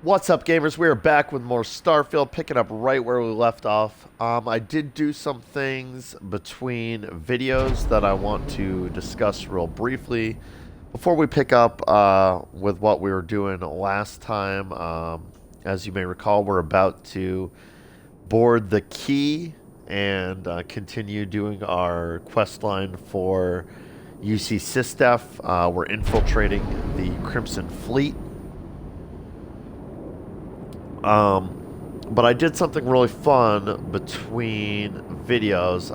What's up, gamers? We are back with more Starfield, picking up right where we left off. I did do some things between videos that I want to discuss real briefly before we pick up with what we were doing last time. As you may recall, we're about to board the key and continue doing our quest line for UC Sistef. We're infiltrating the Crimson Fleet. But I did something really fun between videos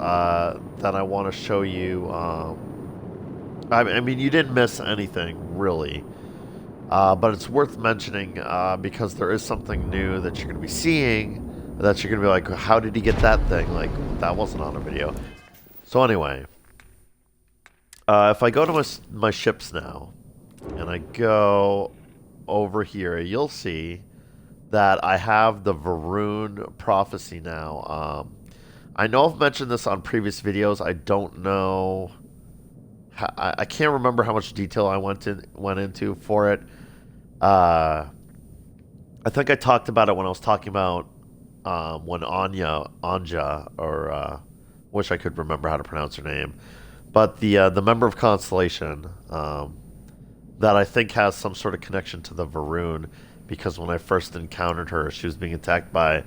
that I want to show you. I mean, you didn't miss anything, really. But it's worth mentioning because there is something new that you're going to be seeing that you're going to be like, how did he get that thing? Like, that wasn't on a video. So anyway, if I go to my ships now, and I go over here, you'll see that I have the Varun prophecy now. I know I've mentioned this on previous videos. I don't know. I can't remember how much detail I went into for it. I think I talked about it when I was talking about when Anja, or wish I could remember how to pronounce her name, but the member of Constellation that I think has some sort of connection to the Varun, because when I first encountered her, she was being attacked by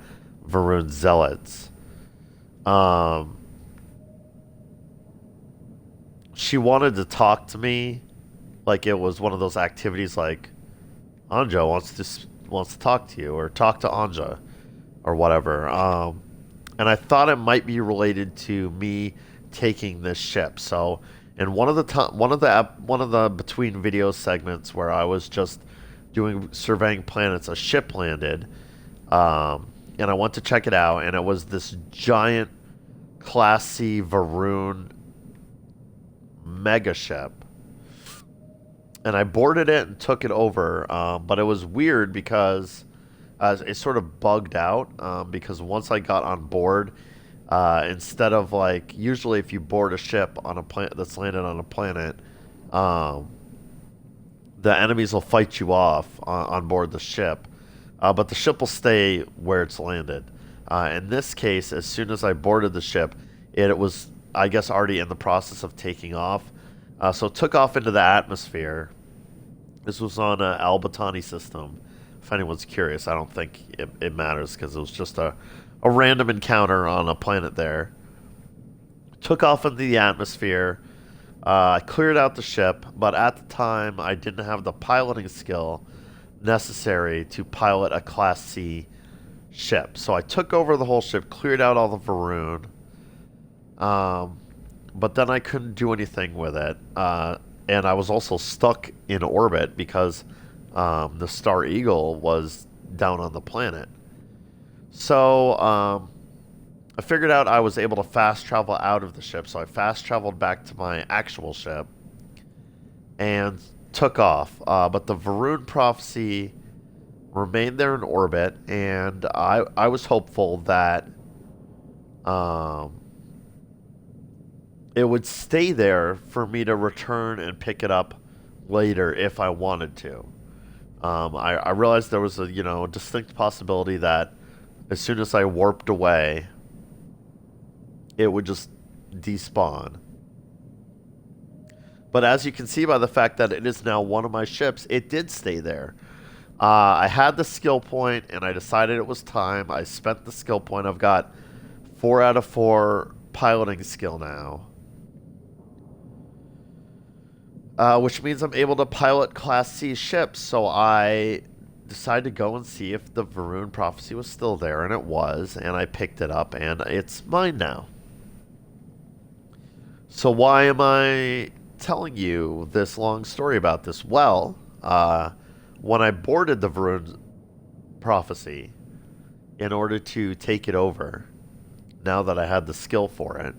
Varun zealots. She wanted to talk to me like it was one of those activities like Anja wants to talk to you, or talk to Anja, or whatever. And I thought it might be related to me taking this ship. So in one of the between video segments where I was just doing surveying planets, a ship landed, and I went to check it out, and it was this giant Class C Varun mega ship, and I boarded it and took it over. But it was weird because it sort of bugged out because once I got on board, instead of like usually if you board a ship on a planet that's landed on a planet, the enemies will fight you off on board the ship, but the ship will stay where it's landed. In this case, as soon as I boarded the ship, it was, I guess, already in the process of taking off. So it took off into the atmosphere. This was on an Albatani system. If anyone's curious, I don't think it matters because it was just a random encounter on a planet there. Took off into the atmosphere. I cleared out the ship, but at the time I didn't have the piloting skill necessary to pilot a Class C ship. So I took over the whole ship, cleared out all the Varun, but then I couldn't do anything with it. And I was also stuck in orbit because the Star Eagle was down on the planet. So I figured out I was able to fast travel out of the ship, so I fast traveled back to my actual ship and took off. But the Varun prophecy remained there in orbit, and I was hopeful that it would stay there for me to return and pick it up later if I wanted to. I realized there was a distinct possibility that as soon as I warped away, it would just despawn. But as you can see by the fact that it is now one of my ships, it did stay there. I had the skill point, and I decided it was time. I spent the skill point. I've got 4 out of 4 piloting skill now, which means I'm able to pilot Class C ships. So I decided to go and see if the Varun prophecy was still there, and it was, and I picked it up, and it's mine now. So why am I telling you this long story about this? Well, when I boarded the Varun prophecy in order to take it over, now that I had the skill for it,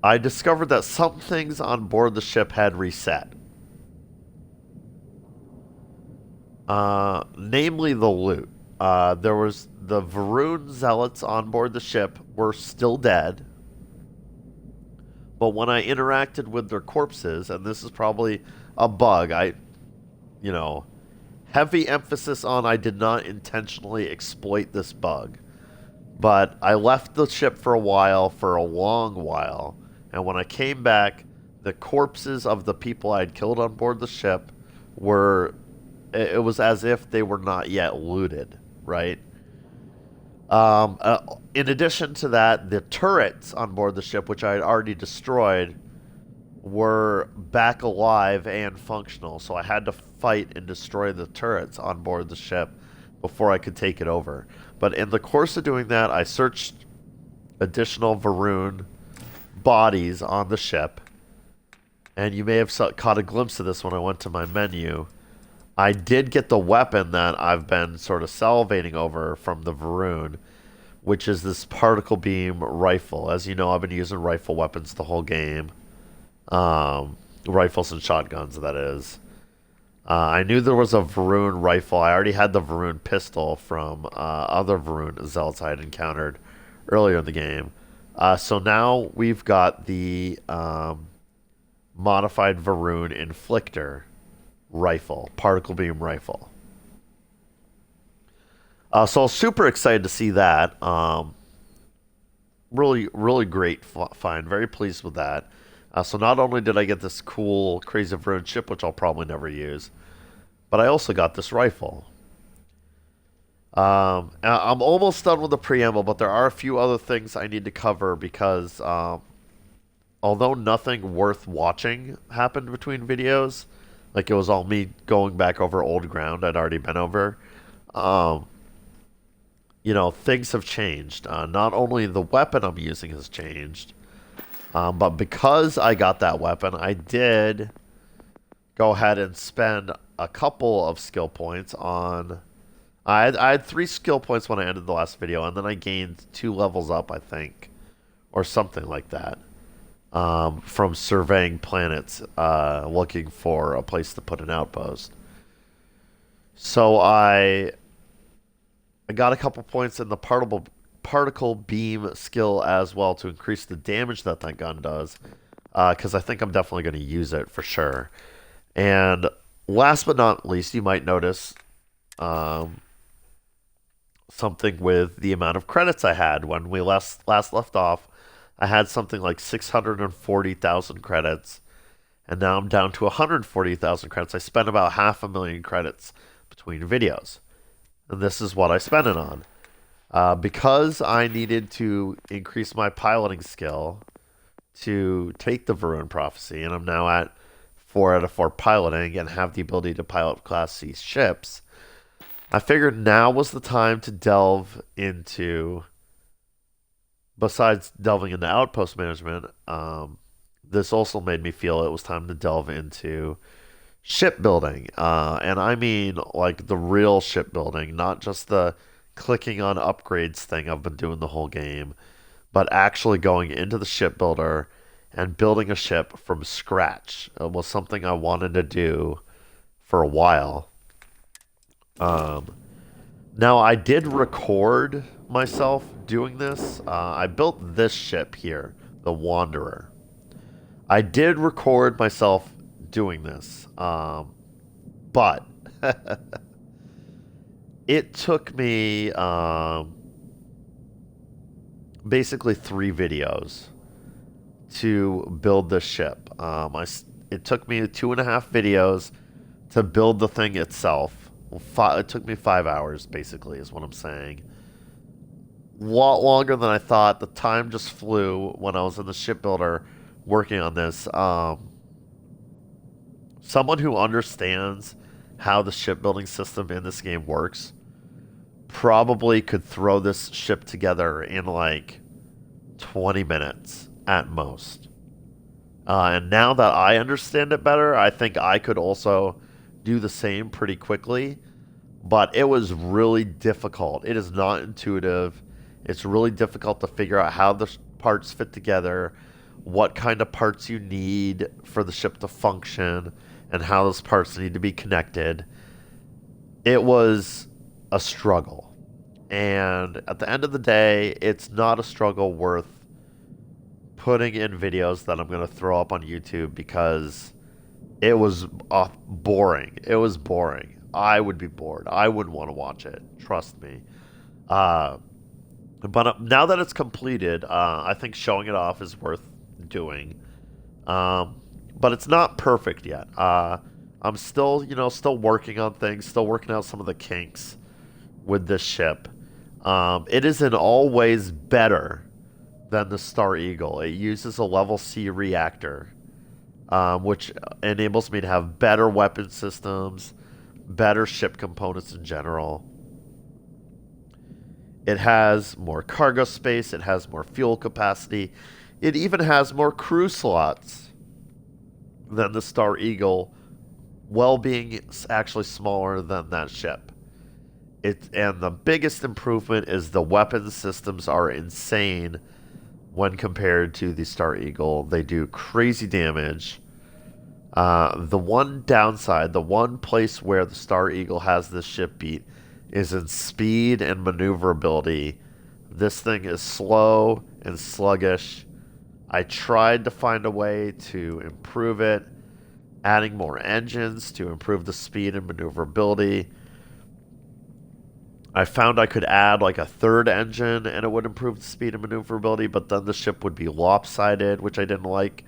I discovered that some things on board the ship had reset. Namely the loot. There was the Varun zealots on board the ship were still dead. But when I interacted with their corpses, and this is probably a bug, I Heavy emphasis on I did not intentionally exploit this bug. But I left the ship for a while, for a long while, and when I came back, the corpses of the people I had killed on board the ship were. It was as if they were not yet looted, right? In addition to that, the turrets on board the ship, which I had already destroyed, were back alive and functional. So I had to fight and destroy the turrets on board the ship before I could take it over. But in the course of doing that, I searched additional Varun bodies on the ship. And you may have caught a glimpse of this when I went to my menu. I did get the weapon that I've been sort of salivating over from the Varun, which is this particle beam rifle. As you know, I've been using rifle weapons the whole game. Rifles and shotguns, that is. I knew there was a Varun rifle. I already had the Varun pistol from other Varun zealots I had encountered earlier in the game. So now we've got the modified Varun inflictor rifle, particle beam rifle. So I was super excited to see that. Really, really great find. Very pleased with that. So not only did I get this cool Crazy Varun ship, which I'll probably never use, but I also got this rifle. I'm almost done with the preamble, but there are a few other things I need to cover because although nothing worth watching happened between videos, like it was all me going back over old ground I'd already been over, things have changed. Not only the weapon I'm using has changed, but because I got that weapon, I did go ahead and spend a couple of skill points on. I had 3 skill points when I ended the last video, and then I gained 2 levels up, I think, or something like that, from surveying planets, looking for a place to put an outpost. So I got a couple points in the particle beam skill as well to increase the damage that gun does, because I think I'm definitely going to use it for sure. And last but not least, you might notice something with the amount of credits I had. When we last left off, I had something like 640,000 credits, and now I'm down to 140,000 credits. I spent about 500,000 credits between videos, and this is what I spent it on. Because I needed to increase my piloting skill to take the Varun Prophecy, and I'm now at 4 out of 4 piloting and have the ability to pilot Class C ships, I figured now was the time to delve into, besides delving into outpost management, this also made me feel it was time to delve into shipbuilding. And I mean like the real shipbuilding, not just the clicking on upgrades thing I've been doing the whole game, but actually going into the shipbuilder and building a ship from scratch. It was something I wanted to do for a while. Now, I did record myself doing this. I built this ship here, the Wanderer. I did record myself doing this, but it took me basically 3 videos to build this ship. It took me 2.5 videos to build the thing itself. It took me 5 hours, basically, is what I'm saying. A lot longer than I thought. The time just flew when I was in the shipbuilder working on this. Someone who understands how the shipbuilding system in this game works probably could throw this ship together in like 20 minutes at most. And now that I understand it better, I think I could also do the same pretty quickly. But it was really difficult. It is not intuitive. It's really difficult to figure out how the parts fit together, what kind of parts you need for the ship to function, and how those parts need to be connected. It was a struggle. And at the end of the day, it's not a struggle worth putting in videos that I'm going to throw up on YouTube because it was boring. It was boring. I would be bored. I wouldn't want to watch it. Trust me. Uh, but now that it's completed, I think showing it off is worth doing. Um, but it's not perfect yet. I'm still, still working on things, still working out some of the kinks with this ship. It is in all ways better than the Star Eagle. It uses a level C reactor, which enables me to have better weapon systems, better ship components in general. It has more cargo space, it has more fuel capacity, it even has more crew slots than the Star Eagle, while being actually smaller than that ship. And the biggest improvement is the weapon systems are insane when compared to the Star Eagle. They do crazy damage. The one downside, the one place where the Star Eagle has this ship beat, is in speed and maneuverability. This thing is slow and sluggish. I tried to find a way to improve it, adding more engines to improve the speed and maneuverability. I found I could add like a third engine and it would improve the speed and maneuverability, but then the ship would be lopsided, which I didn't like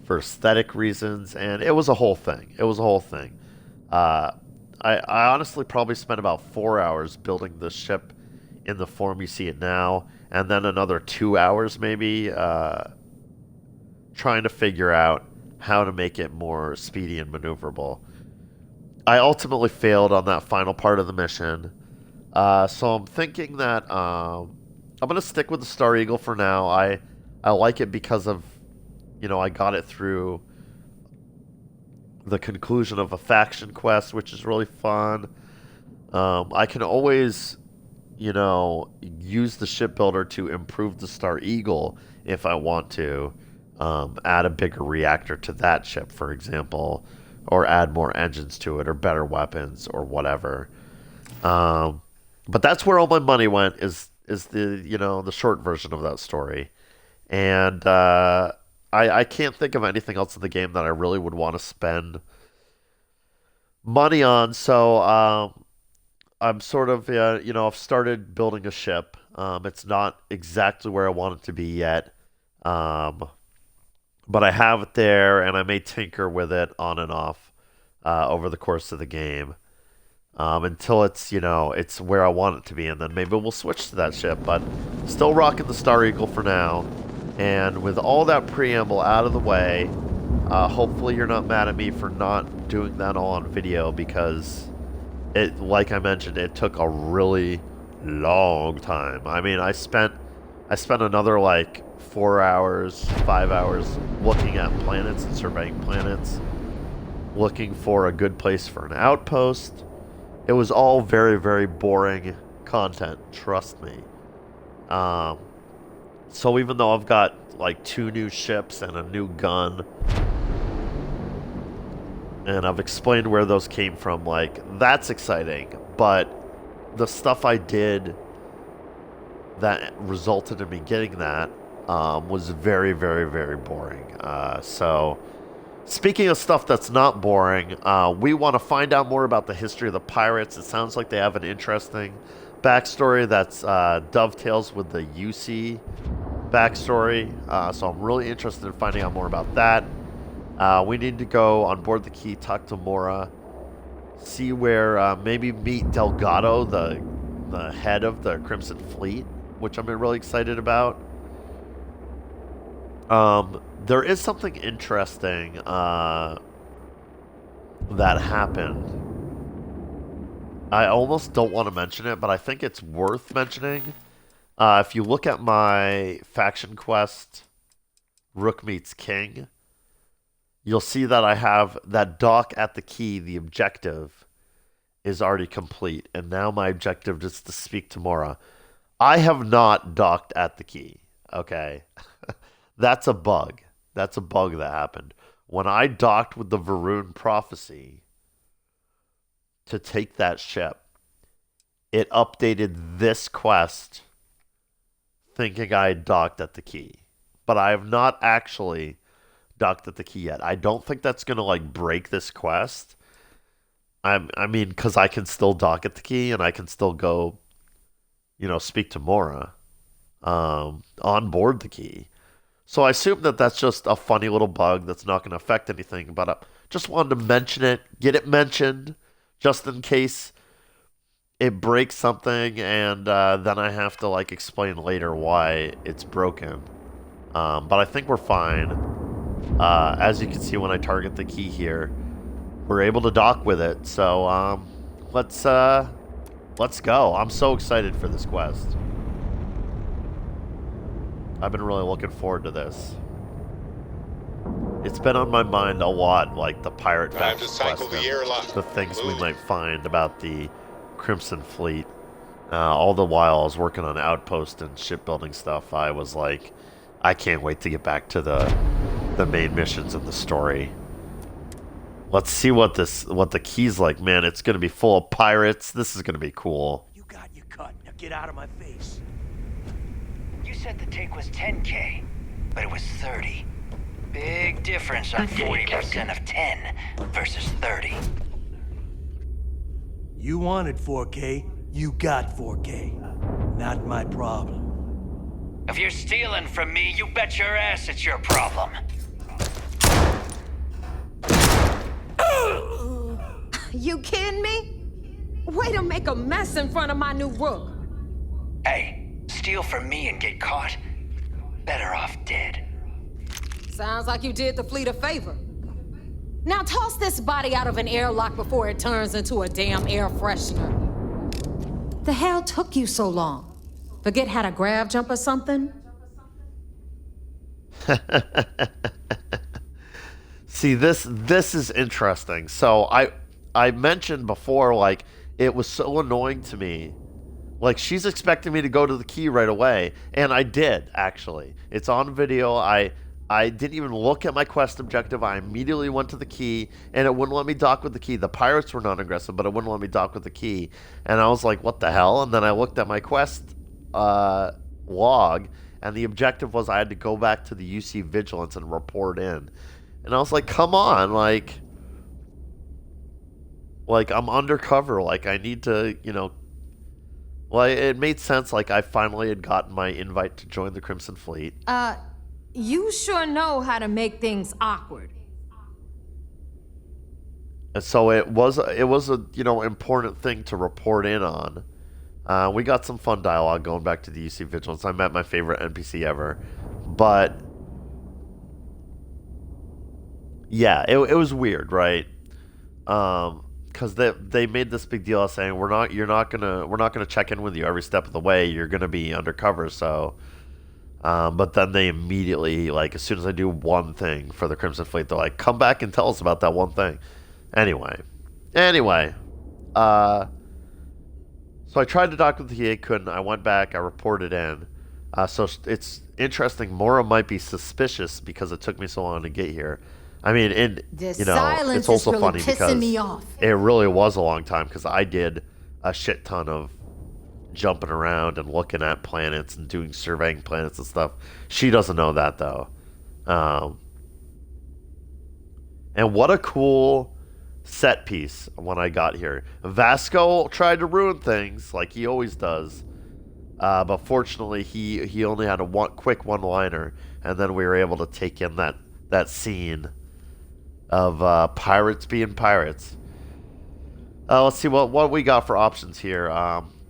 for aesthetic reasons, and it was a whole thing. It was a whole thing. Uh, I honestly probably spent about 4 hours building the ship in the form you see it now, and then another 2 hours maybe trying to figure out how to make it more speedy and maneuverable. I ultimately failed on that final part of the mission, so I'm thinking that I'm gonna stick with the Star Eagle for now. I like it because of I got it through the conclusion of a faction quest, which is really fun. I can always, use the shipbuilder to improve the Star Eagle if I want to. Add a bigger reactor to that ship, for example, or add more engines to it, or better weapons, or whatever. Um, but that's where all my money went. Is the the short version of that story, and I can't think of anything else in the game that I really would want to spend money on. So I'm sort of, I've started building a ship. It's not exactly where I want it to be yet, um, but I have it there, and I may tinker with it on and off over the course of the game until it's where I want it to be, and then maybe we'll switch to that ship. But still rocking the Star Eagle for now. And with all that preamble out of the way, hopefully you're not mad at me for not doing that all on video, because like I mentioned, it took a really long time. I mean, I spent another like 4 hours, 5 hours looking at planets and surveying planets, looking for a good place for an outpost. It was all very, very boring content, trust me. Um, so even though I've got like 2 new ships and a new gun, and I've explained where those came from, like, that's exciting. But the stuff I did that resulted in me getting that was very, very, very boring. So, speaking of stuff that's not boring, we want to find out more about the history of the pirates. It sounds like they have an interesting backstory that's dovetails with the UC backstory. So I'm really interested in finding out more about that. We need to go on board the Key, talk to Mora, see where maybe meet Delgado, the head of the Crimson Fleet, which I'm really excited about. There is something interesting that happened. I almost don't want to mention it, but I think it's worth mentioning. If you look at my faction quest, Rook meets King, you'll see that I have that dock at the Key. The objective is already complete, and now my objective is to speak to Mora. I have not docked at the Key. Okay, that's a bug. That's a bug that happened when I docked with the Varun Prophecy to take that ship. It updated this quest thinking I had docked at the Key, but I have not actually docked at the Key yet. I don't think that's gonna like break this quest. I mean, because I can still dock at the key and I can still go, speak to Mora on board the key. So I assume that that's just a funny little bug that's not going to affect anything, but I just wanted to mention it, get it mentioned, just in case it breaks something, and then I have to like explain later why it's broken. But I think we're fine. As you can see when I target the key here, we're able to dock with it. So let's go. I'm so excited for this quest. I've been really looking forward to this. It's been on my mind a lot, like the pirate faction quest and the things we might find about the Crimson Fleet. All the while I was working on outpost and shipbuilding stuff, I was like, I can't wait to get back to the main missions of the story. Let's see what the key's like, man. It's gonna be full of pirates. This is gonna be cool. You got your cut. Now get out of my face. You said the take was 10K, but it was 30. Big difference on 40% of 10 versus 30. You wanted 4K, you got 4K. Not my problem. If you're stealing from me, you bet your ass it's your problem. You kidding me? Way to make a mess in front of my new rook. Hey, steal from me and get caught? Better off dead. Sounds like you did the fleet a favor. Now toss this body out of an airlock before it turns into a damn air freshener. The hell took you so long? Forget how to grab jump or something? See, this is interesting. So I mentioned before, like, it was so annoying to me. Like, she's expecting me to go to the key right away, and I did, actually. It's on video. I didn't even look at my quest objective. I immediately went to the key, and it wouldn't let me dock with the key. The pirates were non-aggressive, but it wouldn't let me dock with the key. And I was like, what the hell? And then I looked at my quest log, and the objective was I had to go back to the UC Vigilance and report in. And I was like, come on, like I'm undercover, like I need to, well, it made sense, like I finally had gotten my invite to join the Crimson Fleet. You sure know how to make things awkward. And so it was a, important thing to report in on. We got some fun dialogue going back to the UC Vigilance. I met my favorite NPC ever. But yeah, it was weird, right? Because they made this big deal of saying we're not gonna check in with you every step of the way. You're gonna be undercover. So, but then they immediately, like, as soon as I do one thing for the Crimson Fleet, they're like, come back and tell us about that one thing. Anyway, so I tried to dock with the key, couldn't. I went back, I reported in. So it's interesting. Mora might be suspicious because it took me so long to get here. I mean, it's also really funny because me off. it really was a long time because I did a shit ton of jumping around and looking at planets and doing surveying planets and stuff. She doesn't know that, though. And what a cool set piece when I got here. Vasco tried to ruin things like he always does. But fortunately, he only had a quick one-liner, and then we were able to take in that scene of pirates being pirates. Let's see what we got for options here.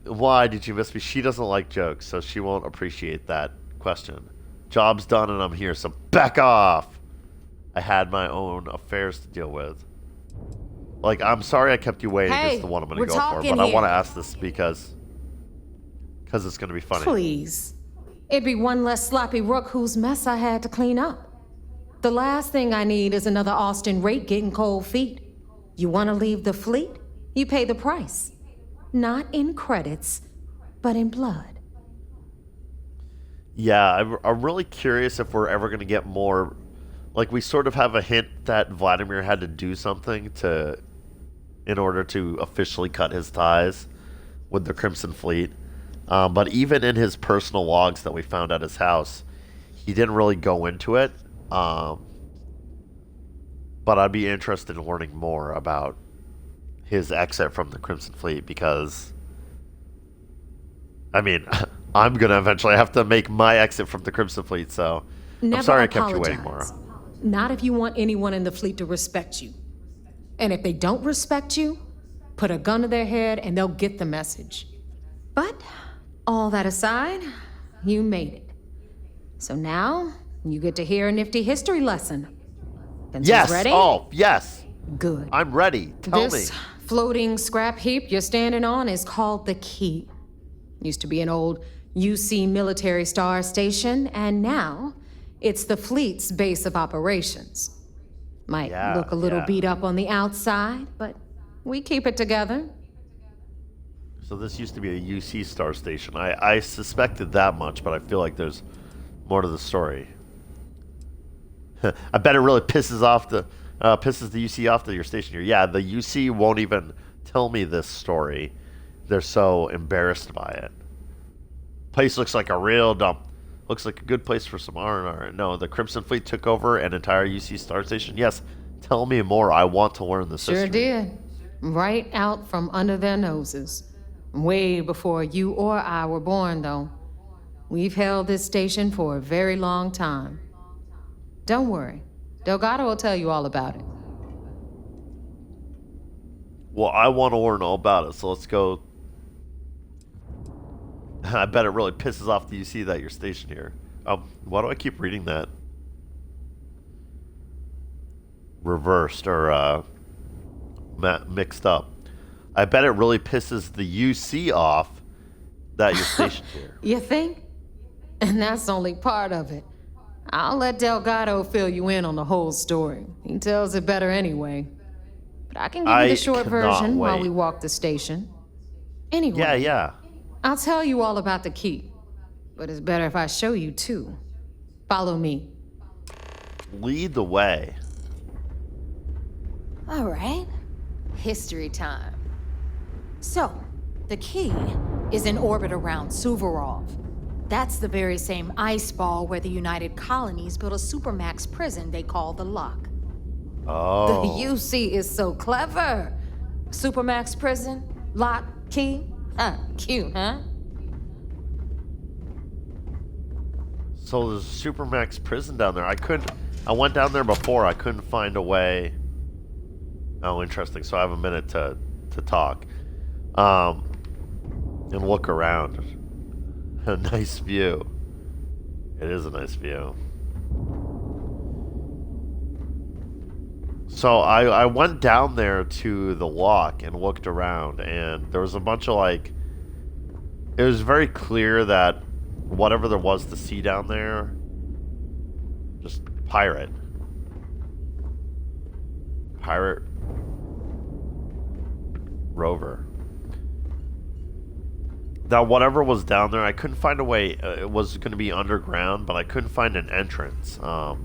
Why did you miss me? She doesn't like jokes, so she won't appreciate that question. Job's done and I'm here, so back off. I had my own affairs to deal with. Like, I'm sorry I kept you waiting. Hey, is the one I'm going we're to go for, talking but I here. want to ask this because it's going to be funny. Please. It'd be one less sloppy rook whose mess I had to clean up. The last thing I need is another Austin rate getting cold feet. You want to leave the fleet? You pay the price. Not in credits, but in blood. Yeah, I'm really curious if we're ever going to get more. Like, we sort of have a hint that Vladimir had to do something in order to officially cut his ties with the Crimson Fleet. But even in his personal logs that we found at his house, he didn't really go into it. But I'd be interested in learning more about his exit from the Crimson Fleet because, I mean, I'm gonna eventually have to make my exit from the Crimson Fleet. So I'm Never sorry I kept you waiting, apologize. Mara. Not if you want anyone in the fleet to respect you. And if they don't respect you, put a gun to their head and they'll get the message. But all that aside, you made it. So now you get to hear a nifty history lesson. Pencils Yes. ready? Oh, yes. Good. I'm ready. Tell This me. floating scrap heap you're standing on is called the Key. Used to be an old UC military star station, and now it's the fleet's base of operations. Might look a little beat up on the outside, but we keep it together. So this used to be a UC star station. I suspected that much, but I feel like there's more to the story. I bet it really pisses the UC off that you're stationed here. Yeah, the UC won't even tell me this story. They're so embarrassed by it. Place looks like a real dump. Looks like a good place for some R&R. No, the Crimson Fleet took over an entire UC star station. Yes, tell me more. I want to learn this Sure history. did. Right out from under their noses. Way before you or I were born, though. We've held this station for a very long time. Don't worry. Delgado will tell you all about it. Well, I want to learn all about it, so let's go. I bet it really pisses off the UC that you're stationed here. Why do I keep reading that? Reversed or mixed up. I bet it really pisses the UC off that you're stationed here. You think? And that's only part of it. I'll let Delgado fill you in on the whole story. He tells it better anyway. But I can give you the short cannot version while wait. we walk the station. Anyway. Yeah. I'll tell you all about the Key. But it's better if I show you too. Follow me. Lead the way. All right. History time. So, the Key is in orbit around Suvorov. That's the very same ice ball where the United Colonies built a supermax prison they call the Lock. Oh. The UC is so clever. Supermax prison, lock, key. Cute, huh? So there's a Supermax prison down there. I went down there before. I couldn't find a way. Oh, interesting. So I have a minute to talk. And look around. A nice view. It is a nice view. So I went down there to the lock and looked around, and there was a bunch of it was very clear that whatever there was to see down there, just pirate rover. Now whatever was down there, I couldn't find a way. It was going to be underground, but I couldn't find an entrance. And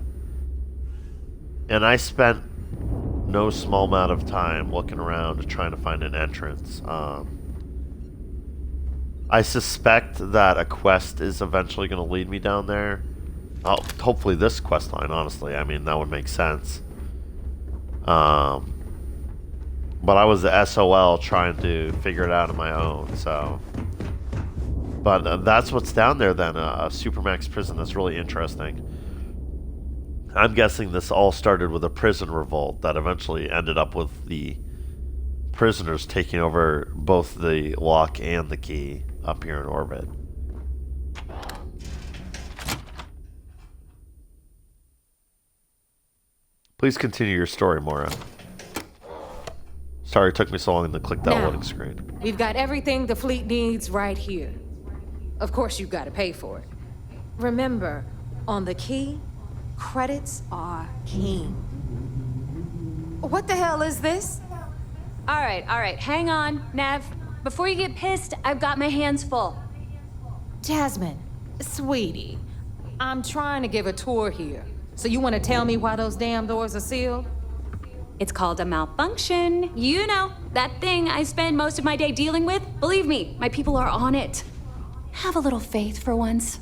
I spent no small amount of time looking around trying to find an entrance. I suspect that a quest is eventually going to lead me down there. Hopefully this quest line, honestly. I mean, that would make sense. But I was the SOL trying to figure it out on my own, so... But that's what's down there then, a Supermax prison. That's really interesting. I'm guessing this all started with a prison revolt that eventually ended up with the prisoners taking over both the lock and the key up here in orbit. Please continue your story, Mora. Sorry it took me so long to click that Now, loading screen. We've got everything the fleet needs right here. Of course, you've got to pay for it. Remember, on the Key, credits are king. What the hell is this? All right, hang on, Nev. Before you get pissed, I've got my hands full. Jasmine, sweetie, I'm trying to give a tour here. So you want to tell me why those damn doors are sealed? It's called a malfunction. You know, that thing I spend most of my day dealing with. Believe me, my people are on it. Have a little faith for once.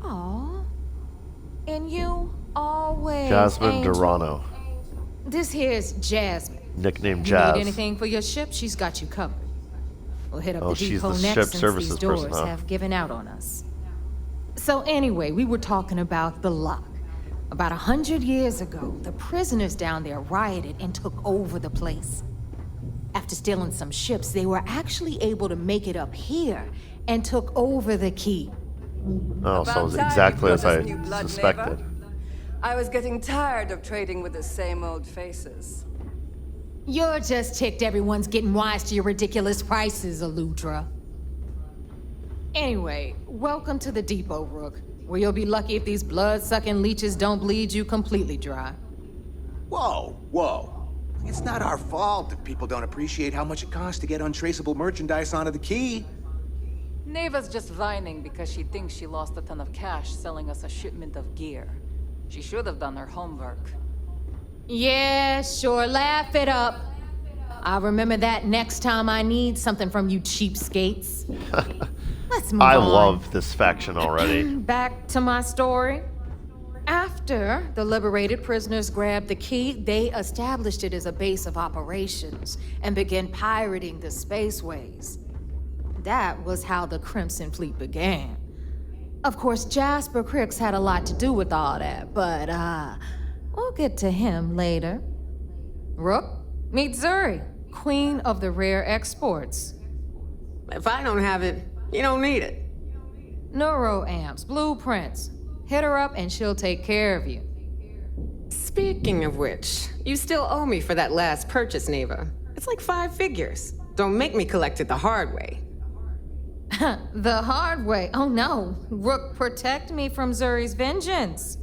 Aw. And you always. Jasmine angel. Durano. This here's Jasmine. Nicknamed You Jazz. need anything for your ship, she's got you covered. We'll hit up Oh, the she's depot the next ship since services these doors person, huh? have given out on us. So anyway, we were talking about the lock. About 100 years ago, the prisoners down there rioted and took over the place. After stealing some ships, they were actually able to make it up here and took over the key. Oh, so it was About time exactly you as brought I us new blood, suspected. neighbor. I was getting tired of trading with the same old faces. You're just ticked everyone's getting wise to your ridiculous prices, Aludra. Anyway, welcome to the depot, Rook, where you'll be lucky if these blood-sucking leeches don't bleed you completely dry. Whoa, whoa. It's not our fault if people don't appreciate how much it costs to get untraceable merchandise onto the key. Neva's just whining because she thinks she lost a ton of cash selling us a shipment of gear. She should have done her homework. Yeah, sure, laugh it up. I'll remember that next time I need something from you cheapskates. Let's move I on. love this faction already. Back to my story. After the liberated prisoners grabbed the key, they established it as a base of operations and began pirating the spaceways. That was how the Crimson Fleet began. Of course, Jasper Cricks had a lot to do with all that, but, we'll get to him later. Rook, meet Zuri, queen of the rare exports. If I don't have it, you don't need it. Neuroamps, blueprints. Hit her up and she'll take care of you. Speaking of which, you still owe me for that last purchase, Neva. It's like 5 figures. Don't make me collect it the hard way. The hard way. Oh no. Rook, protect me from Zuri's vengeance.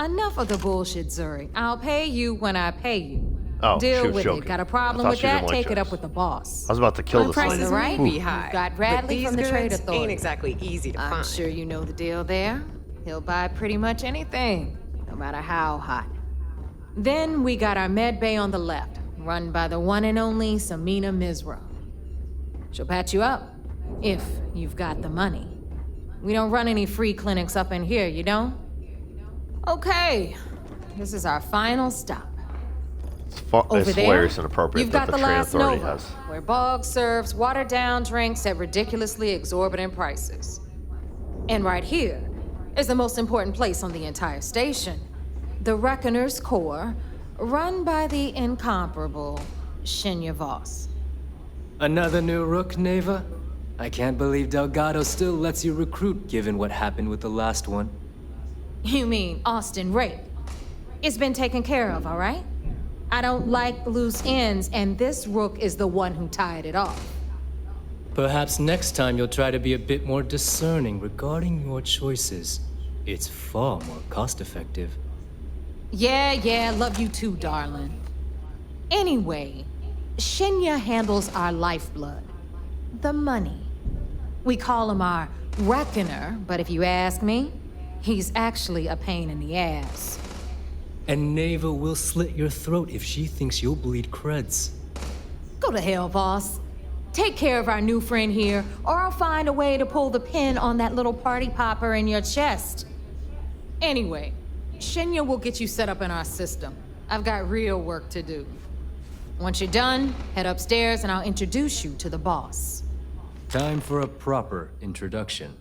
Enough of the bullshit, Zuri. I'll pay you when I pay you. Oh, she Deal was with joking. it. Got a I problem thought with she didn't that? like Take it up jokes. with the boss. I was about to kill this prices lady. right? Be high. You've got Bradley but from the these Trade goods Authority. ain't exactly easy to I'm find. sure you know the deal there. He'll buy pretty much anything, no matter how hot. Then we got our med bay on the left, run by the one and only Samina Mizra. She'll patch you up, if you've got the money. We don't run any free clinics up in here, you don't? Okay, this is our final stop. Over It's there, hilarious and appropriate you've that got the the Trade last Authority Nova, has. where Bog serves watered-down drinks at ridiculously exorbitant prices. And right here is the most important place on the entire station, the Reckoner's Core, run by the incomparable Shinya Voss. Another new Rook, Neva? I can't believe Delgado still lets you recruit given what happened with the last one. You mean Austin Rape? It's been taken care of, all right? I don't like loose ends, and this Rook is the one who tied it off. Perhaps next time you'll try to be a bit more discerning regarding your choices. It's far more cost-effective. Yeah, love you too, darling. Anyway, Shinya handles our lifeblood, the money. We call him our Reckoner, but if you ask me, he's actually a pain in the ass. And Neva will slit your throat if she thinks you'll bleed creds. Go to hell, boss. Take care of our new friend here, or I'll find a way to pull the pin on that little party popper in your chest. Anyway, Shinya will get you set up in our system. I've got real work to do. Once you're done, head upstairs and I'll introduce you to the boss. Time for a proper introduction.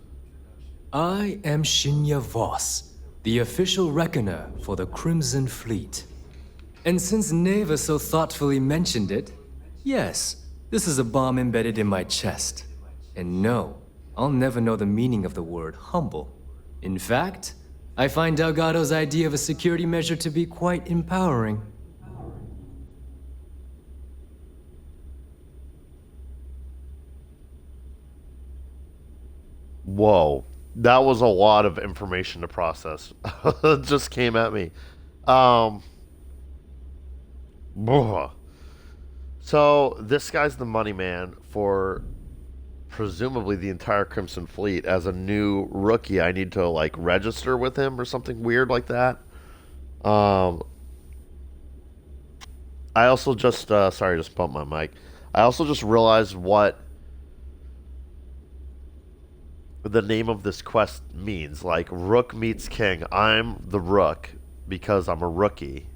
I am Shinya Voss, the official reckoner for the Crimson Fleet. And since Neva so thoughtfully mentioned it, yes, this is a bomb embedded in my chest. And no, I'll never know the meaning of the word humble. In fact, I find Delgado's idea of a security measure to be quite empowering. Whoa, that was a lot of information to process. It just came at me. Bruh. So this guy's the money man for presumably the entire Crimson Fleet. As a new rookie, I need to like register with him or something weird like that. I also just sorry, I just bumped my mic. I also just realized what the name of this quest means. Like, Rook meets King. I'm the Rook because I'm a rookie.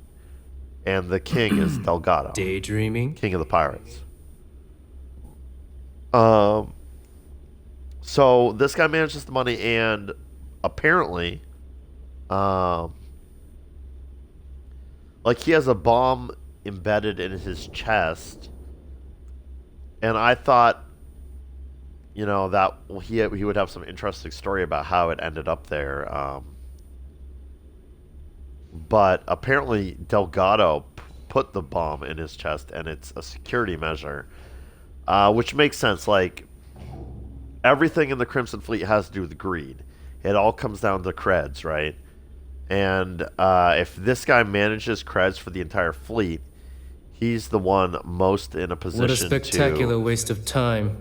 and the king is Delgado, Daydreaming? king of the pirates. So this guy manages the money, and apparently, like he has a bomb embedded in his chest, and I thought, you know, that he would have some interesting story about how it ended up there. But apparently Delgado put the bomb in his chest, and it's a security measure, which makes sense. Like, everything in the Crimson Fleet has to do with greed. It all comes down to creds, right? And if this guy manages creds for the entire fleet, he's the one most in a position What a spectacular waste of time.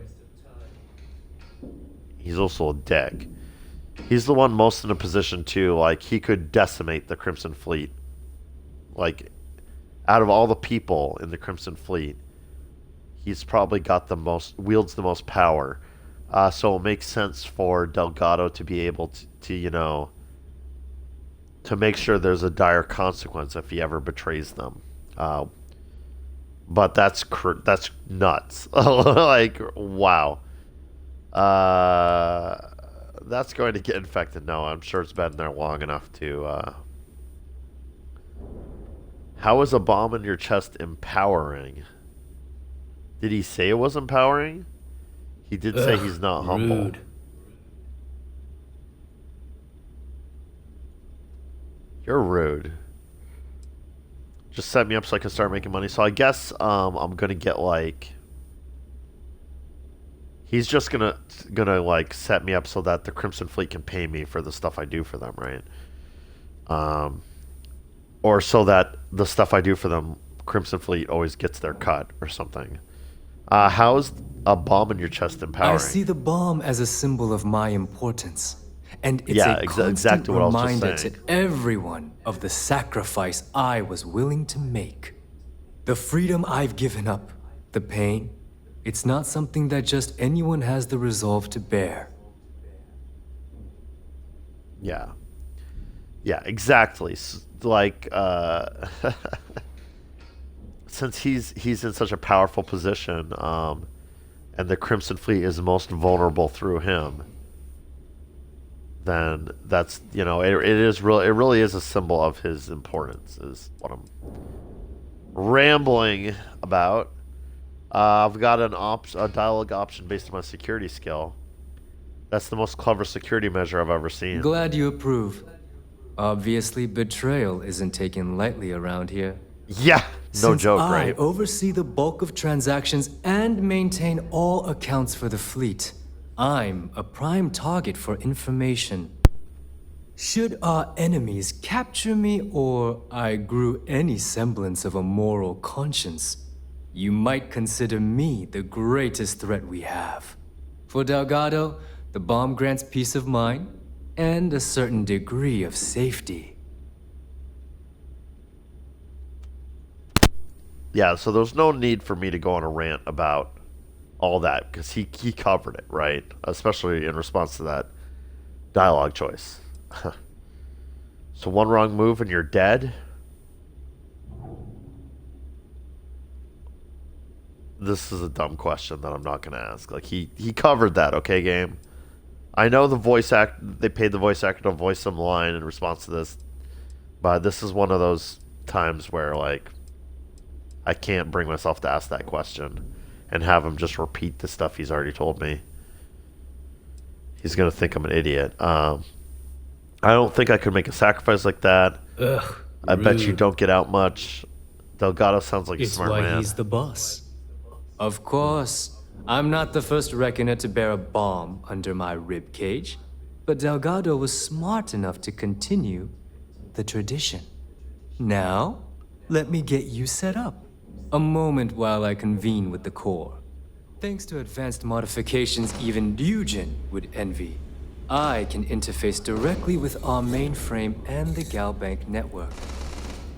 He's also a dick. He's the one most in a position to, like, he could decimate the Crimson Fleet. Like, out of all the people in the Crimson Fleet, he's probably got the most, wields the most power. So it makes sense for Delgado to be able to, you know, to make sure there's a dire consequence if he ever betrays them. But that's nuts. Like, wow. That's going to get infected. No, I'm sure it's been there long enough to... How is a bomb in your chest empowering? Did he say it was empowering? He did say he's not humble. Rude. You're rude. Just set me up so I can start making money. So I guess I'm gonna get like... He's just gonna like set me up so that the Crimson Fleet can pay me for the stuff I do for them, right? Or so that the stuff I do for them, Crimson Fleet always gets their cut or something. How is a bomb in your chest empowering? I see the bomb as a symbol of my importance. And it's Yeah, a constant exactly what I was just reminder saying. to everyone of the sacrifice I was willing to make. The freedom I've given up, the pain, it's not something that just anyone has the resolve to bear. Yeah. Yeah, exactly. Like, since he's in such a powerful position, and the Crimson Fleet is most vulnerable through him, then that's, you know, it really is a symbol of his importance, is what I'm rambling about. I've got a dialogue option based on my security skill. That's the most clever security measure I've ever seen. Glad you approve. Obviously, betrayal isn't taken lightly around here. Yeah, no Since joke, I right? oversee the bulk of transactions and maintain all accounts for the fleet, I'm a prime target for information. Should our enemies capture me or I grew any semblance of a moral conscience, you might consider me the greatest threat we have. For Delgado, the bomb grants peace of mind and a certain degree of safety. Yeah, so there's no need for me to go on a rant about all that, because he covered it, right? Especially in response to that dialogue choice. So one wrong move and you're dead? This is a dumb question that I'm not going to ask. Like, he covered that, okay, game? I know they paid the voice actor to voice some line in response to this, but this is one of those times where, like, I can't bring myself to ask that question and have him just repeat the stuff he's already told me. He's going to think I'm an idiot. I don't think I could make a sacrifice like that. Ugh, I bet you rude. don't get out much. Delgado sounds like a It's smart why man. he's the boss. Of course, I'm not the first reckoner to bear a bomb under my rib cage, but Delgado was smart enough to continue the tradition. Now, let me get you set up. A moment while I convene with the core. Thanks to advanced modifications even Eugen would envy, I can interface directly with our mainframe and the Galbank network.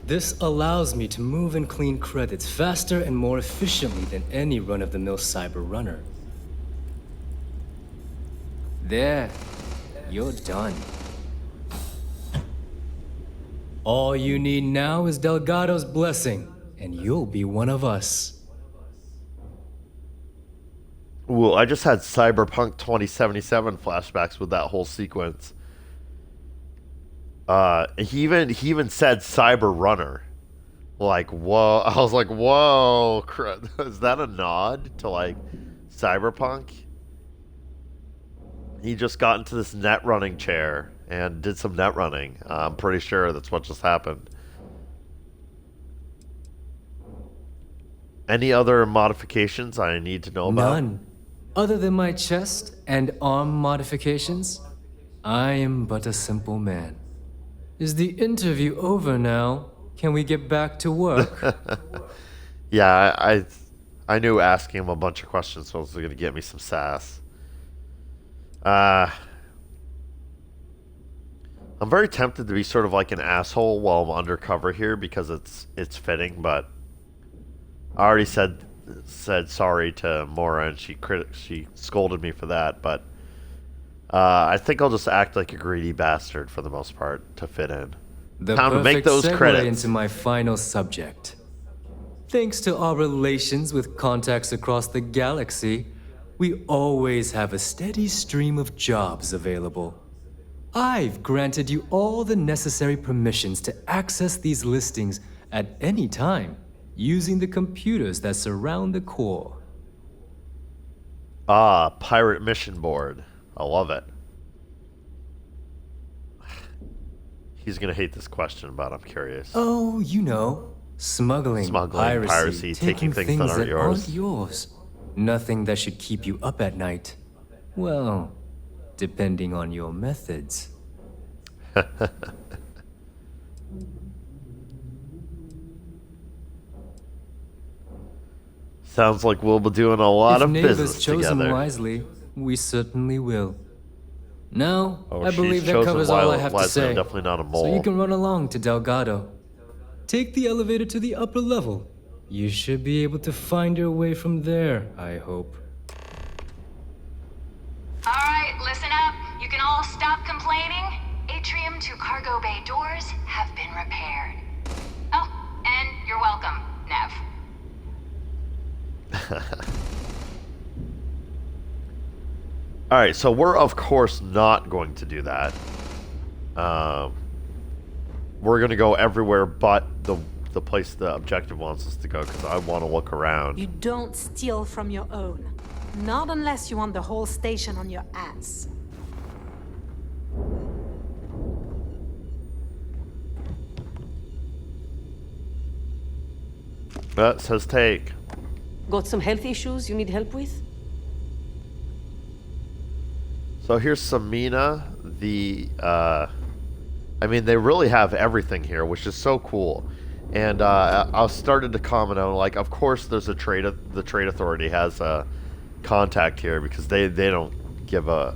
This allows me to move and clean credits faster and more efficiently than any run-of-the-mill cyber runner. There, you're done. All you need now is Delgado's blessing, and you'll be one of us. Ooh, I just had Cyberpunk 2077 flashbacks with that whole sequence. He even said Cyber Runner. Like, whoa. I was like, whoa. Is that a nod to, like, Cyberpunk? He just got into this net running chair and did some net running. I'm pretty sure that's what just happened. Any other modifications I need to know about? None. Other than my chest and arm modifications, I am but a simple man. Is the interview over now? Can we get back to work? Yeah, I knew asking him a bunch of questions was going to get me some sass. I'm very tempted to be sort of like an asshole while I'm undercover here because it's fitting, but I already said sorry to Mora and she scolded me for that, but I think I'll just act like a greedy bastard for the most part to fit in. The Time to make perfect those segue credits. into my final subject. Thanks to our relations with contacts across the galaxy, we always have a steady stream of jobs available. I've granted you all the necessary permissions to access these listings at any time using the computers that surround the core. Ah, pirate mission board. I love it. He's gonna hate this question, but I'm curious. Oh, you know, smuggling, piracy, taking things that aren't yours. Nothing that should keep you up at night. Well, depending on your methods. Sounds like we'll be doing a lot of business If chosen together. wisely, we certainly will. Now, Oh, I she's believe that chosen covers all I have to wisely. I'm say. definitely not a mole. So you can run along to Delgado. Take the elevator to the upper level. You should be able to find your way from there, I hope. All right, listen up. You can all stop complaining. Atrium to cargo bay doors have been repaired. Oh, and you're welcome, Nev. Alright, so we're of course not going to do that. We're going to go everywhere but the place the objective wants us to go because I want to look around. You don't steal from your own. Not unless you want the whole station on your ass. That says take. Got some health issues you need help with? So here's Samina, I mean, they really have everything here, which is so cool. And I started to comment on, like, of course there's the trade authority has a contact here because they don't give a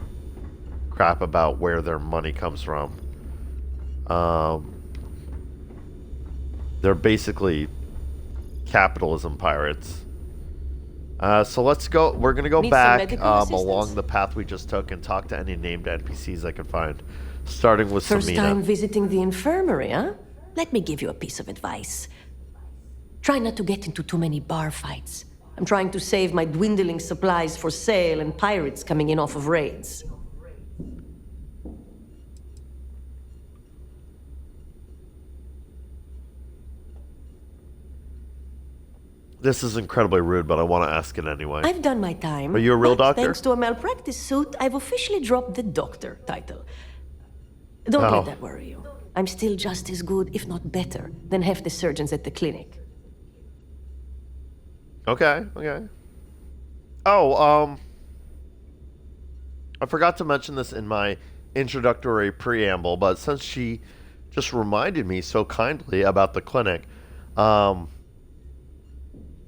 crap about where their money comes from. They're basically capitalism pirates. So let's go. We're gonna go Need back some medical along the path we just took and talk to any named NPCs I can find, starting with First Samina. time visiting the infirmary, huh? Let me give you a piece of advice. Try not to get into too many bar fights. I'm trying to save my dwindling supplies for sale and pirates coming in off of raids. This is incredibly rude, but I want to ask it anyway. I've done my time. Are you a real but doctor? Thanks to a malpractice suit, I've officially dropped the doctor title. Don't Oh. let that worry you. I'm still just as good, if not better, than half the surgeons at the clinic. Okay, okay. Oh, I forgot to mention this in my introductory preamble, but since she just reminded me so kindly about the clinic,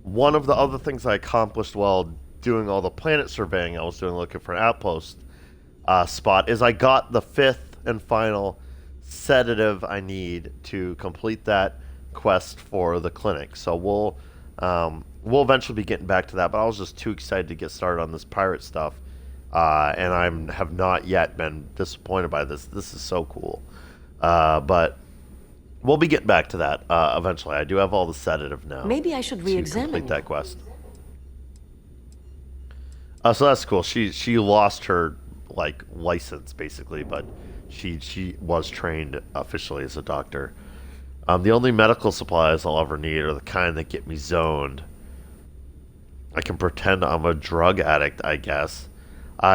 one of the other things I accomplished while doing all the planet surveying I was doing looking for an outpost spot is I got the 5th and final sedative I need to complete that quest for the clinic. So we'll eventually be getting back to that, but I was just too excited to get started on this pirate stuff, and I have not yet been disappointed by this. This is so cool. But We'll be getting back to that eventually. I do have all the sedative now. Maybe I should to re-examine complete you. that quest. So that's cool. She lost her like license basically, but she was trained officially as a doctor. The only medical supplies I'll ever need are the kind that get me zoned. I can pretend I'm a drug addict, I guess.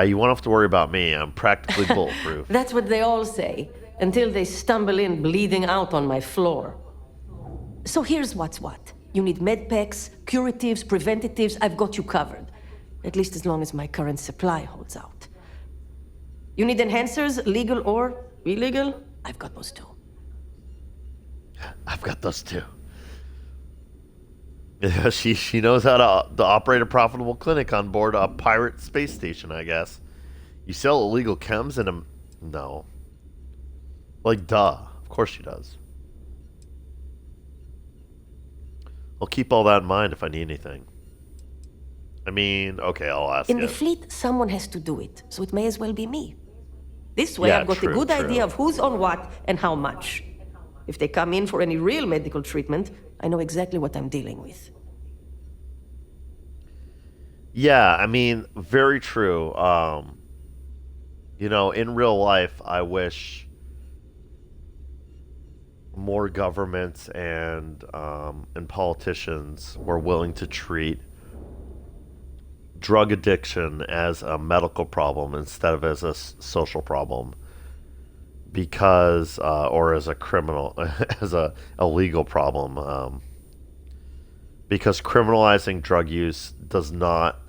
You won't have to worry about me. I'm practically bulletproof. That's what they all say, until they stumble in bleeding out on my floor. So here's what's what. You need med packs, curatives, preventatives. I've got you covered. At least as long as my current supply holds out. You need enhancers, legal or illegal? I've got those too. I've got those too. Yeah, she knows how to operate a profitable clinic on board a pirate space station, I guess. You sell illegal chems in a... No. Like, duh. Of course she does. I'll keep all that in mind if I need anything. I mean, okay, I'll ask In you. the fleet, someone has to do it, so it may as well be me. This way, Yeah, I've got true, a good true. idea of who's on what and how much. If they come in for any real medical treatment, I know exactly what I'm dealing with. Yeah, I mean, very true. You know, in real life, I wish more governments and politicians were willing to treat drug addiction as a medical problem instead of as a social problem, because or as a criminal as a legal problem, because criminalizing drug use does not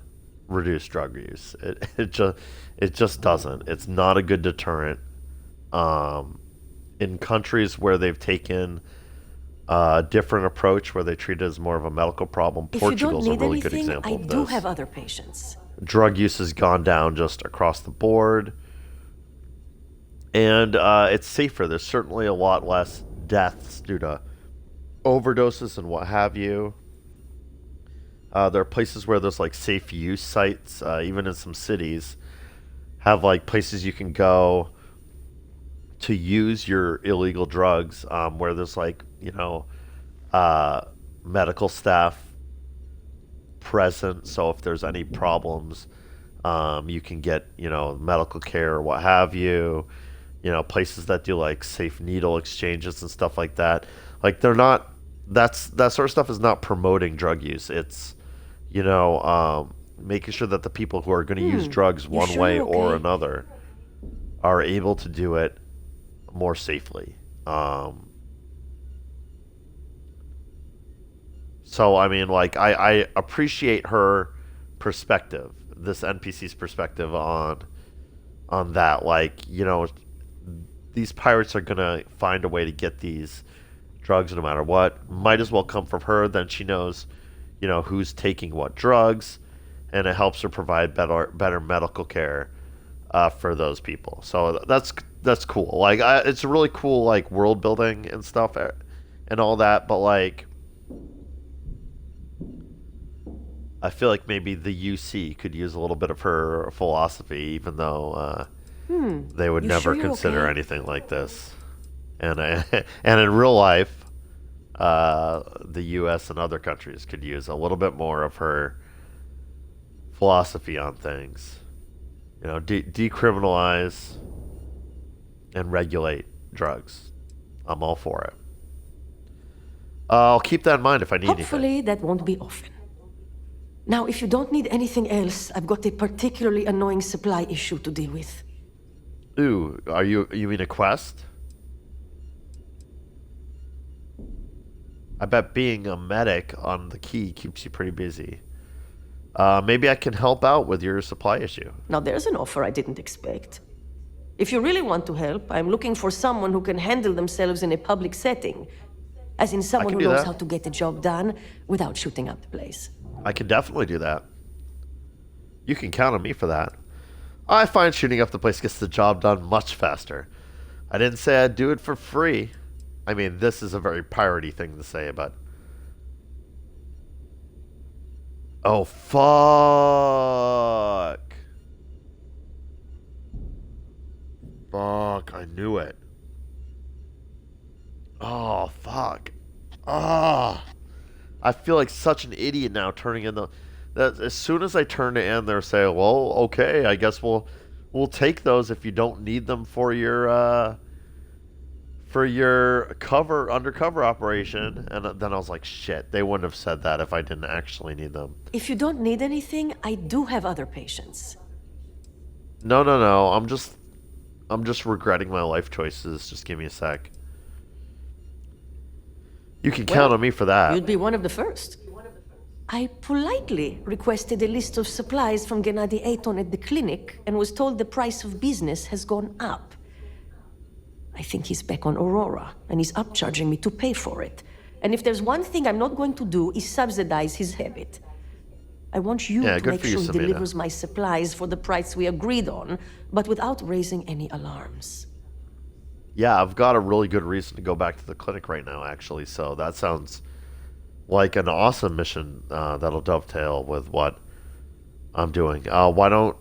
reduce drug use. It just doesn't. It's not a good deterrent. In countries where they've taken a different approach, where they treat it as more of a medical problem, If you don't Portugal's a need really good anything, example I of do this. have other patients. Drug use has gone down just across the board, and it's safer. There's certainly a lot less deaths due to overdoses and what have you. There are places where there's like safe use sites, even in some cities, have like places you can go to use your illegal drugs, where there's like, you know, medical staff present. So if there's any problems, you can get, you know, medical care or what have you. You know, places that do like safe needle exchanges and stuff like that. Like they're not. That sort of stuff is not promoting drug use. It's, you know, making sure that the people who are going to use drugs one sure way you're or okay? another are able to do it more safely. So I mean, like I appreciate her perspective, this NPC's perspective on that. Like, you know, these pirates are gonna find a way to get these drugs no matter what. Might as well come from her. Then she knows, you know, who's taking what drugs, and it helps her provide better medical care for those people. So that's cool. Like it's really cool, like world building and stuff and all that. But like, I feel like maybe the UC could use a little bit of her philosophy, even though they would You never sure you're consider okay? anything like this. And and in real life, the U.S. and other countries could use a little bit more of her philosophy on things. You know, decriminalize and regulate drugs. I'm all for it. I'll keep that in mind if I need anything. Hopefully, that won't be often. Now, if you don't need anything else, I've got a particularly annoying supply issue to deal with. Ooh, you mean a quest? I bet being a medic on the key keeps you pretty busy. Maybe I can help out with your supply issue. Now, there's an offer I didn't expect. If you really want to help, I'm looking for someone who can handle themselves in a public setting. As in someone can who do knows that. how to get the job done without shooting up the place. I can definitely do that. You can count on me for that. I find shooting up the place gets the job done much faster. I didn't say I'd do it for free. I mean, this is a very piratey thing to say, but... Oh, fuck. Fuck, I knew it. Oh, I feel like such an idiot now turning in the. That as soon as I turn it in, they're saying, "Well, okay, I guess we'll take those if you don't need them for your undercover operation." And then I was like, "Shit, they wouldn't have said that if I didn't actually need them." If you don't need anything, I do have other patients. No, no, no. I'm just regretting my life choices. Just give me a sec. You can count on me for that. You'd be one of the first. I politely requested a list of supplies from Gennady Aton at the clinic and was told the price of business has gone up. I think he's back on Aurora, and he's upcharging me to pay for it. And if there's one thing I'm not going to do is subsidize his habit. I want you to make sure he delivers my supplies for the price we agreed on, but without raising any alarms. Yeah, I've got a really good reason to go back to the clinic right now, actually. So that sounds like an awesome mission that'll dovetail with what I'm doing. Why don't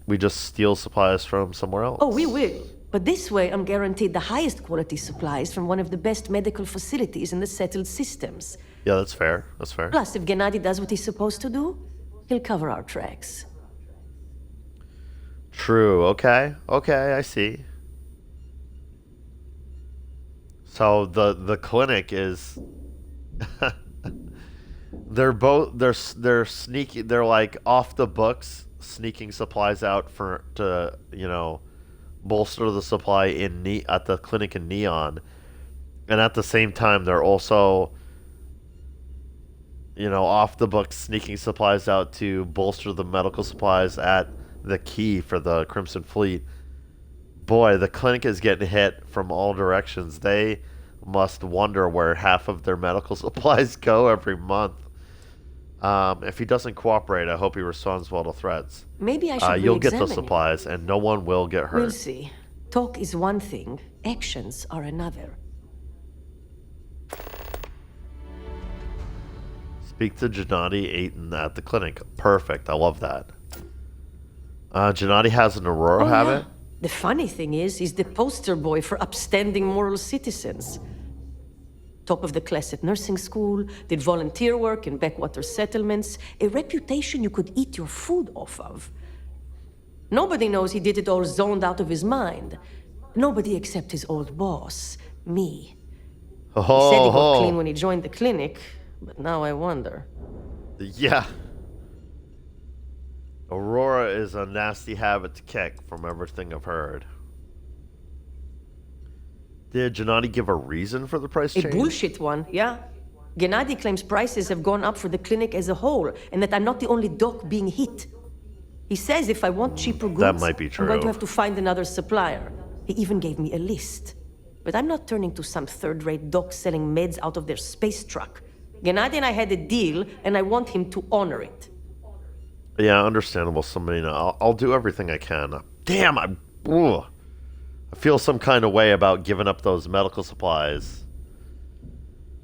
we just steal supplies from somewhere else? Oh, we will. But this way, I'm guaranteed the highest quality supplies from one of the best medical facilities in the settled systems. Yeah, that's fair. That's fair. Plus, if Gennady does what he's supposed to do, he'll cover our tracks. True. Okay. Okay, I see. So the clinic is they're sneaky, they're like off the books sneaking supplies out to bolster the supply at the clinic in Neon, and at the same time they're also off the books sneaking supplies out to bolster the medical supplies at the key for the Crimson Fleet. Boy, the clinic is getting hit from all directions. They must wonder where half of their medical supplies go every month. If he doesn't cooperate, I hope he responds well to threats. Maybe I should You'll get the re-examine supplies, and no one will get hurt. We'll see. Talk is one thing, actions are another. Speak to Gennady Aton at the clinic. Perfect. I love that. Gennady has an Aurora habit. Yeah. The funny thing is, he's the poster boy for upstanding moral citizens. Top of the class at nursing school, did volunteer work in backwater settlements, a reputation you could eat your food off of. Nobody knows he did it all zoned out of his mind. Nobody except his old boss, me. He said he got clean when he joined the clinic, but now I wonder. Yeah. Aurora is a nasty habit to kick from everything I've heard. Did Gennady give a reason for the price change? A bullshit one, yeah. Gennady claims prices have gone up for the clinic as a whole, and that I'm not the only doc being hit. He says if I want cheaper goods, that might be true. I'm going to have to find another supplier. He even gave me a list. But I'm not turning to some third-rate doc selling meds out of their space truck. Gennady and I had a deal, and I want him to honor it. Yeah, understandable, Samina. I'll do everything I can. Damn, I feel some kind of way about giving up those medical supplies.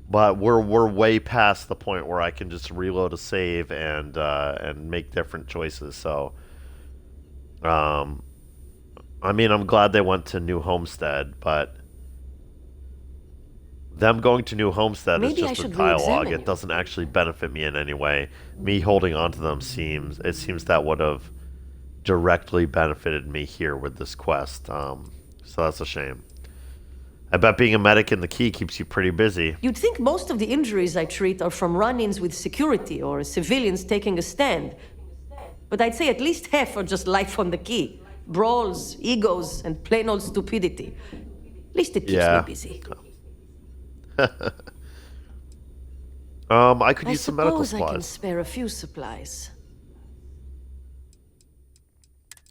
But we're way past the point where I can just reload a save and make different choices. So, I mean, I'm glad they went to New Homestead, but them going to New Homestead is just a dialogue. It doesn't actually benefit me in any way. Me holding on to them seems that would have directly benefited me here with this quest. So that's a shame. I bet being a medic in the key keeps you pretty busy. You'd think most of the injuries I treat are from run-ins with security or civilians taking a stand. But I'd say at least half are just life on the key. Brawls, egos, and plain old stupidity. At least it keeps me busy. I could use some medical supplies. I can spare a few supplies.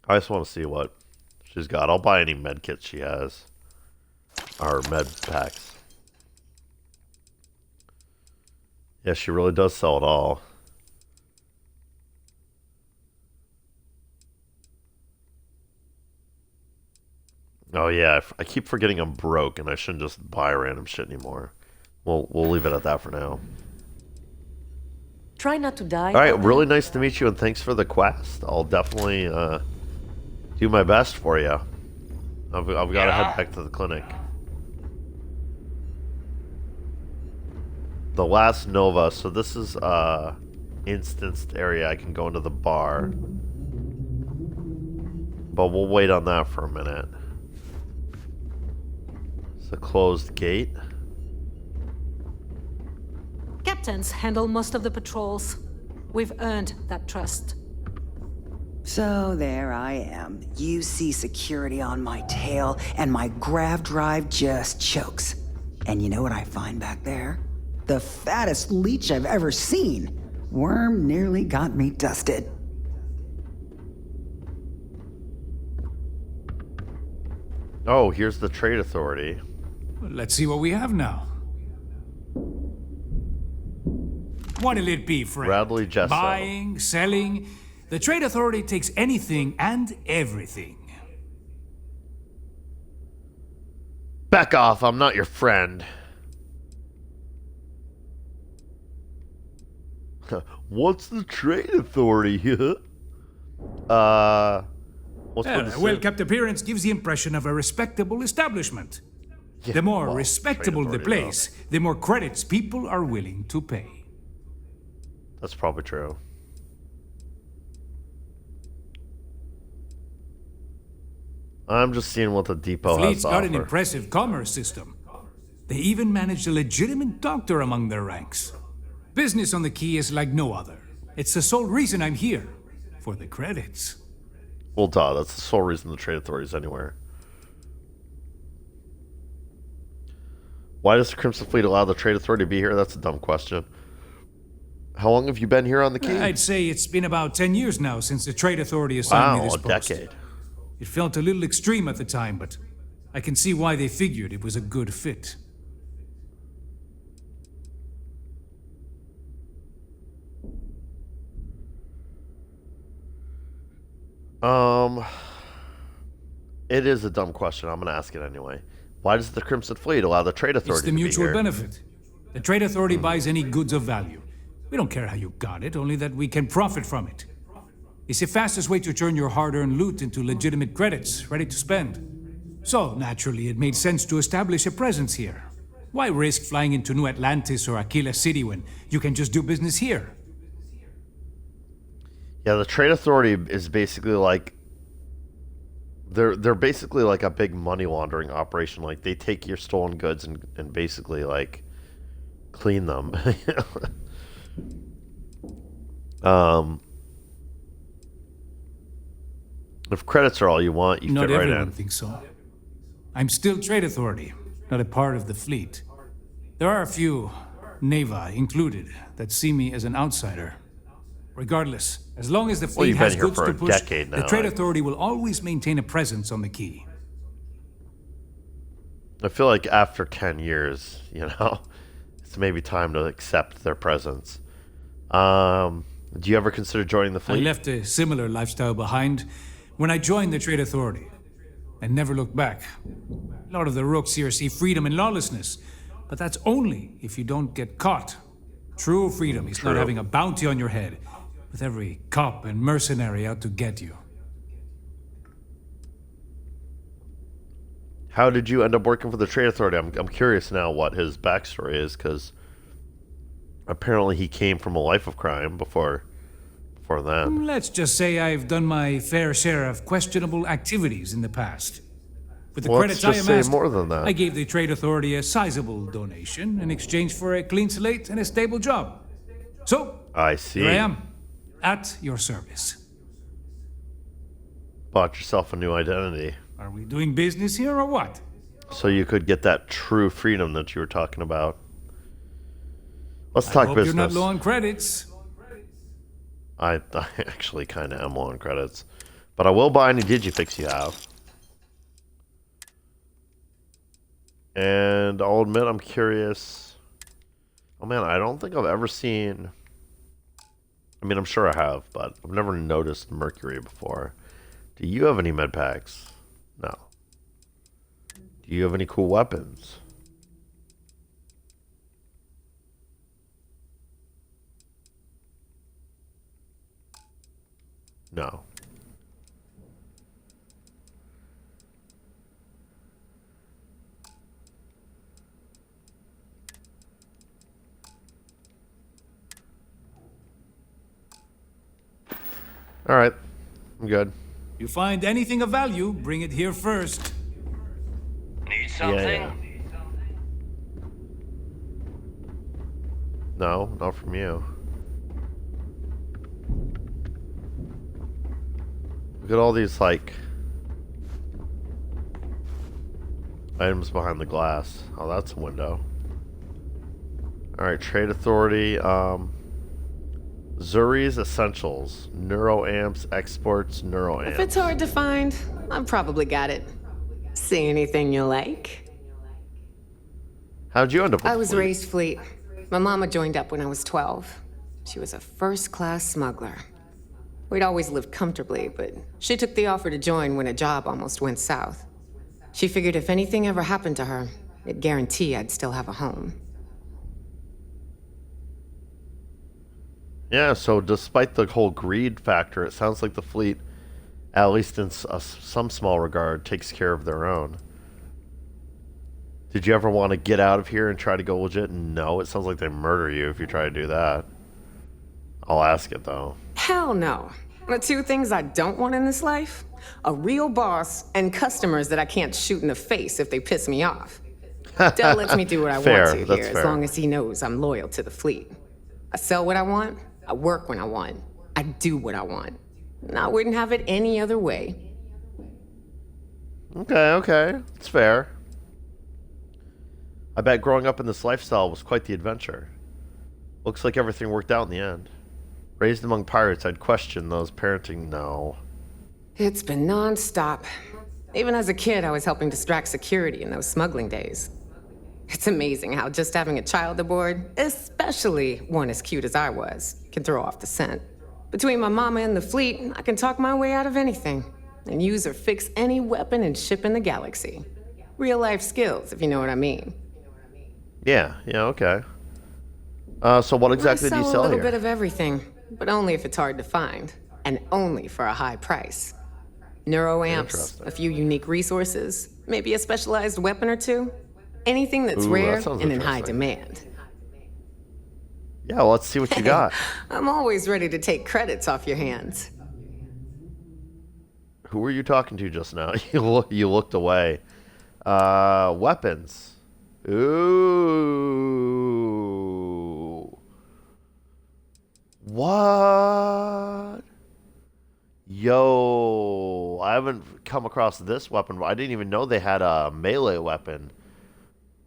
I just want to see what she's got. I'll buy any med kits she has. Or med packs. Yeah, she really does sell it all. Oh yeah, I keep forgetting I'm broke and I shouldn't just buy random shit anymore. We'll leave it at that for now. Try not to die. All right, really nice to meet you and thanks for the quest. I'll definitely do my best for you. I've got to head back to the clinic. The last Nova. So this is instanced area. I can go into the bar. But we'll wait on that for a minute. It's a closed gate. Captains handle most of the patrols. We've earned that trust. So there I am. You see security on my tail, and my grav drive just chokes. And you know what I find back there? The fattest leech I've ever seen. Worm nearly got me dusted. Oh, here's the Trade Authority. Let's see what we have now. What'll it be, friend? Bradley Jesso. Buying, selling. The Trade Authority takes anything and everything. Back off, I'm not your friend. What's the Trade Authority? What's A well-kept appearance gives the impression of a respectable establishment. Yeah, The more well, respectable the Trade Authority, place, the more credits people are willing to pay. That's probably true. I'm just seeing what the depot has Fleet's to got an offer. impressive commerce system. They even managed a legitimate doctor among their ranks. Business on the Key is like no other. It's the sole reason I'm here. For the credits. Well, duh, that's the sole reason the Trade Authority is anywhere. Why does the Crimson Fleet allow the Trade Authority to be here? That's a dumb question. How long have you been here on the Key? I'd say it's been about 10 years now since the Trade Authority assigned me this a post. decade. It felt a little extreme at the time, but I can see why they figured it was a good fit. It is a dumb question. I'm going to ask it anyway. Why does the Crimson Fleet allow the Trade Authority It's the to be mutual here? benefit. The Trade Authority buys any goods of value. We don't care how you got it, only that we can profit from it. It's the fastest way to turn your hard-earned loot into legitimate credits, ready to spend. So, naturally, it made sense to establish a presence here. Why risk flying into New Atlantis or Aquila City when you can just do business here? Yeah, the Trade Authority is basically like they're basically like a big money laundering operation. Like they take your stolen goods and basically like clean them. If credits are all you want, you Not fit right everyone in. thinks so. I'm still Trade Authority, not a part of the fleet. There are a few, Neva included, that see me as an outsider. Regardless, as long as the Well, fleet you've been has here goods for to a push, decade the now, Trade right? Authority will always maintain a presence on the Key. I feel like after 10 years, you know, it's maybe time to accept their presence. Do you ever consider joining the I fleet? left a similar lifestyle behind when I joined the Trade Authority, and never looked back. A lot of the rooks here see freedom and lawlessness, but that's only if you don't get caught. True freedom is not True. having a bounty on your head, with every cop and mercenary out to get you. How did you end up working for the Trade Authority? I'm curious now what his backstory is, because apparently he came from a life of crime before that. Let's just say I've done my fair share of questionable activities in the past. With the Well, credits let's I just say amassed, more than that. I gave the Trade Authority a sizable donation in exchange for a clean slate and a stable job. So, I see. here I am, at your service. Bought yourself a new identity. Are we doing business here or what? So you could get that true freedom that you were talking about. Let's I talk hope business. you're not low on credits. I actually kind of am low on credits. But I will buy any Digifix you have. And I'll admit I'm curious. Oh man, I don't think I've ever seen... I mean, I'm sure I have, but I've never noticed Mercury before. Do you have any med packs? No. Do you have any cool weapons? No. All right, I'm good. You find anything of value, bring it here first. Need something? Yeah. No, not from you. Look at all these, like, items behind the glass. Oh, that's a window. Alright, Trade Authority. Zuri's Essentials. Neuroamps, exports, neuroamps. If it's hard to find, I've probably got it. See anything you like? How'd you end up with I the was fleet? raised fleet. My mama joined up when I was 12. She was a first-class smuggler. We'd always lived comfortably, but she took the offer to join when a job almost went south. She figured if anything ever happened to her, it'd guarantee I'd still have a home. Yeah, so despite the whole greed factor, it sounds like the fleet, at least in some small regard, takes care of their own. Did you ever want to get out of here and try to go legit? No, it sounds like they murder you if you try to do that. I'll ask it, though. Hell no. The two things I don't want in this life? A real boss and customers that I can't shoot in the face if they piss me off. Del lets me do what I want to here, as long as he knows I'm loyal to the fleet. I sell what I want, I work when I want, I do what I want. And I wouldn't have it any other way. Okay, it's fair. I bet growing up in this lifestyle was quite the adventure. Looks like everything worked out in the end. Raised among pirates, I'd question those parenting. No. It's been non-stop. Even as a kid, I was helping distract security in those smuggling days. It's amazing how just having a child aboard, especially one as cute as I was, can throw off the scent. Between my mama and the fleet, I can talk my way out of anything and use or fix any weapon and ship in the galaxy. Real life skills, if you know what I mean. Yeah, okay. So what exactly do you I sell a little here? bit of everything, but only if it's hard to find, and only for a high price. Neuroamps, a few unique resources, maybe a specialized weapon or two. Anything that's rare and in high demand. Yeah, well, let's see what you got. I'm always ready to take credits off your hands. Who were you talking to just now? You looked away. Weapons. Ooh. What? Yo, I haven't come across this weapon. I didn't even know they had a melee weapon.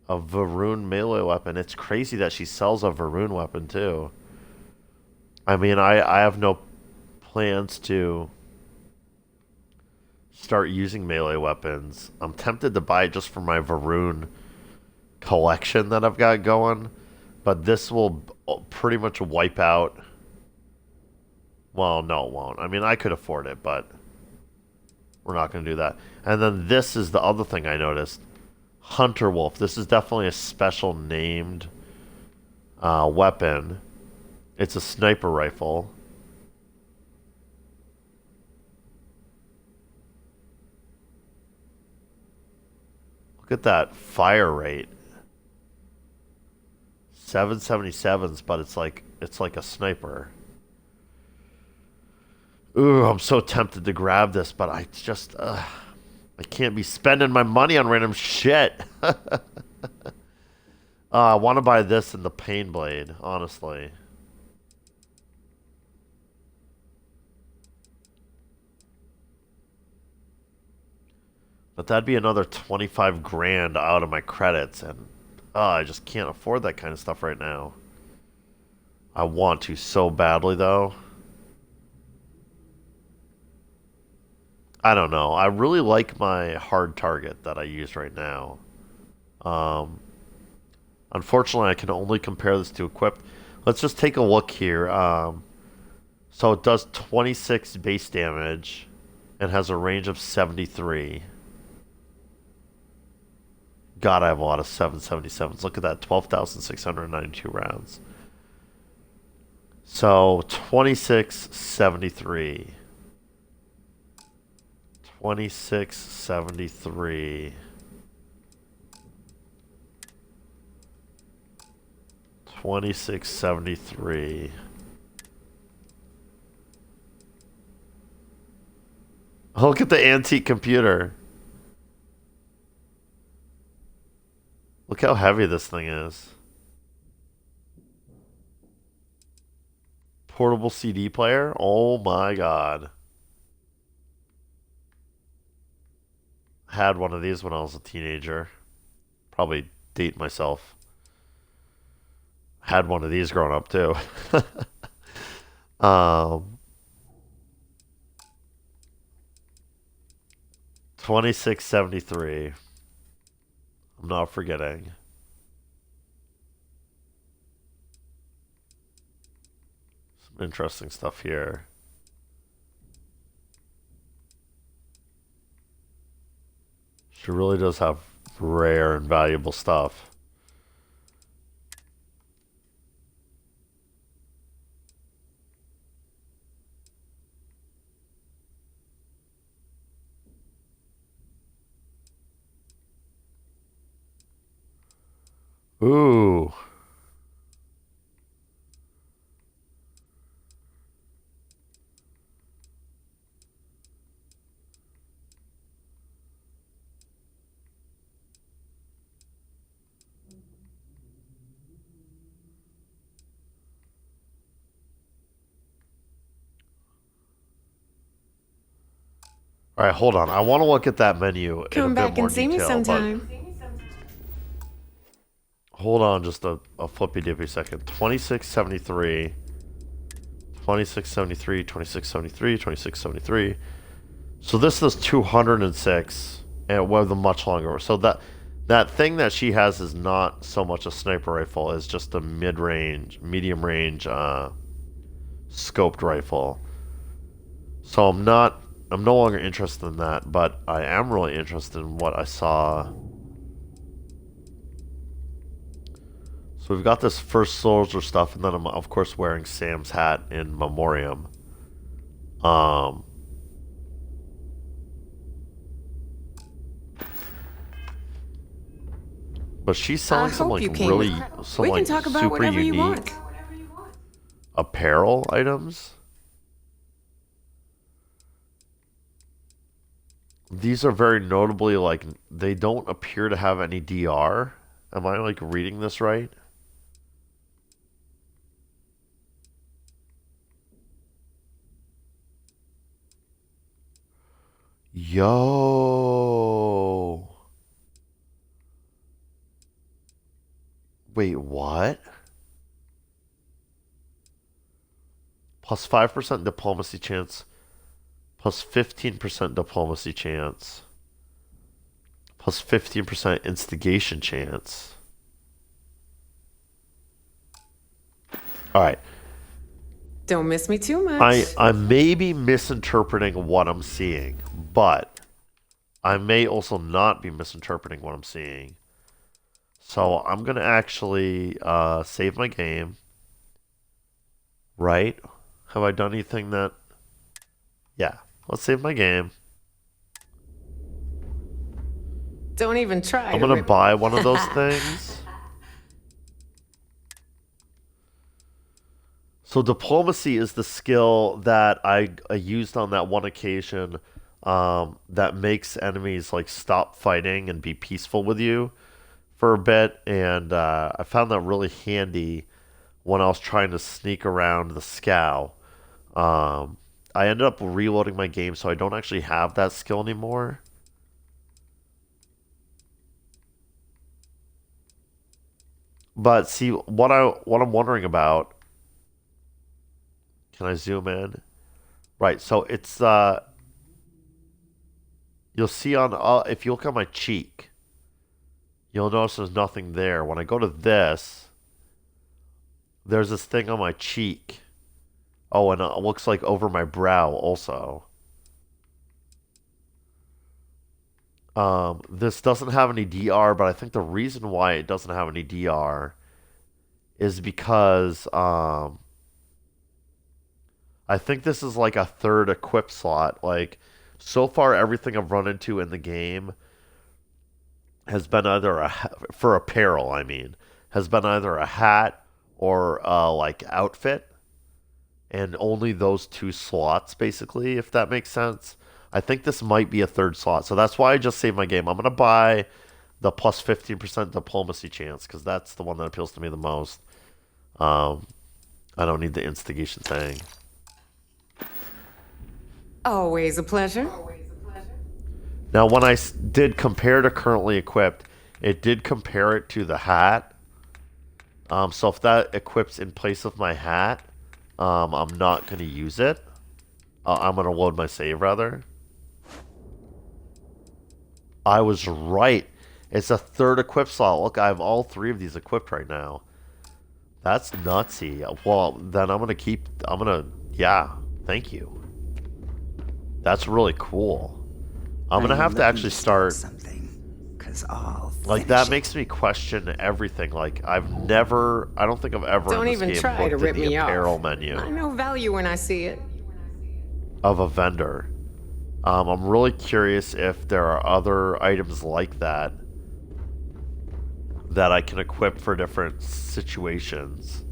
A Varun melee weapon. It's crazy that she sells a Varun weapon, too. I mean, I have no plans to start using melee weapons. I'm tempted to buy it just for my Varun collection that I've got going. But this will pretty much wipe out... Well, no, it won't. I mean, I could afford it, but we're not going to do that. And then this is the other thing I noticed. Hunter Wolf. This is definitely a special named weapon. It's a sniper rifle. Look at that fire rate. 777s, but it's like a sniper. Ooh, I'm so tempted to grab this, but I just I can't be spending my money on random shit. I want to buy this and the Pain Blade, honestly. But that'd be another 25 grand out of my credits, and I just can't afford that kind of stuff right now. I want to so badly, though. I don't know. I really like my hard target that I use right now. Unfortunately, I can only compare this to equipped. Let's just take a look here. So it does 26 base damage and has a range of 73. God, I have a lot of 777s. Look at that, 12,692 rounds. So 2673. 2673. 2673. Look at the antique computer. Look how heavy this thing is. Portable CD player? Oh my god. Had one of these when I was a teenager. Probably date myself. Had one of these growing up too. 2673. I'm not forgetting. Some interesting stuff here. She really does have rare and valuable stuff. Ooh. All right, hold on. I want to look at that menu in Come a bit back more and see me detail, sometime. Hold on just a flippy dippy second. 2673, 2673, 2673, 2673. So this is 206 and with a much longer. So that thing that she has is not so much a sniper rifle, it's just a mid-range, medium range scoped rifle. So I'm no longer interested in that, but I am really interested in what I saw. So we've got this first soldier stuff, and then I'm of course wearing Sam's hat in memoriam. But she's selling some like really some like super unique apparel items. These are very notably like they don't appear to have any DR. Am I like reading this right? Yo. Wait, what? Plus 5% diplomacy chance. Plus 15% diplomacy chance. Plus 15% instigation chance. Alright. Don't miss me too much. I may be misinterpreting what I'm seeing, but I may also not be misinterpreting what I'm seeing. So I'm going to actually save my game. Right? Have I done anything that... Yeah. Let's save my game. Don't even try. I'm going to buy one of those things. So diplomacy is the skill that I used on that one occasion that makes enemies like stop fighting and be peaceful with you for a bit. And I found that really handy when I was trying to sneak around the scow. I ended up reloading my game, so I don't actually have that skill anymore. But see, what I'm wondering about. Can I zoom in? Right, so it's you'll see on if you look at my cheek, you'll notice there's nothing there. When I go to this, there's this thing on my cheek. Oh, and it looks like over my brow also. This doesn't have any DR, but I think the reason why it doesn't have any DR is because I think this is like a third equip slot. Like, so far everything I've run into in the game has been either for apparel, I mean, has been either a hat or like outfit. And only those two slots, basically, if that makes sense. I think this might be a third slot. So that's why I just saved my game. I'm going to buy the plus 15% diplomacy chance because that's the one that appeals to me the most. I don't need the instigation thing. Always a pleasure. Now, when I did compare to currently equipped, it did compare it to the hat. So if that equips in place of my hat, I'm not going to use it. I'm going to load my save, rather. I was right. It's a third equip slot. Look, I have all 3 of these equipped right now. That's nutsy. Well, then I'm going to keep... Yeah, thank you. That's really cool. I'm going to have to actually start... Like, that makes me question everything. Like, I don't think I've ever Don't in this even game try to looked rip at the me apparel off. menu I know value when I see it. of a vendor. I'm really curious if there are other items like that that I can equip for different situations.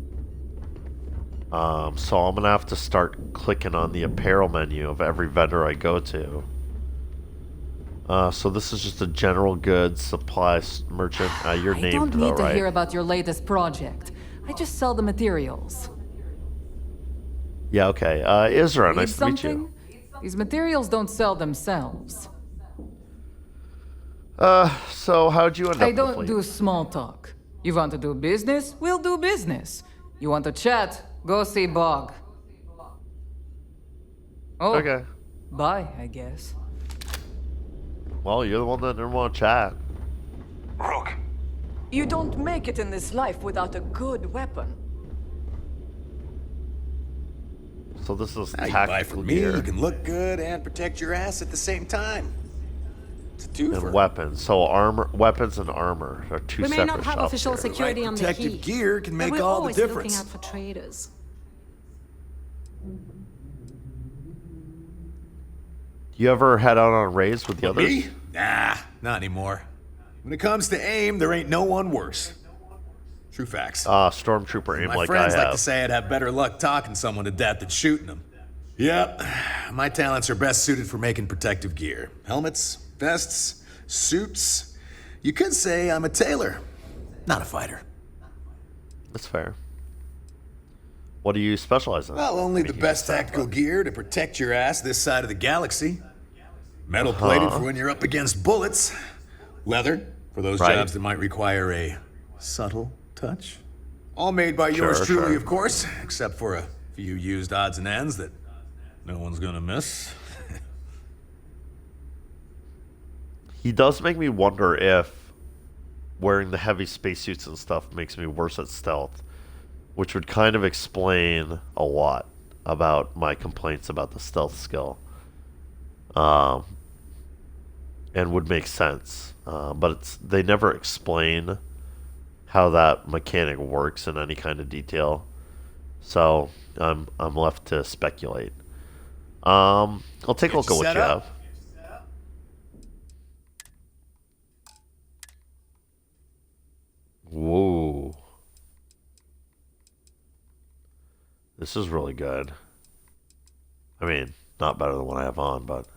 So I'm going to have to start clicking on the apparel menu of every vendor I go to. So this is just a general goods supply merchant. You're I named don't though, need to right? hear about your latest project. I just sell the materials. Yeah, okay. Isra, Need nice to meet you. something? These materials don't sell themselves. So how'd you end up I in the don't fleet? do small talk. You want to do business? We'll do business. You want to chat? Go see Bog. Oh, Okay. bye, I guess. Well, you're the one that didn't want to chat. Rook, you don't make it in this life without a good weapon. So this is Now you buy tactical from me, gear you can look good and protect your ass at the same time. It's a twofer. and weapons. So weapons and armor are 2 We may separate not have shops official here. security on the protective key. gear can but make we're all the always difference. looking out for traders. You ever head out on raids with the others? Me? Nah, not anymore. When it comes to aim, there ain't no one worse. True facts. Stormtrooper aim My like I friends like to have. say I'd have better luck talking someone to death than shooting them. Yep, my talents are best suited for making protective gear. Helmets, vests, suits. You could say I'm a tailor, not a fighter. That's fair. What do you specialize in? Well, only the best tactical gear to protect your ass this side of the galaxy. Metal plated for when you're up against bullets. Leather for those Right. jobs that might require a subtle touch. All made by Sure, yours truly, sure. of course, except for a few used odds and ends that no one's gonna miss. He does make me wonder if wearing the heavy spacesuits and stuff makes me worse at stealth, which would kind of explain a lot about my complaints about the stealth skill. And would make sense. But they never explain how that mechanic works in any kind of detail. So I'm left to speculate. I'll take a look at what set you up? have. Whoa. This is really good. I mean, not better than what I have on, but...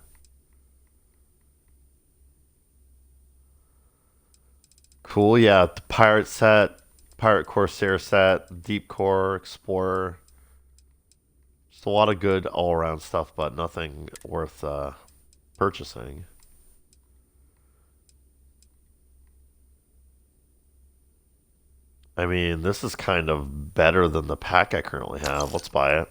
Cool, yeah. The Pirate set, Pirate Corsair set, Deep Core, Explorer. Just a lot of good all-around stuff, but nothing worth purchasing. I mean, this is kind of better than the pack I currently have. Let's buy it.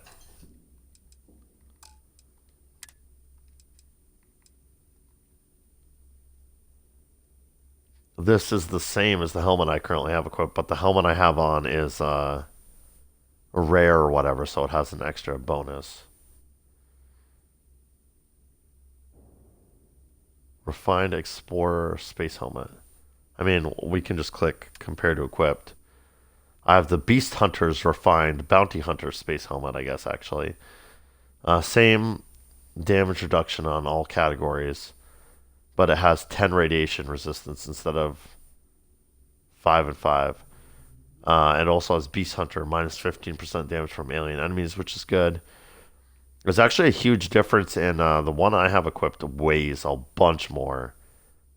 This is the same as the helmet I currently have equipped, but the helmet I have on is rare or whatever, so it has an extra bonus. Refined Explorer Space Helmet. I mean, we can just click Compare to Equipped. I have the Beast Hunter's Refined Bounty Hunter Space Helmet, I guess, actually. Same damage reduction on all categories, but it has 10 radiation resistance instead of 5 and 5. It also has Beast Hunter, minus 15% damage from alien enemies, which is good. There's actually a huge difference in the one I have equipped weighs a bunch more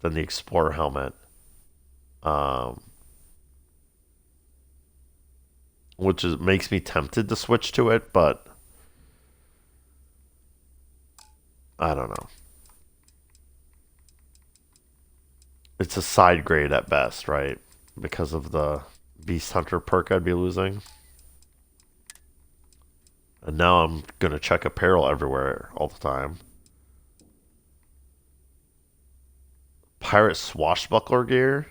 than the Explorer helmet. Which makes me tempted to switch to it, but I don't know. It's a side grade at best, right? Because of the Beast Hunter perk I'd be losing. And now I'm going to check apparel everywhere all the time. Pirate swashbuckler gear.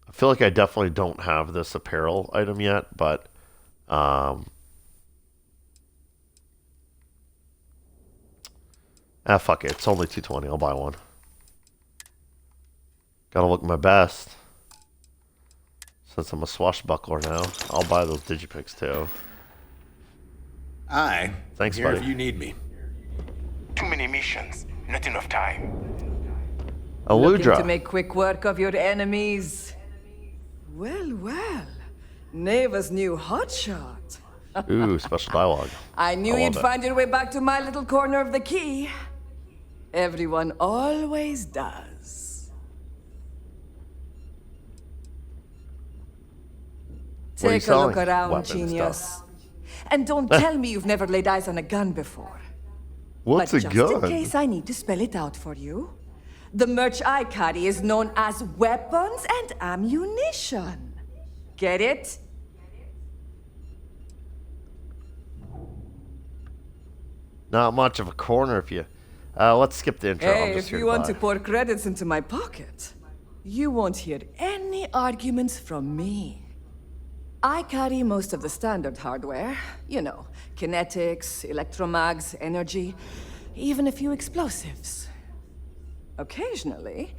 I feel like I definitely don't have this apparel item yet, but fuck it. It's only 220. I'll buy one. Gotta look my best. Since I'm a swashbuckler now, I'll buy those digipicks too. Thanks, here buddy. if you need me. Too many missions, not enough time. Looking to Aludra. make quick work of your enemies. Well, well. Neva's new hotshot. Ooh, special dialogue. I knew love you'd it. find your way back to my little corner of the key. Everyone always does. What are you Take a look selling? around, Weapons genius. stuff. And don't tell me you've never laid eyes on a gun before. What's But a just gun? in case I need to spell it out for you, the merch I carry is known as weapons and ammunition. Get it? Not much of a corner if you... let's skip the intro. I'm Hey, just if here you to want buy. to pour credits into my pocket, you won't hear any arguments from me. I carry most of the standard hardware. You know, kinetics, electromags, energy, even a few explosives. Occasionally,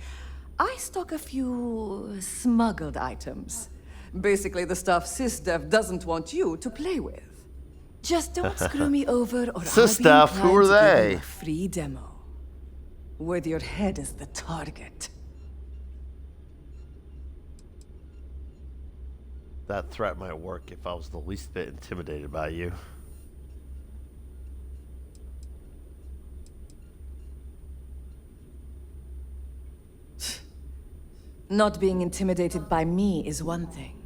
I stock a few smuggled items. Basically the stuff SysDev doesn't want you to play with. Just don't screw me over or I'll be SysDev, who inclined are to give you they? a free demo. With your head as the target. That threat might work if I was the least bit intimidated by you. Not being intimidated by me is one thing.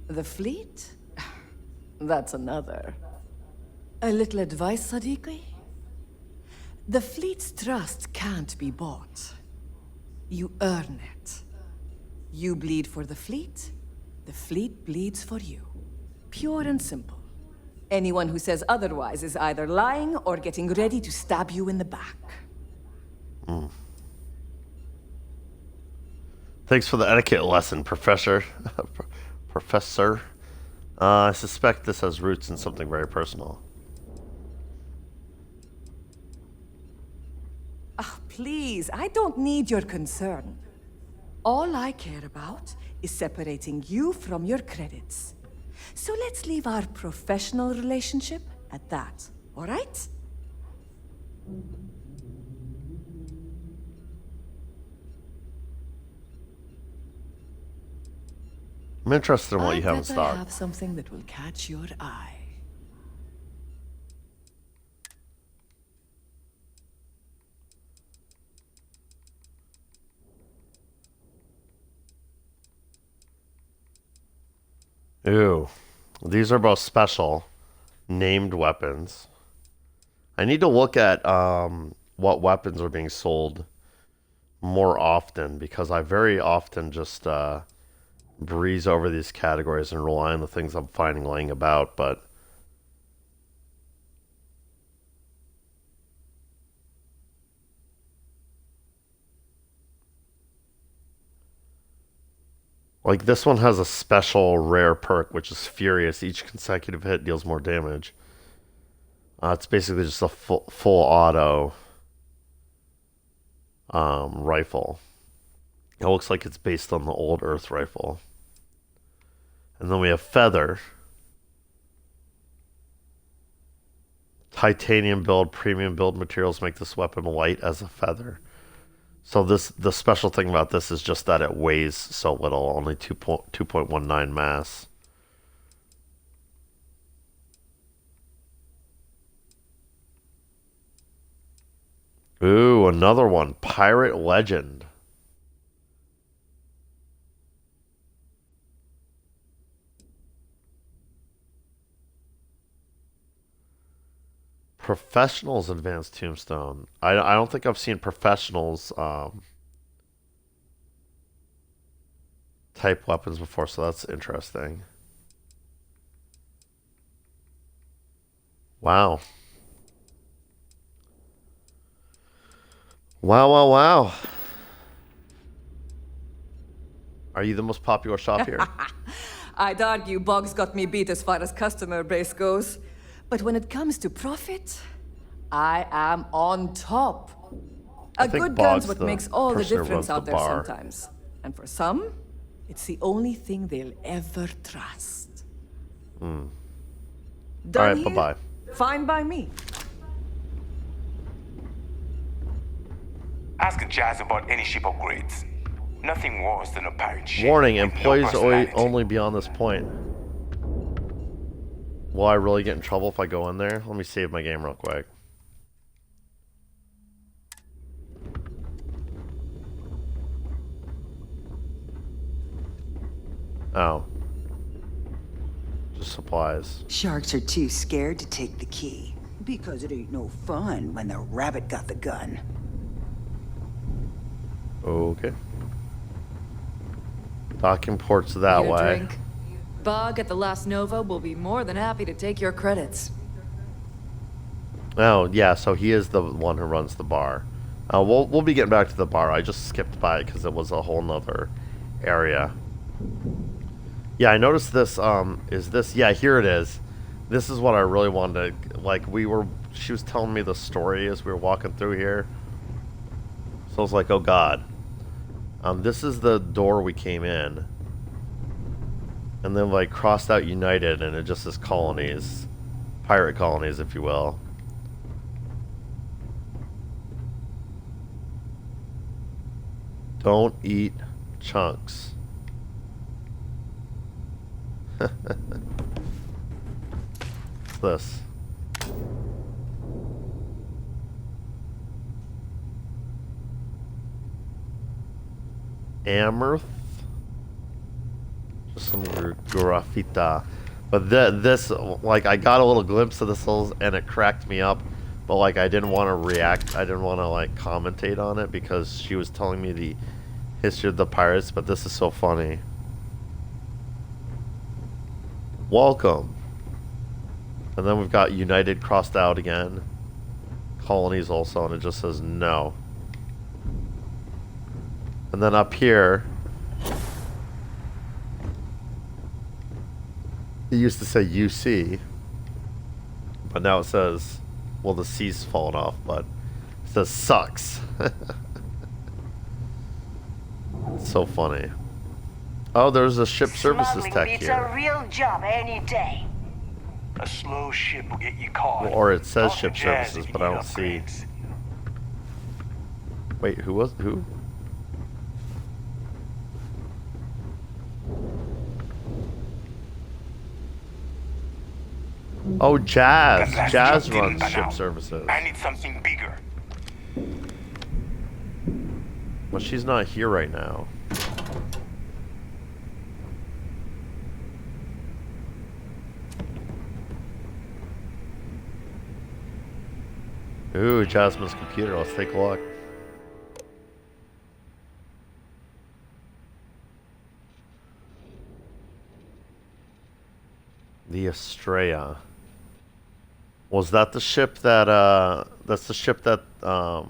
The fleet? That's another. A little advice, Sadiqi? The fleet's trust can't be bought. You earn it. You bleed for the fleet bleeds for you. Pure and simple. Anyone who says otherwise is either lying or getting ready to stab you in the back. Thanks for the etiquette lesson, Professor. Professor. I suspect this has roots in something very personal. Ah, please, I don't need your concern. All I care about is separating you from your credits. So let's leave our professional relationship at that, all right? I'm interested in what you have in I stock. have something that will catch your eye. Ooh. These are both special named weapons. I need to look at what weapons are being sold more often because I very often just breeze over these categories and rely on the things I'm finding laying about, but like this one has a special rare perk, which is Furious. Each consecutive hit deals more damage. It's basically just a full auto rifle. It looks like it's based on the old Earth rifle. And then we have Feather. Titanium build, premium build materials make this weapon light as a feather. So the special thing about this is just that it weighs so little, only 2.19 mass. Ooh, another one. Pirate Legend. Professionals Advanced Tombstone. I don't think I've seen Professionals type weapons before, so that's interesting. Wow. Wow, wow, wow. Are you the most popular shop here? I'd argue Bog's got me beat as far as customer base goes. But when it comes to profit, I am on top. I A think good Bog's gun's what the makes all the person who difference runs the out there bar. sometimes. And for some, it's the only thing they'll ever trust. Hmm. Done All right, here? bye-bye. Fine by me. Ask Jazz about any ship upgrades. Nothing worse than a pirate ship. Warning, with no employees personality. only beyond this point. Will I really get in trouble if I go in there? Let me save my game real quick. Oh. Just supplies. Sharks are too scared to take the key. Because it ain't no fun when the rabbit got the gun. Okay. Docking ports that Need a way. drink? Bog at the Last Nova will be more than happy to take your credits. Oh, yeah, so he is the one who runs the bar. We'll be getting back to the bar. I just skipped by it because it was a whole nother area. Yeah, I noticed this, is this, yeah, here it is. This is what I really wanted to, like, she was telling me the story as we were walking through here. So I was like, oh god. This is the door we came in. And then, like, crossed out United, and it just says colonies. Pirate colonies, if you will. Don't eat chunks. What's this? Amherst? Just some graffita. But this, like, I got a little glimpse of this and it cracked me up. But, like, I didn't want to react. I didn't want to, like, commentate on it because she was telling me the history of the pirates. But this is so funny. Welcome. And then we've got United crossed out again. Colonies also, and it just says no. And then up here, it used to say UC, but now it says, well, the C's fallen off, but it says sucks. It's so funny. Oh, there's a ship services tech beats here. a real job any day. A slow ship will get you caught. Or it says Talk to ship Jazz services, if but you I need don't see. upgrades. Wait, who? Oh, Jazz. That last Jazz job didn't runs pan ship out. services. I need something bigger. Well, she's not here right now. Ooh, Jasmine's computer. Let's take a look. The Estrella. Was that the ship that, that's the ship that, wow,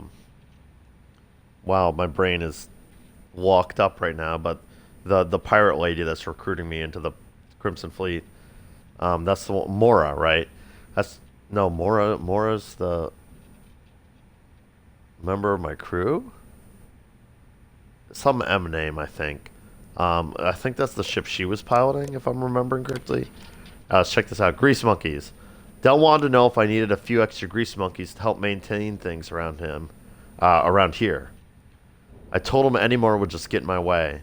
my brain is locked up right now, but the pirate lady that's recruiting me into the Crimson Fleet, that's the one, Mora, right? No, Mora's the member of my crew? Some M name, I think. I think that's the ship she was piloting, if I'm remembering correctly. Let's check this out. Grease monkeys. Del wanted to know if I needed a few extra grease monkeys to help maintain things around here. I told him any more would just get in my way.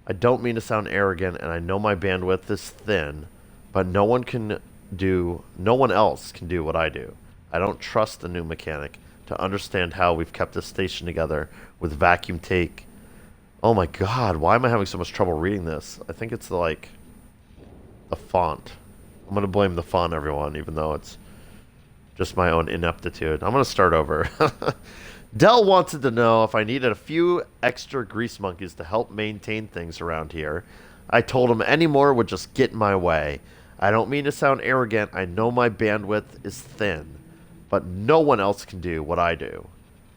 I don't mean to sound arrogant, and I know my bandwidth is thin, but no one else can do what I do. I don't trust the new mechanic, to understand how we've kept this station together with vacuum tape. Oh my god, why am I having so much trouble reading this? I think it's like the font. I'm going to blame the font, everyone, even though it's just my own ineptitude. I'm going to start over. Dell wanted to know if I needed a few extra grease monkeys to help maintain things around here. I told him any more would just get in my way. I don't mean to sound arrogant. I know my bandwidth is thin, but no one else can do what I do.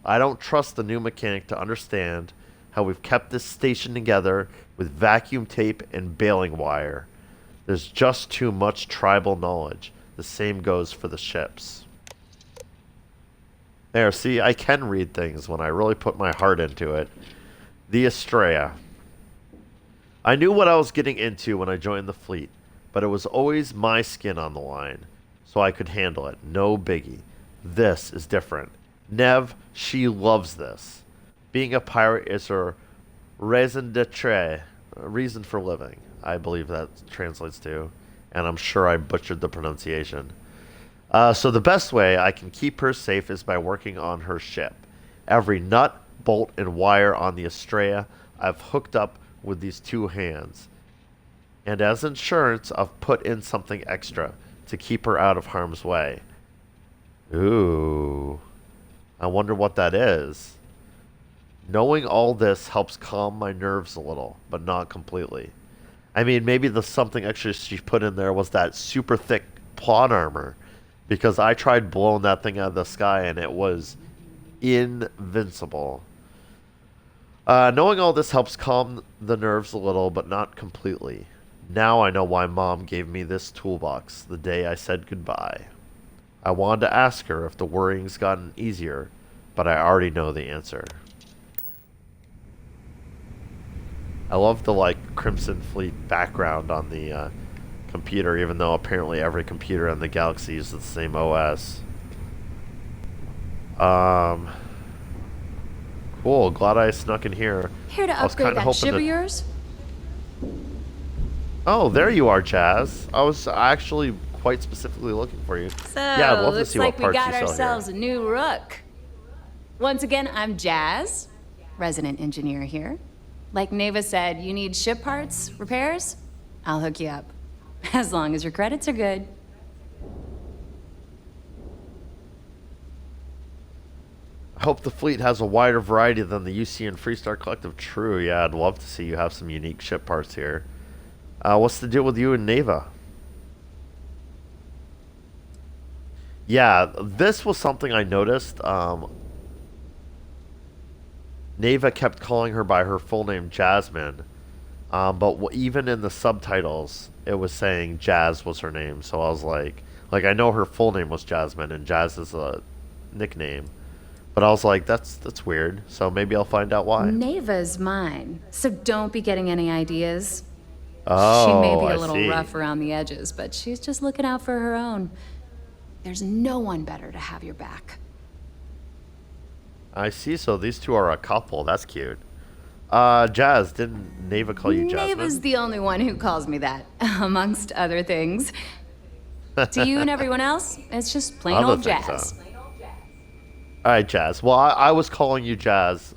I don't trust the new mechanic to understand how we've kept this station together with vacuum tape and baling wire. There's just too much tribal knowledge. The same goes for the ships. There, see, I can read things when I really put my heart into it. The Estrella. I knew what I was getting into when I joined the fleet, but it was always my skin on the line, so I could handle it. No biggie. This is different. Nev, she loves this. Being a pirate is her raison d'etre, reason for living. I believe that translates to, and I'm sure I butchered the pronunciation. So the best way I can keep her safe is by working on her ship. Every nut, bolt, and wire on the Estrella I've hooked up with these two hands. And as insurance, I've put in something extra to keep her out of harm's way. Ooh. I wonder what that is. Knowing all this helps calm my nerves a little, but not completely. I mean, maybe the something extra she put in there was that super thick plot armor. Because I tried blowing that thing out of the sky and it was invincible. Knowing all this helps calm the nerves a little, but not completely. Now I know why Mom gave me this toolbox the day I said goodbye. I wanted to ask her if the worrying's gotten easier, but I already know the answer. I love the, like, Crimson Fleet background on the computer, even though apparently every computer in the galaxy uses the same OS. Cool. Glad I snuck in here. Here to I was upgrade kinda that hoping ship of to... yours? Oh, there you are, Jazz. I was actually quite specifically looking for you. So, yeah, I'd love to looks see like what we parts got you sell ourselves here. a new rook. Once again, I'm Jazz, resident engineer here. Like Neva said, you need ship parts, repairs? I'll hook you up. As long as your credits are good. I hope the fleet has a wider variety than the UC and Freestar Collective. True, yeah, I'd love to see you have some unique ship parts here. What's the deal with you and Neva? Yeah, this was something I noticed. Neva kept calling her by her full name, Jasmine. But even in the subtitles, it was saying Jazz was her name. So I was like I know her full name was Jasmine, and Jazz is a nickname. But I was like, that's weird. So maybe I'll find out why. Neva's mine, so don't be getting any ideas. Oh, she may be I a little see. rough around the edges, but she's just looking out for her own. There's no one better to have your back. I see. So these two are a couple. That's cute. Jazz, didn't Neva call you Jasmine? Neva's the only one who calls me that, amongst other things. To you and everyone else, it's just plain Other old things, Jazz. All right, Jazz. Well, I was calling you Jazz.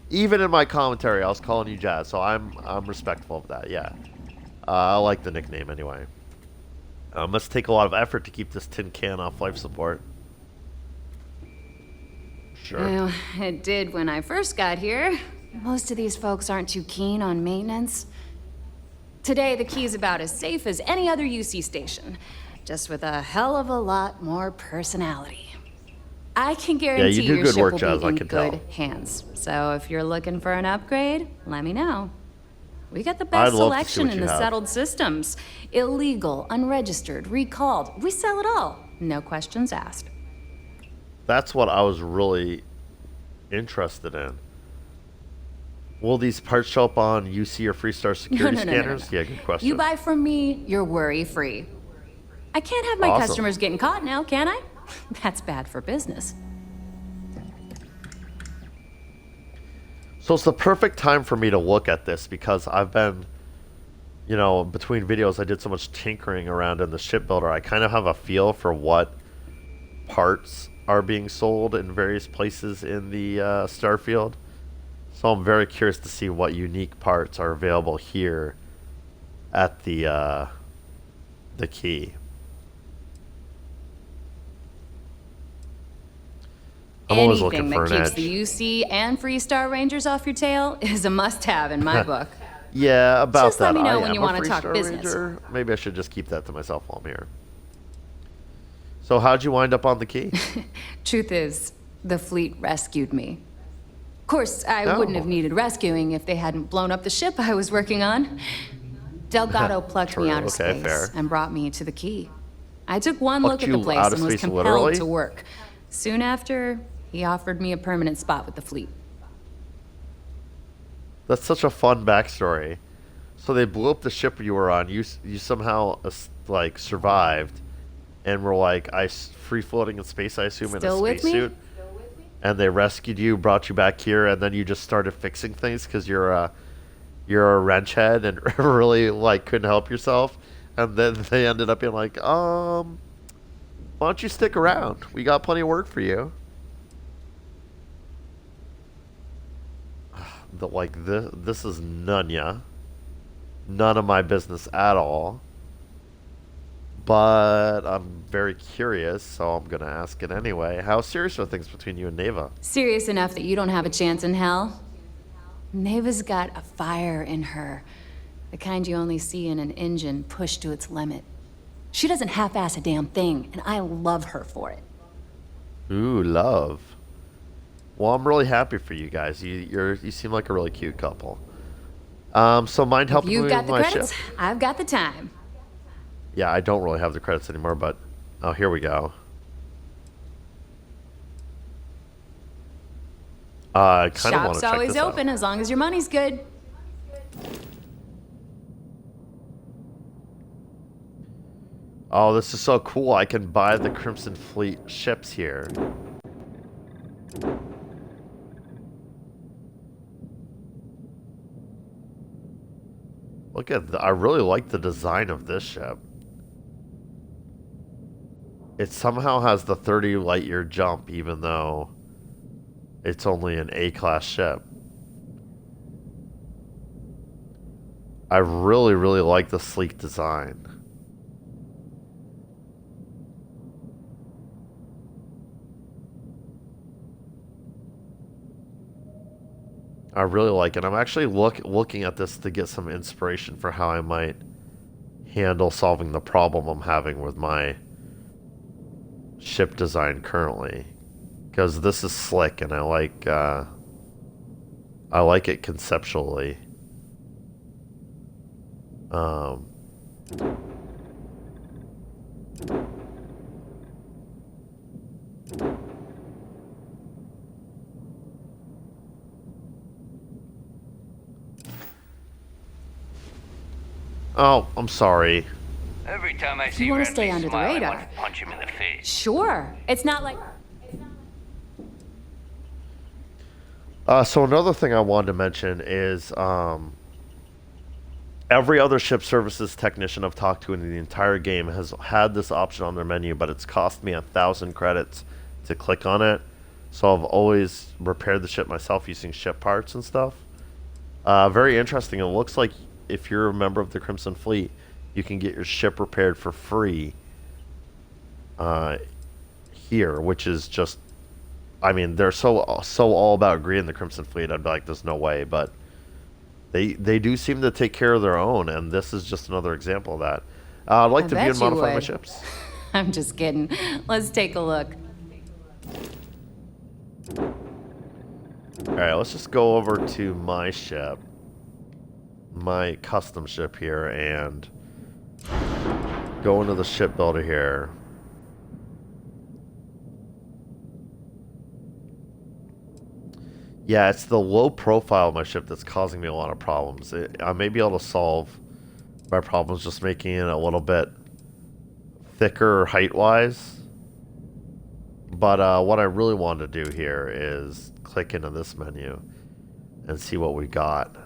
Even in my commentary, I was calling you Jazz, so I'm respectful of that. Yeah, I like the nickname anyway. Must take a lot of effort to keep this tin can off life support. Sure. Well, it did when I first got here. Most of these folks aren't too keen on maintenance. Today, the key's about as safe as any other UC station, just with a hell of a lot more personality. I can guarantee you do your good ship work, will Jazz, be I in can good tell. hands. So if you're looking for an upgrade, let me know. We got the I'd best love to see selection what in you the have. settled systems. Illegal, unregistered, recalled. We sell it all. No questions asked. That's what I was really interested in. Will these parts show up on UC or Freestar security scanners? Yeah, good question. You buy from me, you're worry-free. I can't have my Awesome. customers getting caught now, can I? That's bad for business. So it's the perfect time for me to look at this because I've been, between videos, I did so much tinkering around in the shipbuilder. I kind of have a feel for what parts are being sold in various places in the Starfield. So I'm very curious to see what unique parts are available here at the key. I'm always looking Anything for that an keeps edge. the UC and Freestar Rangers off your tail is a must-have in my book. Yeah, about Just that. let me know I when am you a want to talk Freestar business. Ranger. Maybe I should just keep that to myself while I'm here. So how'd you wind up on the key? Truth is, the fleet rescued me. Of course, I wouldn't have needed rescuing if they hadn't blown up the ship I was working on. Delgado plucked me True, out of okay, space fair. and brought me to the key. I took one Plucked look at the you place out of and was space compelled literally? to work. Soon after, he offered me a permanent spot with the fleet. That's such a fun backstory. So they blew up the ship you were on. You somehow like survived, and were like free floating in space. I assume Still in a with me? spacesuit. And they rescued you, brought you back here, and then you just started fixing things because you're a wrench head and really like couldn't help yourself. And then they ended up being like, why don't you stick around? We got plenty of work for you. This is none of my business at all. But I'm very curious, so I'm gonna ask it anyway. How serious are things between you and Neva? Serious enough that you don't have a chance in hell? Neva's got a fire in her. The kind you only see in an engine pushed to its limit. She doesn't half-ass a damn thing, and I love her for it. Ooh, love. Well, I'm really happy for you guys. You seem like a really cute couple. So mind If helping me you've with got the my credits, ship? I've got the time. Yeah, I don't really have the credits anymore, but oh, here we go. I kind of want to Shop's check always this open out. as long as your money's good. Oh, this is so cool. I can buy the Crimson Fleet ships here. Look at I really like the design of this ship. It somehow has the 30 light year jump, even though it's only an A-class ship. I really, really like the sleek design. I really like it. I'm actually looking at this to get some inspiration for how I might handle solving the problem I'm having with my ship design currently, because this is slick and I like it conceptually. Oh, I'm sorry. Every time I If see you want to Red stay face under the smile, I radar. want to punch him in the face. Sure. It's not like... So another thing I wanted to mention is every other ship services technician I've talked to in the entire game has had this option on their menu, but it's cost me 1,000 credits to click on it. So I've always repaired the ship myself using ship parts and stuff. Very interesting. It looks like if you're a member of the Crimson Fleet, you can get your ship repaired for free here, which is just, I mean, they're so all about greed in the Crimson Fleet. I'd be like, there's no way, but they do seem to take care of their own, and this is just another example of that. I'd like I to view bet and you modify my would. ships. I'm just kidding. Let's take a look. All right, let's just go over to my ship, my custom ship here, and go into the shipbuilder here. Yeah, it's the low profile of my ship that's causing me a lot of problems. I may be able to solve my problems just making it a little bit thicker height-wise. But what I really want to do here is click into this menu and see what we got.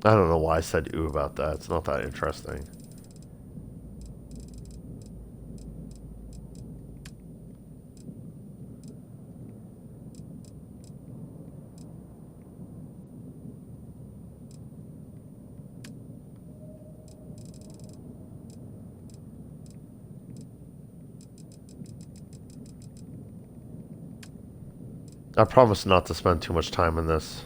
I don't know why I said ooh about that. It's not that interesting. I promise not to spend too much time in this.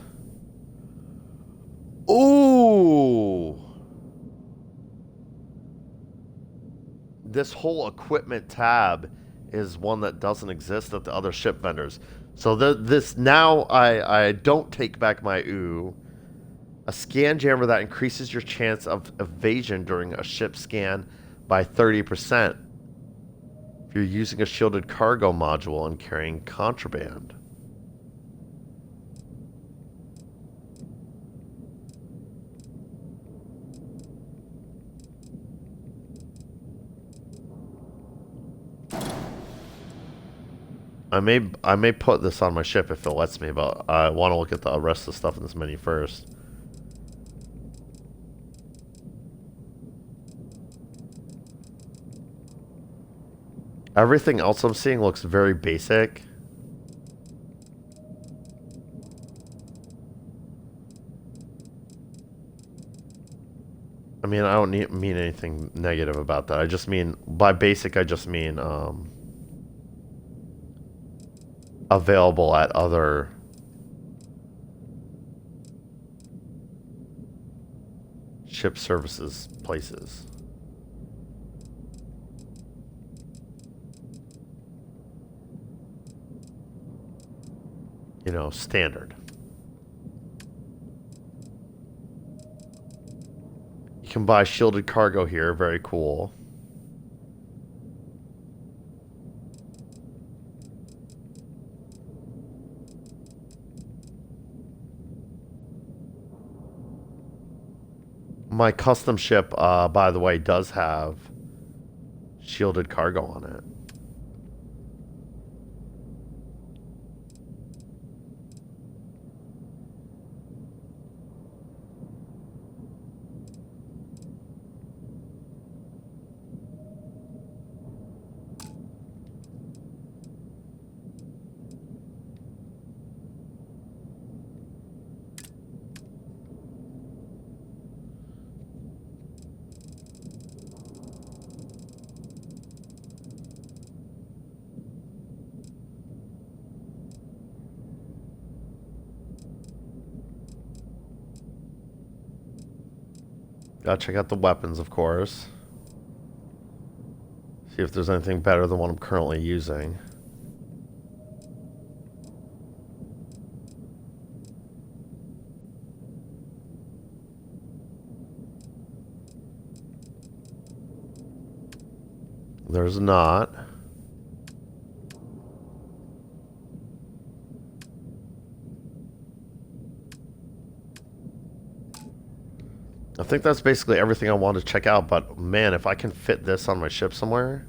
Ooh! This whole equipment tab is one that doesn't exist at the other ship vendors. So this now I don't take back my ooh. A scan jammer that increases your chance of evasion during a ship scan by 30%. If you're using a shielded cargo module and carrying contraband. I may put this on my ship if it lets me, but I want to look at the rest of the stuff in this menu first. Everything else I'm seeing looks very basic. I mean, I don't mean anything negative about that. I just mean, by basic, I just mean, available at other ship services places. You know, standard. You can buy shielded cargo here, very cool. My custom ship, by the way, does have shielded cargo on it. Gotta check out the weapons, of course. See if there's anything better than what I'm currently using. There's not. I think that's basically everything I wanted to check out, but man, if I can fit this on my ship somewhere,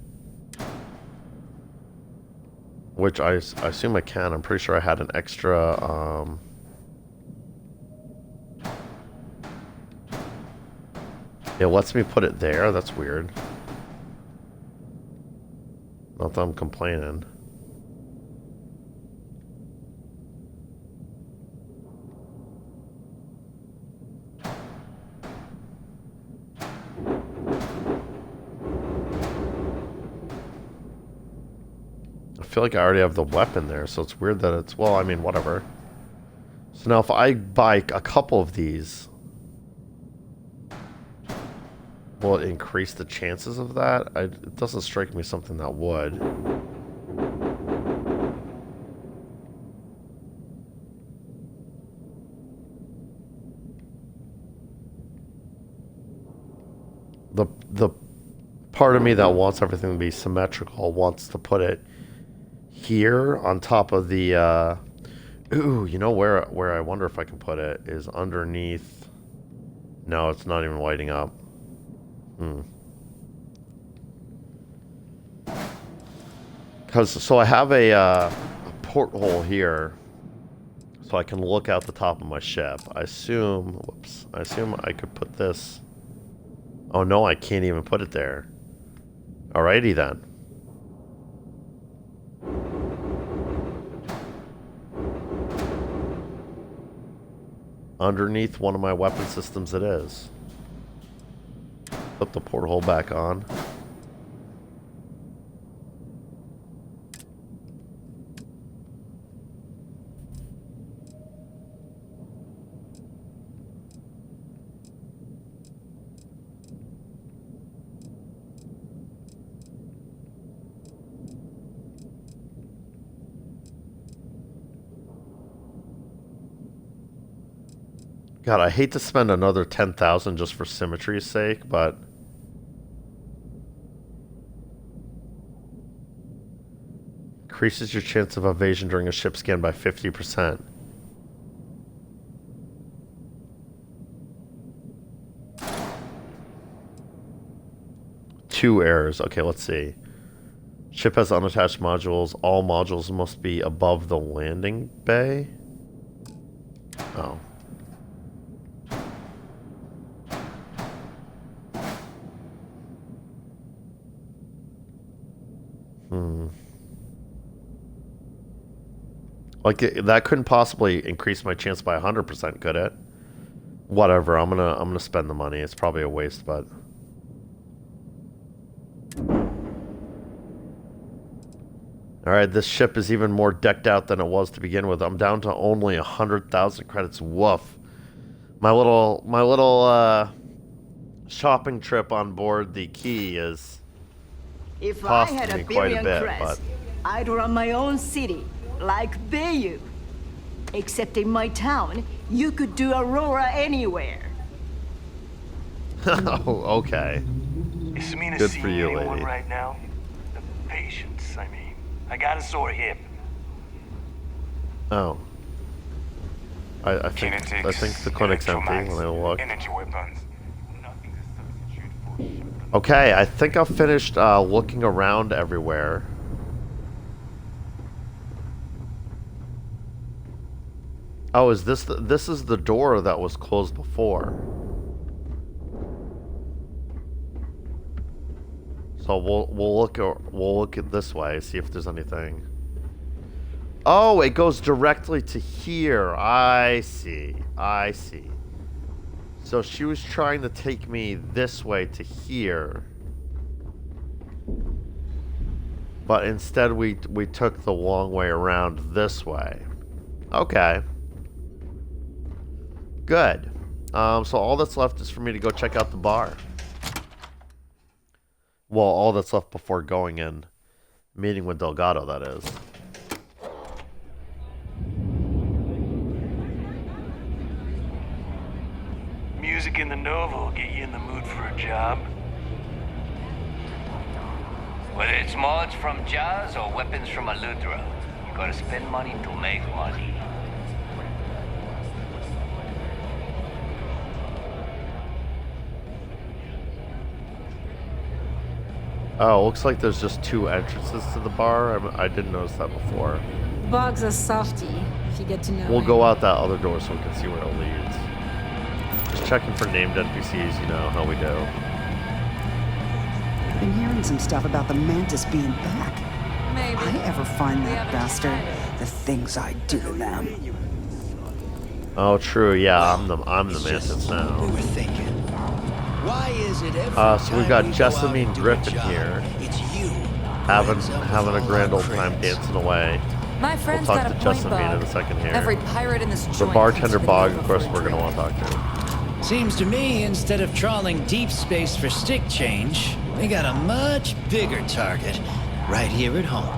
which I assume I can. I'm pretty sure I had an extra, it lets me put it there. That's weird. Not that I'm complaining. I feel like I already have the weapon there, so it's weird that it's... Well, I mean, whatever. So now if I buy a couple of these, will it increase the chances of that? It doesn't strike me something that would. The part of me that wants everything to be symmetrical wants to put it here on top of the ooh, you know where I wonder if I can put it is underneath. No, it's not even lighting up. So I have a porthole here. So so I can look out the top of my ship. I assume, whoops, I assume I could put this. Oh no, I can't even put it there. Alrighty then. Underneath one of my weapon systems it is. Put the porthole back on. God, I hate to spend another 10,000 just for symmetry's sake, but increases your chance of evasion during a ship scan by 50%. Two errors. Okay, let's see. Ship has unattached modules. All modules must be above the landing bay. Oh. Like, that couldn't possibly increase my chance by 100%, could it? Whatever, I'm gonna spend the money. It's probably a waste, but... Alright, this ship is even more decked out than it was to begin with. I'm down to only 100,000 credits. Woof. My little shopping trip on board the Key is... If I had a quite a billion bit, crest, but... I'd run my own city, like Bayou. Except in my town, you could do Aurora anywhere. Oh, okay. It's me to Good see for you, anyone lady. right now. The patience, I mean. I got a sore hip. Oh. I think the clinic's empty when I look. Energy weapons. Okay, I think I've finished looking around everywhere. Oh, is this this is the door that was closed before? So we'll look at this way, see if there's anything. Oh, it goes directly to here. I see. I see. So she was trying to take me this way to here. But instead we took the long way around this way. Okay. Good. So all that's left is for me to go check out the bar. Well, all that's left before going in. Meeting with Delgado, that is. Music in the Nova will get you in the mood for a job. Whether it's mods from Jazz or weapons from Aludra, you gotta spend money to make money. Oh, looks like there's just two entrances to the bar. I didn't notice that before. Bog's a softie, if you get to know We'll him. go out that other door so we can see where it leads. Just checking for named NPCs, you know how we do. Been hearing some stuff about the Mantis being back. Maybe. I ever find We that haven't bastard, decided. the things I do to them. Oh, true. Yeah, I'm the Mantis now. We were thinking. Why is it every So we got time we go out Jessamine and do a Griffin job, here, it's you having a grand old time dancing away. My We'll friend's talk got to a point, Jessamine in Bog. a second here. Every pirate in this The joint bartender comes to the Bog, Nova of course, for a we're gonna drink. want to talk to. Seems to me, instead of trawling deep space for stick change, we got a much bigger target right here at home.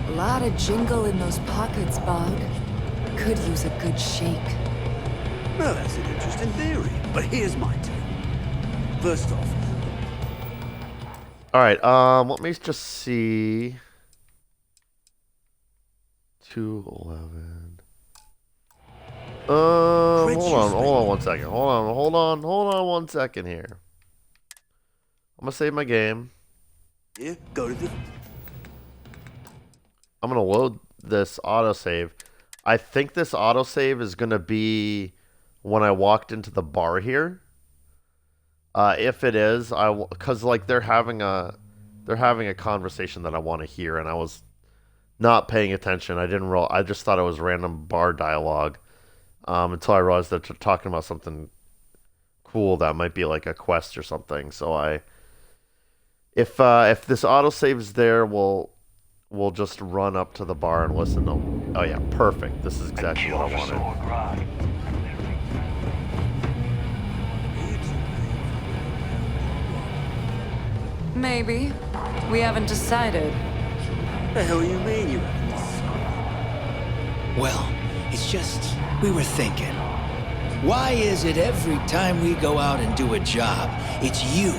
A lot of jingle in those pockets, Bog. Could use a good shake. Well, that's an interesting theory, but here's my take. First off, All right. Let me just see. 211. Hold on 1 second. Hold on 1 second here. I'm gonna save my game. yeah, go to the... I'm gonna load this autosave. I think this autosave is going to be when I walked into the bar here. If it is, because like they're having a conversation that I want to hear, and I was not paying attention. I just thought it was random bar dialogue until I realized that they're talking about something cool that might be like a quest or something. So if this autosave is there, we'll just run up to the bar and listen to. Oh yeah, perfect. This is exactly what I wanted. Maybe. We haven't decided. The hell you mean you haven't decided? Well, it's just, we were thinking. Why is it every time we go out and do a job, it's you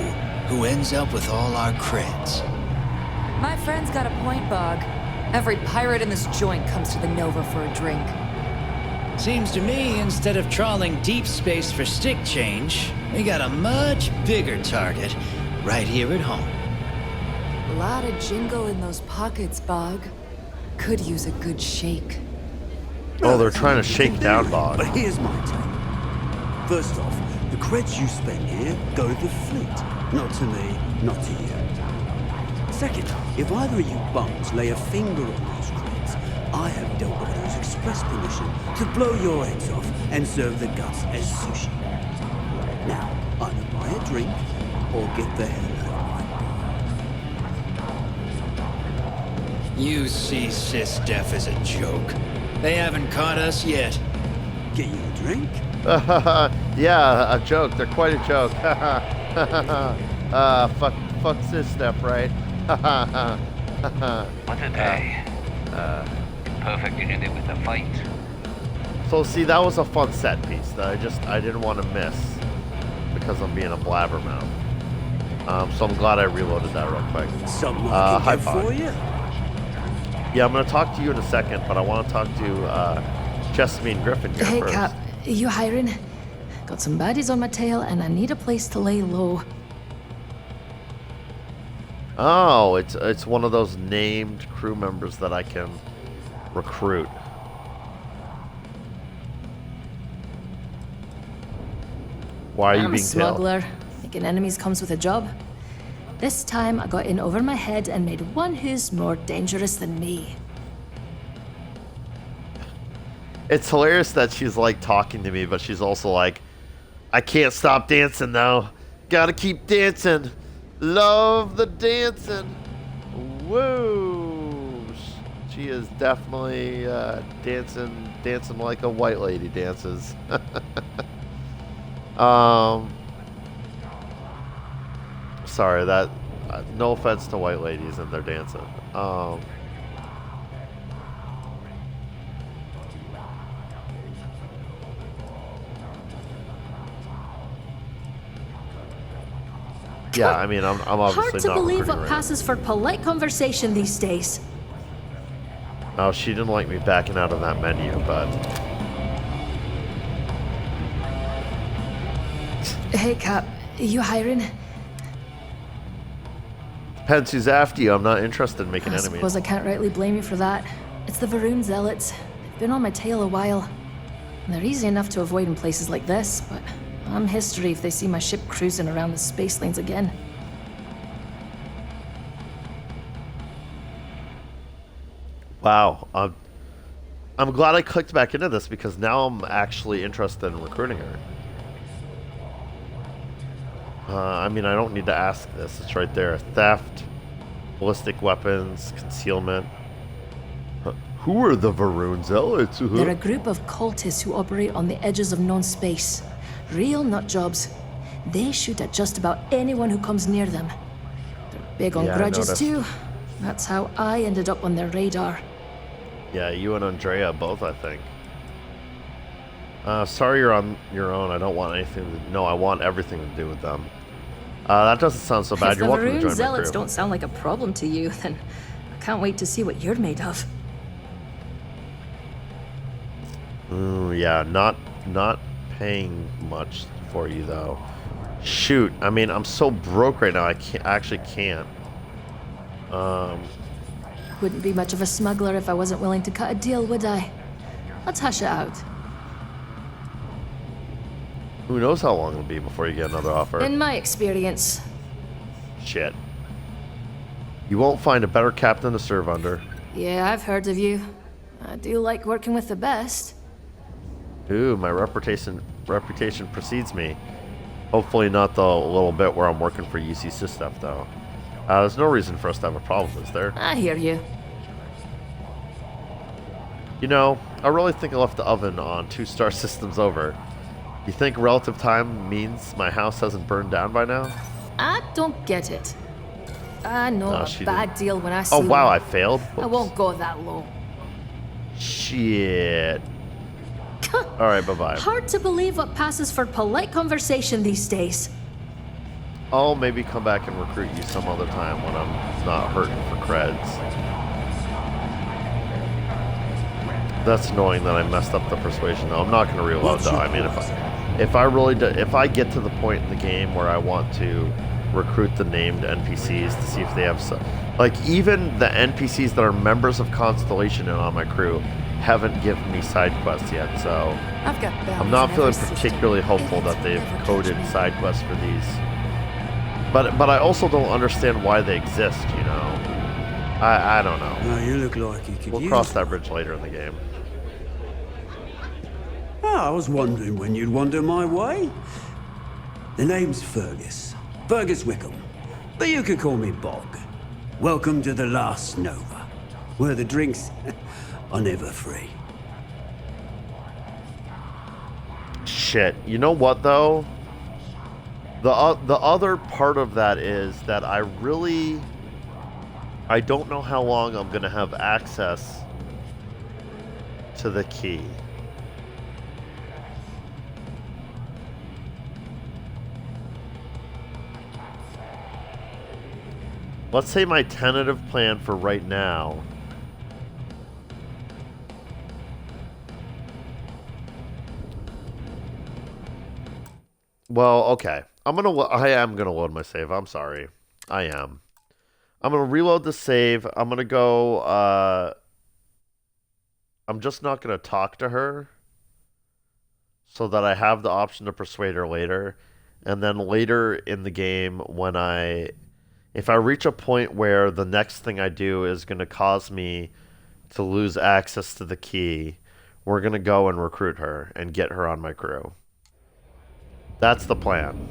who ends up with all our creds? My friend's got a point, Bog. Every pirate in this joint comes to the Nova for a drink. Seems to me, instead of trawling deep space for stick change, we got a much bigger target right here at home. A lot of jingle in those pockets, Bog. Could use a good shake. Oh, they're trying to shake down Bog. But here's my take. First off, the creds you spend here go to the fleet. Not to me, not to you. Second, if either of you bums lay a finger on those creds, I have Del Gordo's express permission to blow your heads off and serve the guts as sushi. Now, either buy a drink or get the hell out of my bar. You see Sis Def as a joke. They haven't caught us yet. Get you a drink? Yeah, a joke. They're quite a joke. Fuck Sis Step, right? What a day. Perfect ending with a fight. So see, that was a fun set piece that I didn't want to miss because I'm being a blabbermouth. So I'm glad I reloaded that real quick. Something I can get for you? Yeah, I'm gonna talk to you in a second, but I want to talk to Jessamine Griffin here Hey, first. Cap, you hiring? Got some baddies on my tail, and I need a place to lay low. Oh, it's one of those named crew members that I can recruit. Why are you I'm a being tailed? smuggler. Making enemies comes with a job. This time, I got in over my head and made one who's more dangerous than me. It's hilarious that she's like talking to me, but she's also like, I can't stop dancing though. Gotta keep dancing. Love the dancing. Woo! She is definitely dancing like a white lady dances. Sorry, that no offense to white ladies and their dancing. Yeah, I mean, I'm obviously Hard to not believe recruiting what right passes for polite conversation these days. now. Oh, she didn't like me backing out of that menu, but Hey, Cap, you hiring? depends who's after you. I'm not interested in making I enemies. suppose I can't rightly blame you for that. It's the Varun Zealots. They've been on my tail a while. And they're easy enough to avoid in places like this, but I'm history if they see my ship cruising around the space lanes again. Wow. I'm glad I clicked back into this because now I'm actually interested in recruiting her. I mean, I don't need to ask this. It's right there. Theft, ballistic weapons, concealment. Who are the Varun Zealots? They're a group of cultists who operate on the edges of known space. Real nut jobs. They shoot at just about anyone who comes near them. They're big on Yeah, I grudges noticed. too. That's how I ended up on their radar. Yeah, you and Andrea both, I think. Sorry you're on your own. I don't want anything to... No, I want everything to do with them. That doesn't sound so bad. If You're the welcome to Varun join my Zealots crew. don't sound like a problem to you, then I can't wait to see what you're made of. Yeah, not paying much for you though. Shoot, I mean, I'm so broke right now. I actually can't. Wouldn't be much of a smuggler if I wasn't willing to cut a deal, would I? Let's hush it out. Who knows how long it'll be before you get another offer. In my experience. Shit. You won't find a better captain to serve under. Yeah, I've heard of you. I do like working with the best. Ooh, my reputation precedes me. Hopefully not the little bit where I'm working for UC System, though. There's no reason for us to have a problem, is there? I hear you. You know, I really think I left the oven on 2-star systems over. You think relative time means my house hasn't burned down by now? I don't get it. I know No, a she bad didn't. deal when I see Oh wow, one. I failed? I Whoops. won't go that low. Shit. Alright, bye-bye. Hard to believe what passes for polite conversation these days. I'll maybe come back and recruit you some other time when I'm not hurting for creds. That's annoying that I messed up the persuasion though. I'm not gonna reload though. I mean, if I get to the point in the game where I want to recruit the named NPCs to see if they have some, like even the NPCs that are members of Constellation and on my crew haven't given me side quests yet, so I've got I'm not feeling particularly hopeful that they've coded side quests for these. But I also don't understand why they exist, you know. I don't know. No, you look like you could We'll use cross that bridge later in the game. I was wondering when you'd wander my way. The name's Fergus. Fergus Wickham. But you could call me Bog. Welcome to the last Nova, where the drinks are never free. Shit. You know what, though? The other part of that is that I don't know how long I'm going to have access to the key. Let's say my tentative plan for right now well, okay. I am gonna load my save. I'm sorry. I am. I'm gonna reload the save. I'm gonna go I'm just not gonna talk to her so that I have the option to persuade her later. And then later in the game when if I reach a point where the next thing I do is going to cause me to lose access to the key, we're going to go and recruit her and get her on my crew. That's the plan.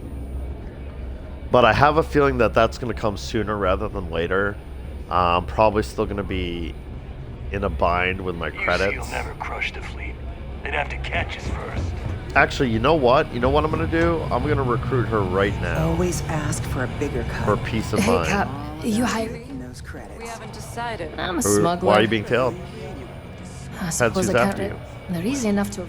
But I have a feeling that that's going to come sooner rather than later. I'm probably still going to be in a bind with my credits. You'll never crush the fleet. They'd have to catch us first. Actually, you know what? You know what I'm going to do? I'm going to recruit her right now. Always ask for a bigger cut. For peace of Hey, mind. Cap, you hiring? Those credits. We haven't decided. I'm a smuggler. Why are you being tailed? I suppose who's I after can't. you? They're easy enough to.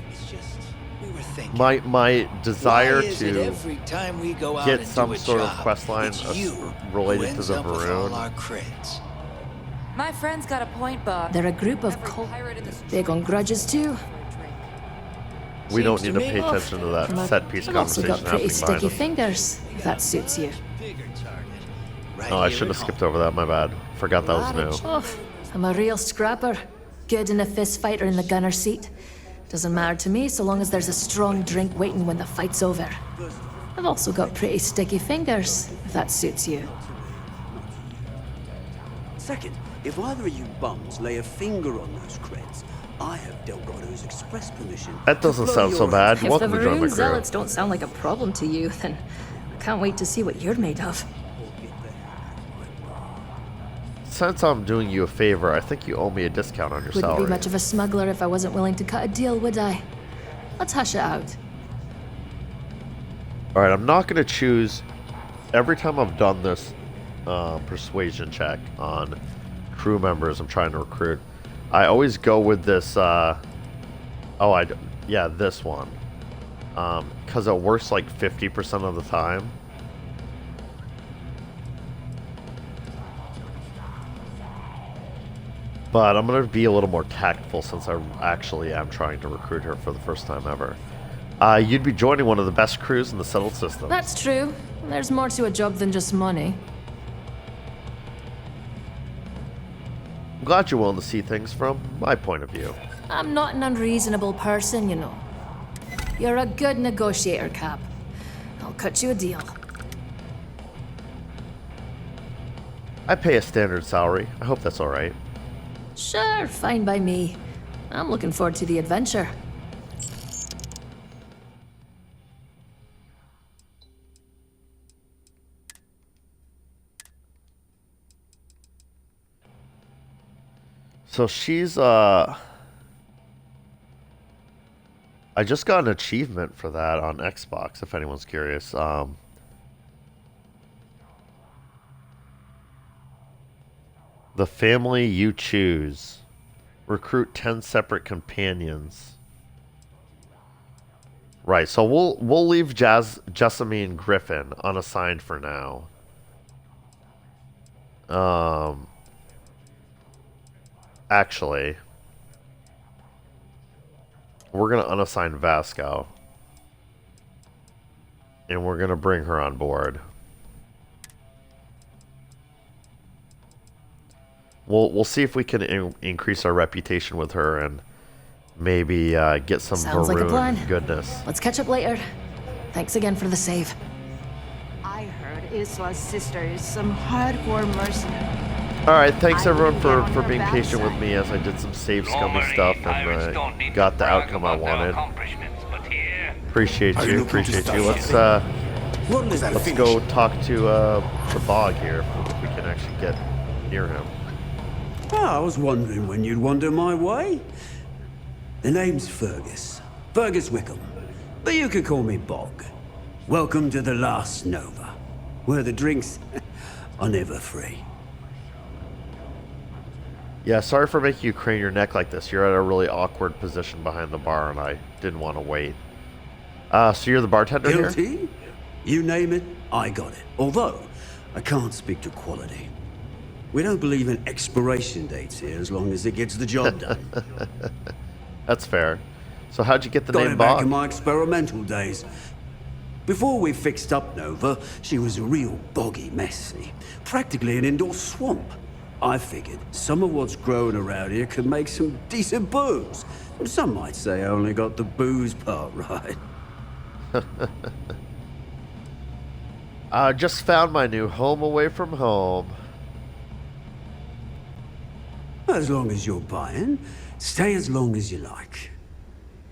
My desire Why is it to every time we go out get and some do a sort of job, quest line it's you who related to ends the up with all our Varun. creds? My friend's got a point, Bob. They're a group of cult. Big on grudges too. We don't need to Seems to pay me- attention to that set piece I've also conversation got pretty happening behind sticky us. fingers. If that suits you. Oh, I should have skipped over that. My bad. Forgot that was new. Oh, I'm a real scrapper. Good in a fist fight or in the gunner seat. Doesn't matter to me so long as there's a strong drink waiting when the fight's over. I've also got pretty sticky fingers, if that suits you. Second, if either of you bums lay a finger on those creds, I have Delgado's express permission. That doesn't to blow sound so your bad. head. If Welcome the to join my Maroon crew. Zealots don't sound like a problem to you, then I can't wait to see what you're made of. Since I'm doing you a favor, I think you owe me a discount on your Wouldn't salary. be much of a smuggler if I wasn't willing to cut a deal, would I? Let's hush it out. Alright, I'm not going to choose... Every time I've done this persuasion check on crew members I'm trying to recruit, I always go with this... this one. Because it works like 50% of the time. But I'm going to be a little more tactful since I actually am trying to recruit her for the first time ever. You'd be joining one of the best crews in the settled system. That's true. There's more to a job than just money. I'm glad you're willing to see things from my point of view. I'm not an unreasonable person, you know. You're a good negotiator, Cap. I'll cut you a deal. I pay a standard salary. I hope that's all right. Sure, fine by me. I'm looking forward to the adventure. So she's I just got an achievement for that on Xbox, if anyone's curious. The family you choose. Recruit 10 separate companions. Right, so we'll leave Jessamine Griffin unassigned for now. Actually, we're gonna unassign Vasco. And we're gonna bring her on board. We'll see if we can increase our reputation with her and maybe get some Sounds like a plan. goodness. Let's catch up later. Thanks again for the save. I heard Isla's sister is some hardcore mercenary. Alright, thanks everyone for being patient with me as I did some save scummy stuff and got the outcome I wanted. Appreciate you. Let's go talk to the bog here if we can actually get near him. Oh, I was wondering when you'd wander my way. The name's Fergus. Fergus Wickham. But you could call me Bog. Welcome to the last Nova, where the drinks are never free. Yeah, sorry for making you crane your neck like this. You're at a really awkward position behind the bar, and I didn't want to wait. So you're the bartender here? Guilty? You name it, I got it. Although, I can't speak to quality. We don't believe in expiration dates here as long as it gets the job done. That's fair. So how'd you get the Got name it back Bog? in my experimental days. Before we fixed up Nova, she was a real boggy mess. Practically an indoor swamp. I figured some of what's growing around here could make some decent booze. Some might say I only got the booze part right. I just found my new home away from home. As long as you're buying, stay as long as you like.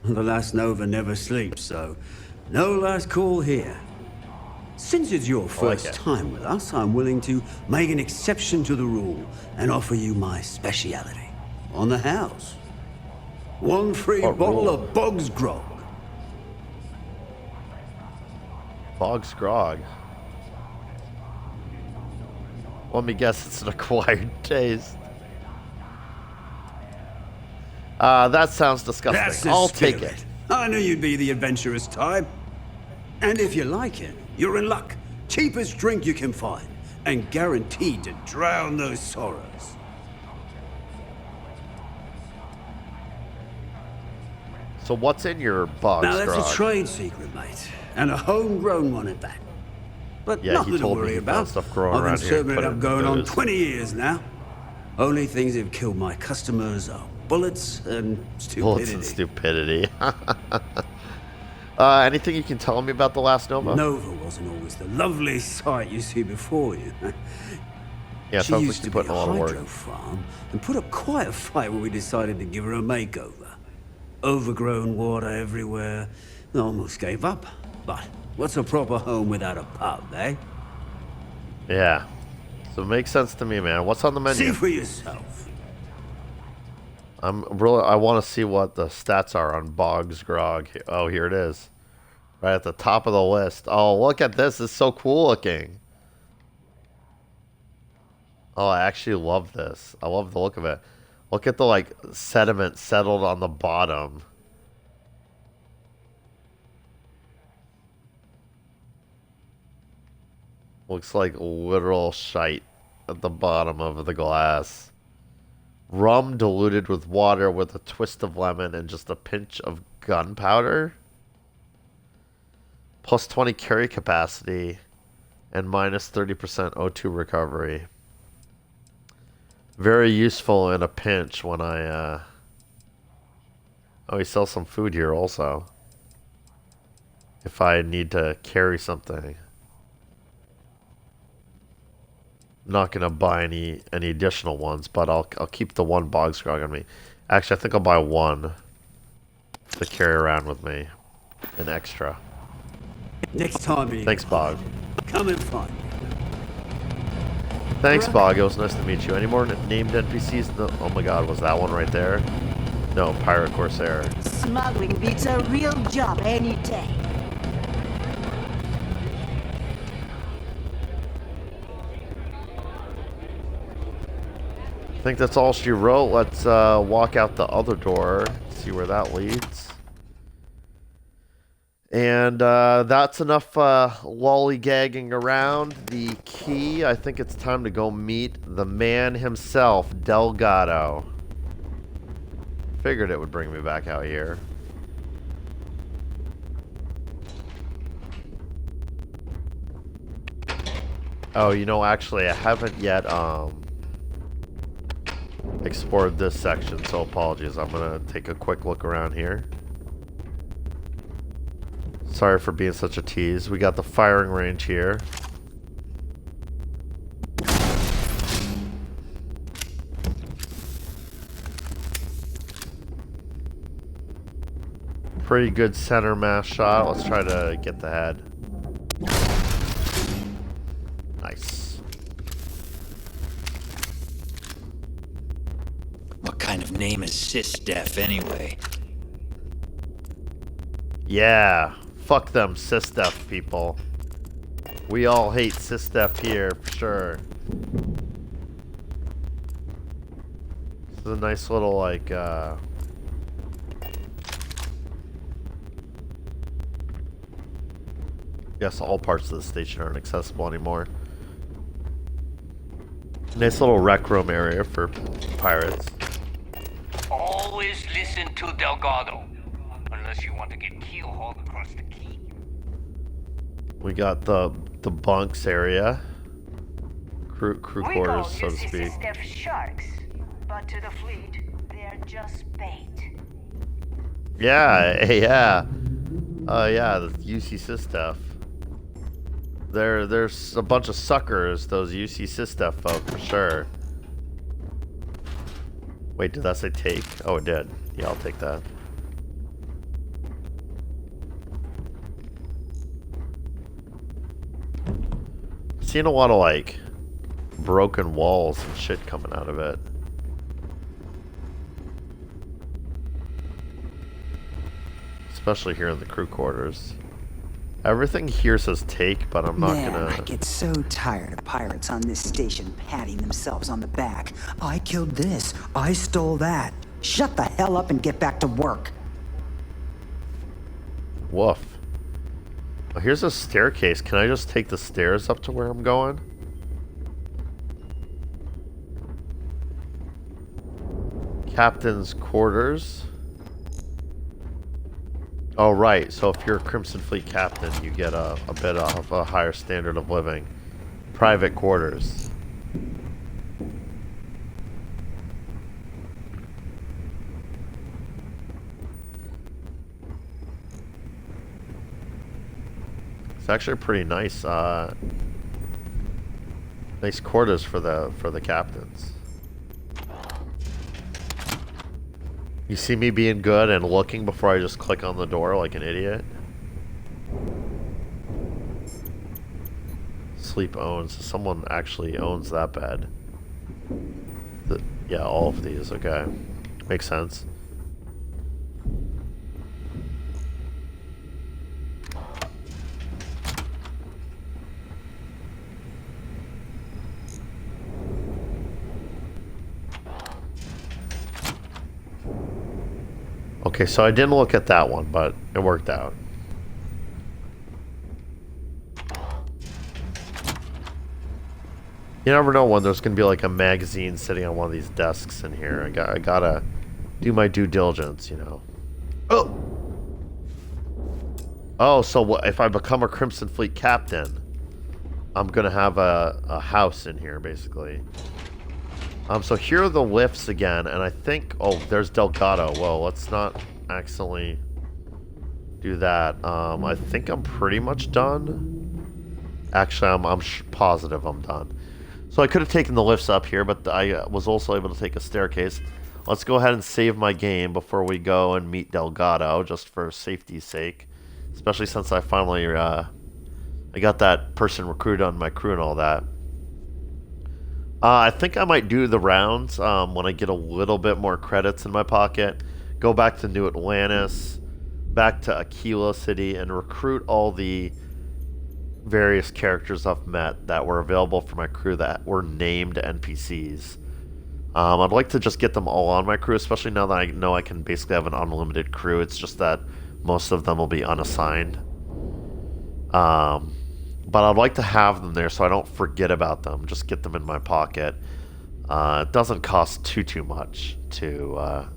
The last Nova never sleeps, so no last call here. Since it's your first time with us, I'm willing to make an exception to the rule and offer you my speciality on the house. One free bottle of Bog's Grog. Bog's Grog. Let me guess, it's an acquired taste. That sounds disgusting. That's the I'll spirit. take it. I knew you'd be the adventurous type. And if you like it, you're in luck. Cheapest drink you can find, and guaranteed to drown those sorrows. So what's in your Bog's Now that's Grog? a trade secret, mate, and a homegrown one at that. But Yeah, nothing he to told me worry he about. found stuff growing I've been around here. serving Put it it up in going on booze. 20 years now. Only things that have killed my customers are bullets and stupidity. Bullets and stupidity. Anything you can tell me about the last Nova? Nova wasn't always the lovely sight you see before you. Yeah, She sounds used like to you be put in a a lot of work. hydro farm and put up quite a fight when we decided to give her a makeover. Overgrown water everywhere. I almost gave up. But what's a proper home without a pub, eh? Yeah. So it makes sense to me, man. What's on the menu? See for yourself. I want to see what the stats are on Bog's Grog. Oh, here it is. Right at the top of the list. Oh, look at this. It's so cool looking. Oh, I actually love this. I love the look of it. Look at the, like, sediment settled on the bottom. Looks like literal shite at the bottom of the glass. Rum diluted with water with a twist of lemon and just a pinch of gunpowder. Plus 20 carry capacity and minus 30% O2 recovery. Very useful in a pinch when I Oh, he sells some food here also. If I need to carry something. I'm not gonna buy any additional ones, but I'll keep the one bog scrog on me. Actually, I think I'll buy one to carry around with me. An extra. Next time you Thanks, Bog. come and find me. Thanks, Bog. It was nice to meet you. Any more named NPCs? No. Oh my god, was that one right there? No, Pirate Corsair. Smuggling beats a real job any day. I think that's all she wrote. Let's walk out the other door, see where that leads. And that's enough lollygagging around the key. I think it's time to go meet the man himself, Delgado. Figured it would bring me back out here. Oh, you know, actually, I haven't yet explored this section, so apologies. I'm gonna take a quick look around here. Sorry for being such a tease. We got the firing range here. Pretty good center mass shot. Let's try to get the head. Nice. What kind of name is Sysdef anyway? Yeah. Fuck them Sysdef people. We all hate Sysdef here, for sure. This is a nice little, like, guess all parts of the station aren't accessible anymore. Nice little rec room area for pirates. Always listen to Delgado. Unless you want to get keelhauled across the key. We got the bunks area. Crew quarters, so to speak. Steph sharks, but to the fleet, they're just bait. Yeah, yeah. Yeah, the UC Sysdef. There's a bunch of suckers, those UC Sysdef folk, for sure. Wait, did that say take? Oh, it did. Yeah, I'll take that. Seen a lot of, like, broken walls and shit coming out of it. Especially here in the crew quarters. Everything here says take, but I'm not gonna... I get so tired of pirates on this station patting themselves on the back. I killed this. I stole that. Shut the hell up and get back to work. Woof. Oh, here's a staircase. Can I just take the stairs up to where I'm going? Captain's quarters. Oh, right. So if you're a Crimson Fleet captain, you get a bit of a higher standard of living. Private quarters. It's actually pretty nice. Nice quarters for the captains. You see me being good and looking before I just click on the door like an idiot? Sleep owns. Someone actually owns that bed. Yeah, all of these. Okay. Makes sense. Okay, so I didn't look at that one, but it worked out. You never know when there's going to be like a magazine sitting on one of these desks in here. I gotta do my due diligence, you know. Oh! Oh, so if I become a Crimson Fleet captain, I'm going to have a house in here, basically. So here are the lifts again, and I think... Oh, there's Delgado. Whoa, let's not accidentally do that. I think I'm pretty much done. Actually, I'm positive I'm done. So I could have taken the lifts up here, but I was also able to take a staircase. Let's go ahead and save my game before we go and meet Delgado, just for safety's sake. Especially since I finally, I got that person recruited on my crew and all that. I think I might do the rounds when I get a little bit more credits in my pocket. Go back to New Atlantis, back to Aquila City, and recruit all the various characters I've met that were available for my crew that were named NPCs. I'd like to just get them all on my crew, especially now that I know I can basically have an unlimited crew. It's just that most of them will be unassigned. But I'd like to have them there so I don't forget about them. Just get them in my pocket. It doesn't cost too much to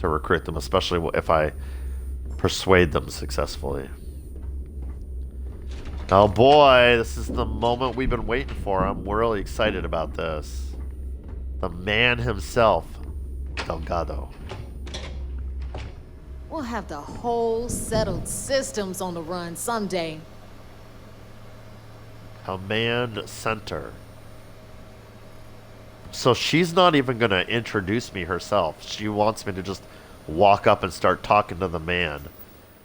recruit them, especially if I persuade them successfully. Oh boy, this is the moment we've been waiting for. I'm really excited about this. The man himself, Delgado. We'll have the whole settled systems on the run someday. Command Center. So she's not even going to introduce me herself. She wants me to just walk up and start talking to the man.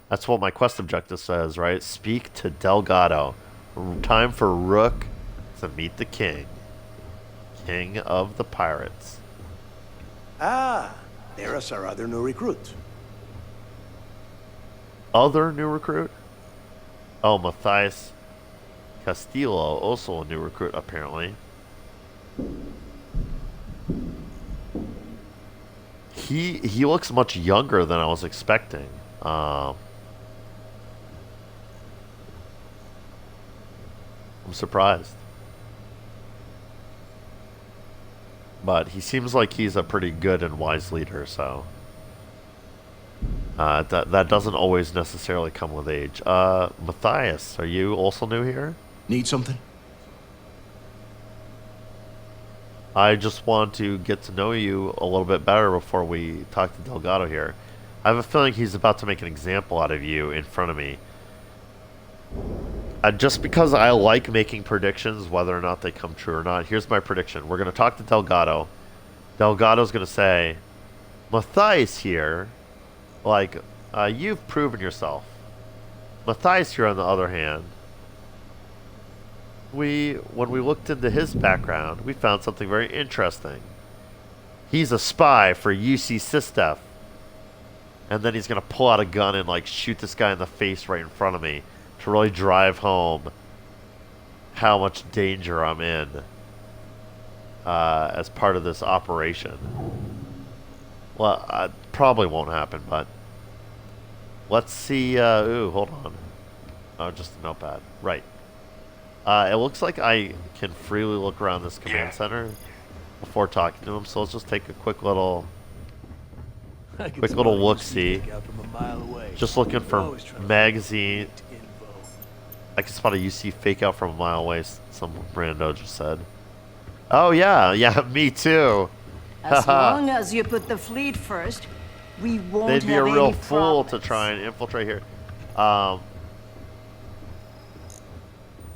That's what my quest objective says, right? Speak to Delgado. Time for Rook to meet the king. King of the pirates. Ah, there's our other new recruit. Other new recruit? Oh, Matthias Castillo, also a new recruit, apparently. He looks much younger than I was expecting. I'm surprised. But he seems like he's a pretty good and wise leader, so... that doesn't always necessarily come with age. Matthias, are you also new here? Need something? I just want to get to know you a little bit better before we talk to Delgado here. I have a feeling he's about to make an example out of you in front of me. Just because I like making predictions, whether or not they come true or not, here's my prediction. We're going to talk to Delgado. Delgado's going to say, Matthias here, like, you've proven yourself. Matthias here, on the other hand, when we looked into his background, we found something very interesting. He's a spy for UC Systef. And then he's going to pull out a gun and, like, shoot this guy in the face right in front of me to really drive home how much danger I'm in as part of this operation. Well, probably won't happen, but let's see. Ooh, hold on. Oh, just a notepad. Right. It looks like I can freely look around this command center before talking to him, so let's just take a quick little look-see. Just looking for magazine. I can spot a UC fake out from a mile away, some rando just said. Oh yeah, me too. As long as you put the fleet first, we won't They'd be have a real any fool problems. to try and infiltrate here. I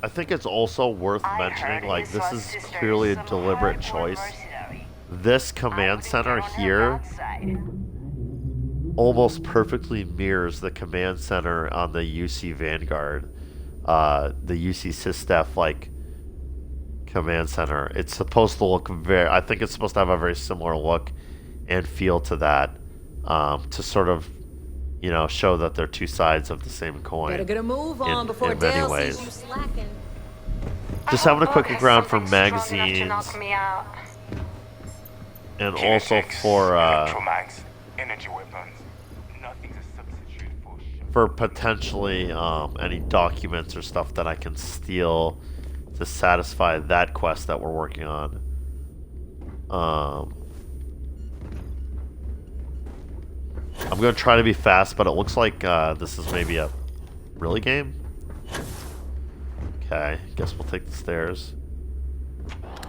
think it's also worth mentioning, like, this is clearly a deliberate choice. This command center here almost perfectly mirrors the command center on the UC Vanguard, the UC Systef, like, command center. It's supposed to look I think it's supposed to have a very similar look and feel to that, to sort of, you know, show that they're two sides of the same coin. Better get a move on before in many Dale ways. sees you slacking. Just having a quick look around for magazines, and also for energy weapons. Nothing's a substitute for for potentially any documents or stuff that I can steal to satisfy that quest that we're working on. I'm gonna try to be fast, but it looks like this is maybe a really game. Okay, guess we'll take the stairs.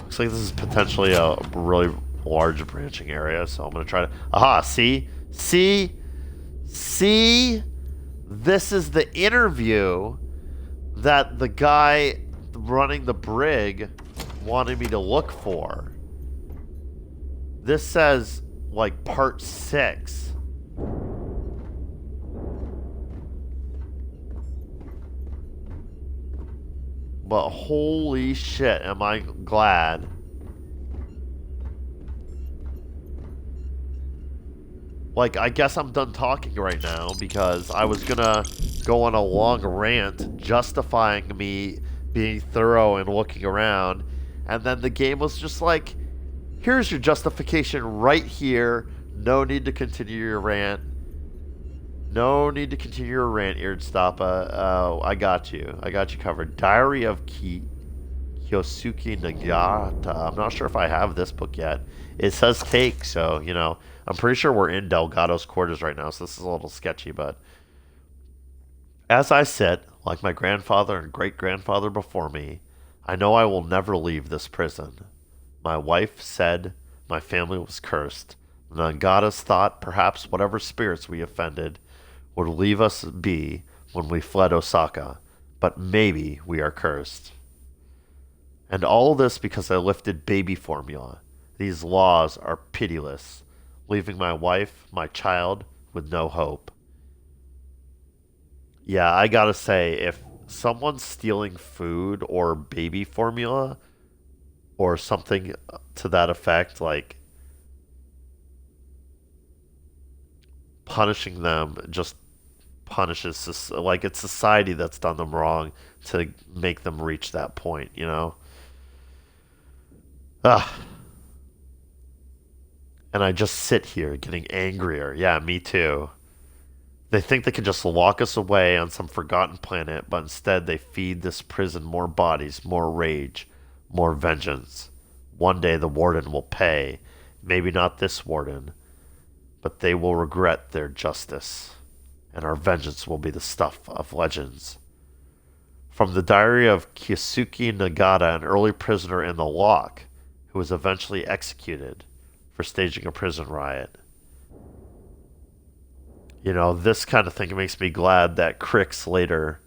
Looks like this is potentially a really large branching area, so I'm gonna try to... Aha! See? See? This is the interview that the guy running the brig wanted me to look for. This says, like, part 6. But holy shit, am I glad. Like, I guess I'm done talking right now because I was gonna go on a long rant justifying me being thorough and looking around, and then the game was just like, here's your justification right here. No need to continue your rant. No need to continue your rant, Irdstapa. I got you. I got you covered. Diary of Kyosuke Nagata. I'm not sure if I have this book yet. It says take, so, you know, I'm pretty sure we're in Delgado's quarters right now, so this is a little sketchy, but as I sit, like my grandfather and great-grandfather before me, I know I will never leave this prison. My wife said my family was cursed. Nagata's thought perhaps whatever spirits we offended would leave us be when we fled Osaka, but maybe we are cursed. And all this because I lifted baby formula. These laws are pitiless, leaving my wife, my child, with no hope. Yeah, I gotta say, if someone's stealing food or baby formula or something to that effect, like punishing them just punishes, like it's society that's done them wrong to make them reach that point, you know? And I just sit here getting angrier. Yeah, me too. They think they can just lock us away on some forgotten planet, but instead they feed this prison more bodies, more rage, more vengeance. One day the warden will pay. Maybe not this warden, but they will regret their justice, and our vengeance will be the stuff of legends. From the diary of Kyosuke Nagata, an early prisoner in the lock, who was eventually executed for staging a prison riot. You know, this kind of thing makes me glad that Crix later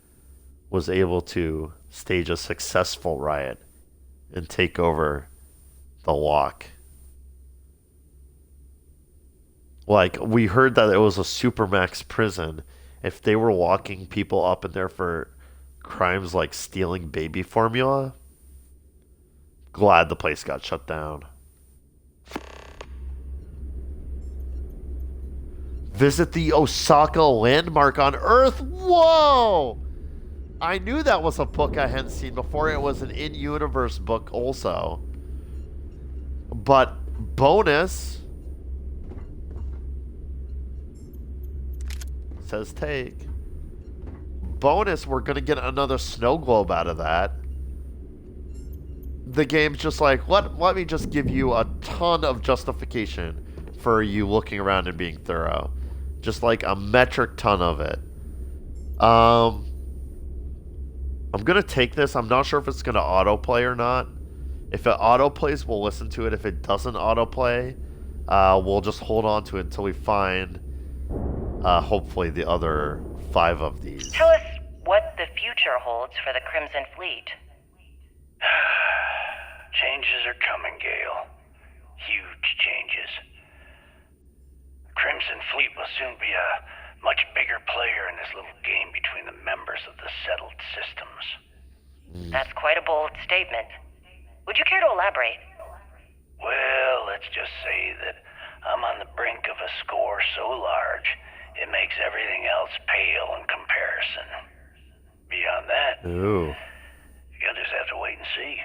was able to stage a successful riot and take over the lock. Like, we heard that it was a supermax prison. If they were locking people up in there for crimes like stealing baby formula, glad the place got shut down. Visit the Osaka landmark on Earth. Whoa! I knew that was a book I hadn't seen before. It was an in-universe book also. But bonus says take. Bonus, we're gonna get another snow globe out of that. The game's just like, let me just give you a ton of justification for you looking around and being thorough. Just like a metric ton of it. I'm gonna take this. I'm not sure if it's gonna autoplay or not. If it autoplays, we'll listen to it. If it doesn't autoplay, we'll just hold on to it until we find, hopefully, the other 5 of these. Tell us what the future holds for the Crimson Fleet. Changes are coming, Gale. Huge changes. The Crimson Fleet will soon be a much bigger player in this little game between the members of the settled systems. That's quite a bold statement. Would you care to elaborate? Well, let's just say that I'm on the brink of a score so large, it makes everything else pale in comparison. Beyond that, Ooh. you'll just have to wait and see.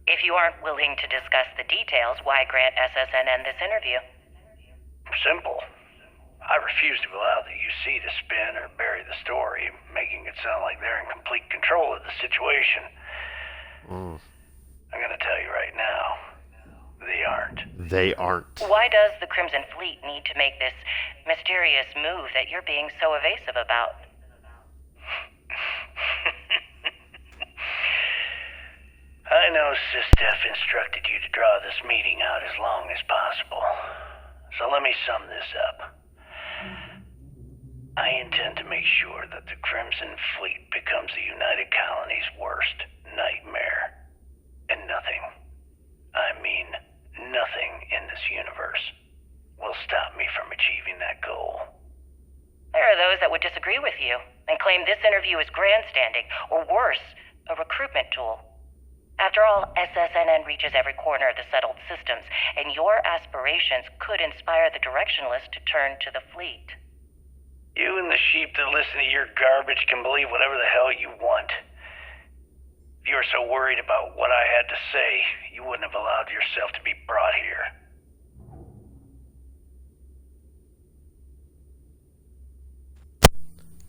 If you aren't willing to discuss the details, why grant SSNN this interview? Simple. I refuse to allow the UC to spin or bury the story, making it sound like they're in complete control of the situation. I'm gonna tell you right now, they aren't. They aren't. Why does the Crimson Fleet need to make this mysterious move that you're being so evasive about? I know SysDef instructed you to draw this meeting out as long as possible. So let me sum this up. I intend to make sure that the Crimson Fleet becomes the United Colony's worst nightmare. And nothing, I mean nothing in this universe, will stop me from achieving that goal. There are those that would disagree with you and claim this interview is grandstanding, or worse, a recruitment tool. After all, SSNN reaches every corner of the settled systems, and your aspirations could inspire the directionless to turn to the fleet. You and the sheep that listen to your garbage can believe whatever the hell you want. If you were so worried about what I had to say, you wouldn't have allowed yourself to be brought here.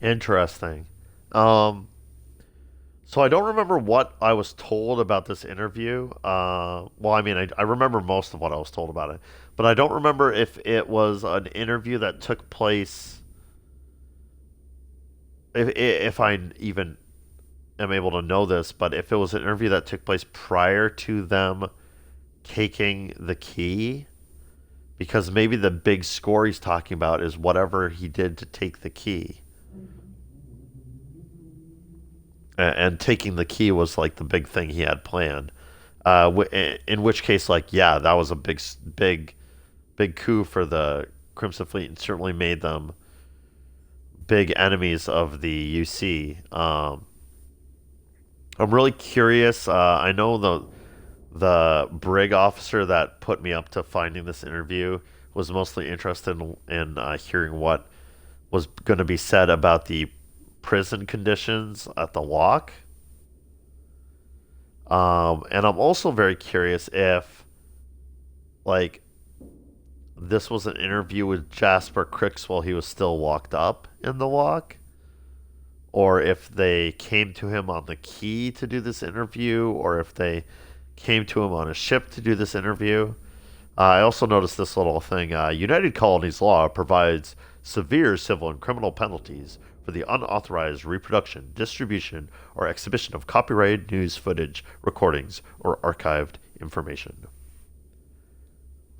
Interesting. So I don't remember what I was told about this interview. Well, I mean, I remember most of what I was told about it, but I don't remember if it was an interview that took place. If I even am able to know this, but if it was an interview that took place prior to them taking the key, because maybe the big score he's talking about is whatever he did to take the key. And taking the key was like the big thing he had planned. In which case, like, yeah, that was a big coup for the Crimson Fleet, and certainly made them big enemies of the UC. I'm really curious. I know the brig officer that put me up to finding this interview was mostly interested in hearing what was going to be said about the prison conditions at the lock. And I'm also very curious if, like, this was an interview with Jasper Cricks while he was still locked up in the lock, or if they came to him on the key to do this interview, or if they came to him on a ship to do this interview. I also noticed this little thing. United Colonies law provides severe civil and criminal penalties for the unauthorized reproduction, distribution, or exhibition of copyrighted news footage, recordings, or archived information.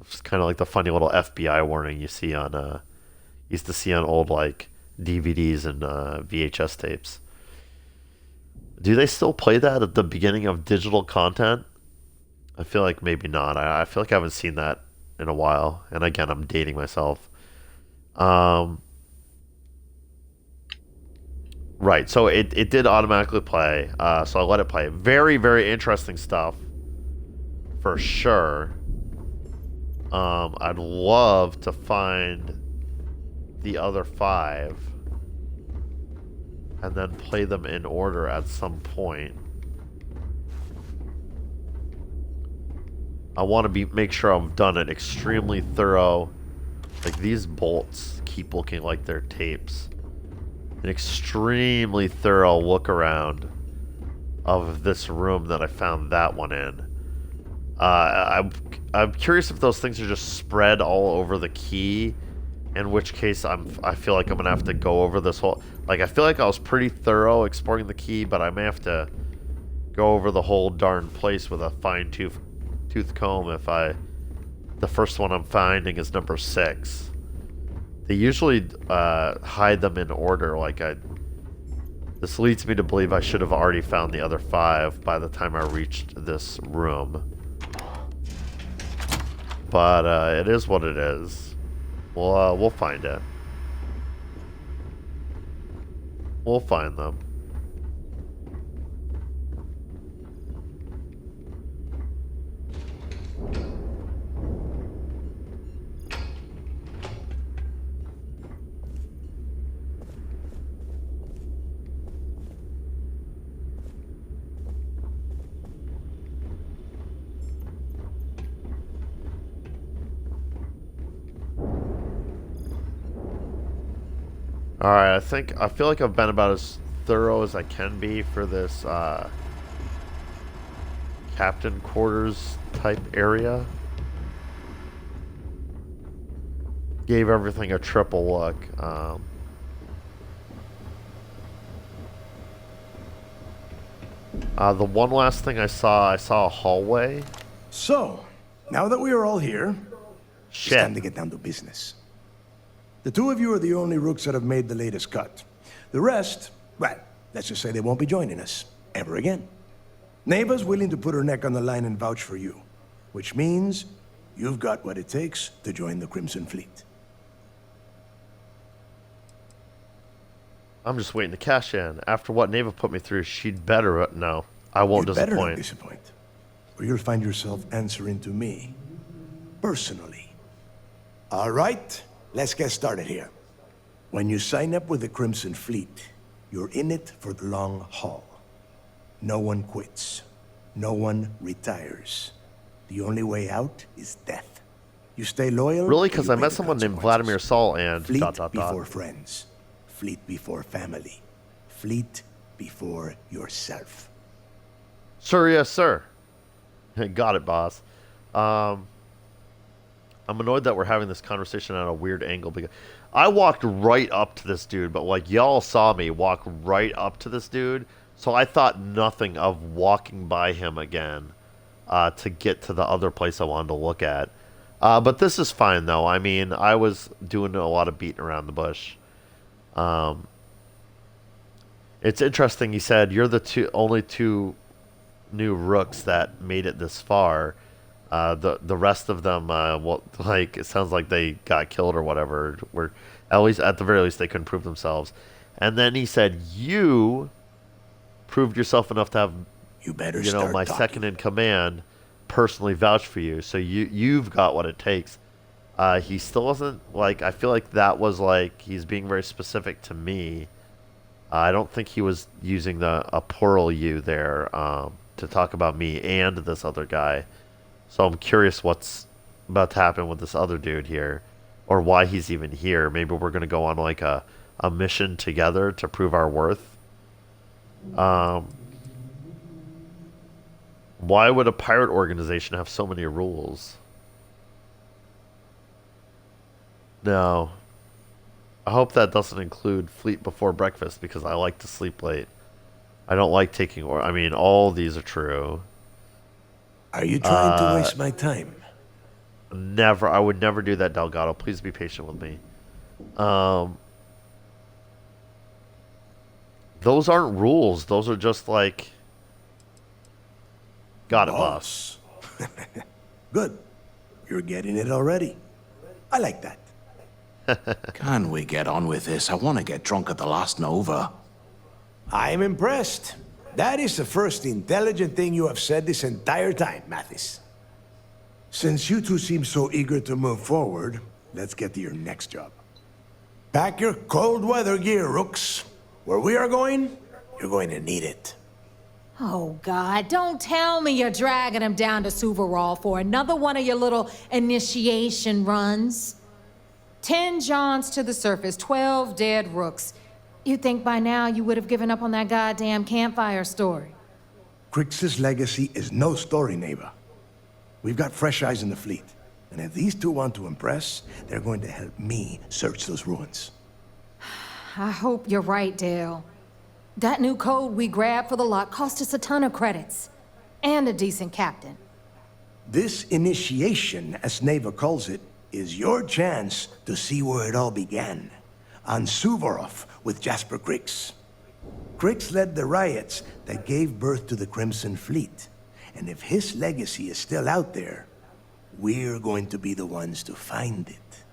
It's kind of like the funny little FBI warning you see on, used to see on old like DVDs and VHS tapes. Do they still play that at the beginning of digital content? I feel like maybe not. I feel like I haven't seen that in a while. And again, I'm dating myself. Right, so it did automatically play. So I let it play. Very, very interesting stuff. For sure. I'd love to find the other 5 and then play them in order at some point. I want to make sure I've done it extremely thorough. Like, these bolts keep looking like they're tapes. An extremely thorough look around of this room that I found that one in. I'm curious if those things are just spread all over the key, in which case I feel like I'm gonna have to go over this whole, like, I feel like I was pretty thorough exploring the key, but I may have to go over the whole darn place with a fine-tooth comb if the first one I'm finding is number 6. They usually hide them in order. Like, this leads me to believe I should have already found the other 5 by the time I reached this room. But it is what it is. We'll find it. We'll find them. Alright, I feel like I've been about as thorough as I can be for this captain quarters type area. Gave everything a triple look. The one last thing I saw a hallway. So, now that we are all here, Shit. It's time to get down to business. The two of you are the only rooks that have made the latest cut. The rest, well, let's just say they won't be joining us ever again. Neva's willing to put her neck on the line and vouch for you, which means you've got what it takes to join the Crimson Fleet. I'm just waiting to cash in. After what Neva put me through, she'd better... No, I won't You'd better not disappoint. disappoint, or you'll find yourself answering to me, personally. All right, let's get started here. When you sign up with the Crimson Fleet, you're in it for the long haul. No one quits. No one retires. The only way out is death. You stay loyal. Really? Because I met someone named Vladimir Sol and... Fleet dot, dot, dot. before friends. Fleet before family. Fleet before yourself. Sir, yes, sir. Got it, boss. I'm annoyed that we're having this conversation at a weird angle because I walked right up to this dude, but like y'all saw me walk right up to this dude, so I thought nothing of walking by him again to get to the other place I wanted to look at. But this is fine, though. I mean, I was doing a lot of beating around the bush. It's interesting. He said you're the only two new rooks that made it this far. The rest of them, well, like it sounds like they got killed or whatever. Or at the very least they couldn't prove themselves. And then he said you proved yourself enough to have my second in command personally vouch for you. So you've got what it takes. He still wasn't like, I feel like that was like he's being very specific to me. I don't think he was using a plural you there to talk about me and this other guy. So I'm curious what's about to happen with this other dude here, or why he's even here. Maybe we're going to go on like a mission together to prove our worth. Why would a pirate organization have so many rules? No. I hope that doesn't include Fleet before breakfast because I like to sleep late. I don't like taking... I mean, all these are true. Are you trying to waste my time? Never. I would never do that, Delgado. Please be patient with me. Those aren't rules. Those are just like... Got it, boss. Good. You're getting it already. I like that. Can we get on with this? I want to get drunk at the last Nova. I'm impressed. That is the first intelligent thing you have said this entire time, Mathis. Since you two seem so eager to move forward, let's get to your next job. Pack your cold weather gear, rooks. Where we are going, you're going to need it. Oh, God, don't tell me you're dragging him down to Suvarol for another one of your little initiation runs. 10 Johns to the surface, 12 dead rooks. You'd think by now you would have given up on that goddamn campfire story. Crix's legacy is no story, Neva. We've got fresh eyes in the fleet. And if these two want to impress, they're going to help me search those ruins. I hope you're right, Dale. That new code we grabbed for the lot cost us a ton of credits. And a decent captain. This initiation, as Neva calls it, is your chance to see where it all began. On Suvorov with Jasper Crix. Crix led the riots that gave birth to the Crimson Fleet. And if his legacy is still out there, we're going to be the ones to find it.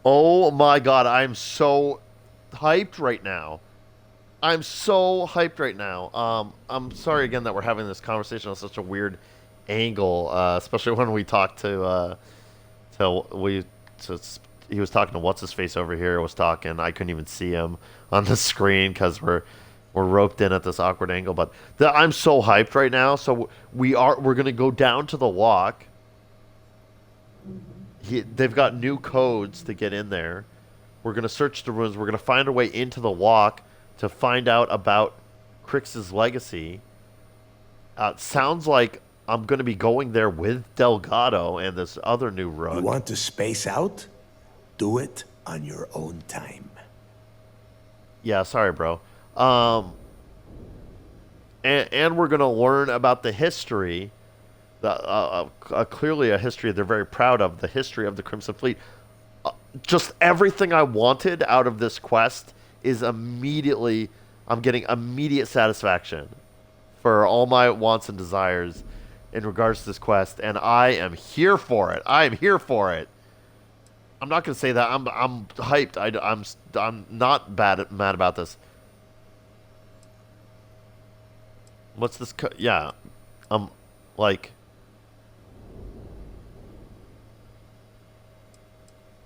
Oh my god, I'm so hyped right now. I'm so hyped right now. I'm sorry again that we're having this conversation on such a weird angle, especially when we talked to he was talking to what's his face over here was talking. I couldn't even see him on the screen because we're roped in at this awkward angle. But I'm so hyped right now. So we're gonna go down to the walk. They've got new codes to get in there. We're gonna search the ruins. We're gonna find our way into the walk to find out about Crix's legacy. It sounds like I'm gonna be going there with Delgado and this other new rook. You want to space out? Do it on your own time. Yeah, sorry, bro. And we're gonna learn about the history clearly a history they're very proud of, the history of the Crimson Fleet. Just everything I wanted out of this quest is immediately, I'm getting immediate satisfaction for all my wants and desires in regards to this quest, and I am here for it. I am here for it. I'm not gonna say that. I'm hyped. I'm not mad about this. What's this? Yeah, like.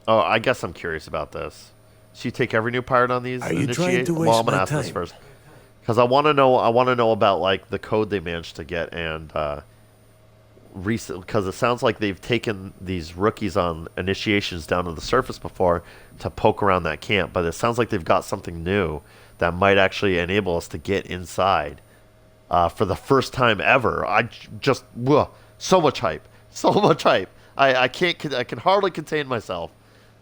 Oh, I guess I'm curious about this. So you take every new pirate on these? Are you trying to waste well, I'm gonna my ask this time? first because I want to know. I want to know about like the code they managed to get and recent, because it sounds like they've taken these rookies on initiations down to the surface before to poke around that camp. But it sounds like they've got something new that might actually enable us to get inside for the first time ever. So much hype, so much hype. I can hardly contain myself.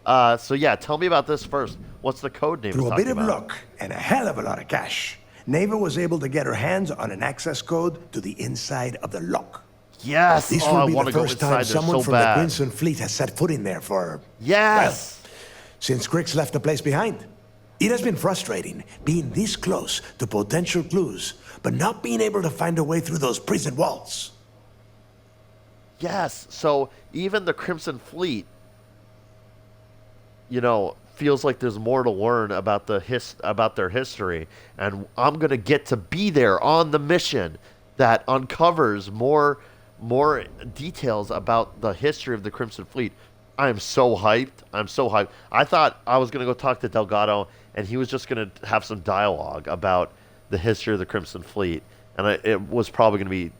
So yeah, tell me about this first. What's the code name? Through a bit of about? luck and a hell of a lot of cash, Neva was able to get her hands on an access code to the inside of the lock. Yes. This I will be want the to go first time inside there someone so from bad. the Crimson Fleet has set foot in there for... Yes. Well, since Grix left the place behind. It has been frustrating being this close to potential clues, but not being able to find a way through those prison walls. Yes. So even the Crimson Fleet, feels like there's more to learn about about their history, and I'm gonna get to be there on the mission that uncovers more details about the history of the Crimson Fleet. I am so hyped. I'm so hyped. I thought I was gonna go talk to Delgado, and he was just gonna have some dialogue about the history of the Crimson Fleet, and it was probably gonna be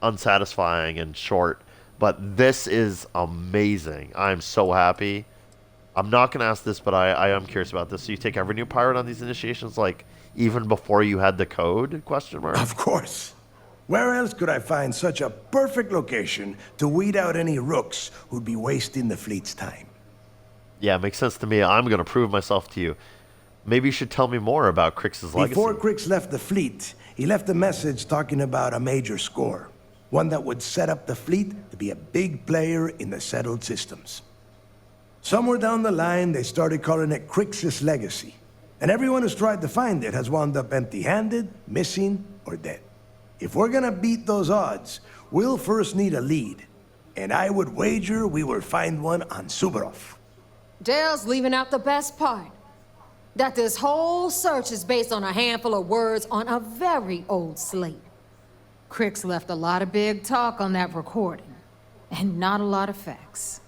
unsatisfying and short. But this is amazing. I'm so happy. I'm not going to ask this, but I am curious about this. So you take every new pirate on these initiations, like, even before you had the code, question mark? Of course. Where else could I find such a perfect location to weed out any rooks who'd be wasting the fleet's time? Yeah, it makes sense to me. I'm going to prove myself to you. Maybe you should tell me more about Crix's legacy. Before Crix left the fleet, he left a message talking about a major score. One that would set up the fleet to be a big player in the settled systems. Somewhere down the line, they started calling it Crix's legacy. And everyone who's tried to find it has wound up empty-handed, missing, or dead. If we're gonna beat those odds, we'll first need a lead. And I would wager we will find one on Suvorov. Dale's leaving out the best part. That this whole search is based on a handful of words on a very old slate. Crix left a lot of big talk on that recording, and not a lot of facts.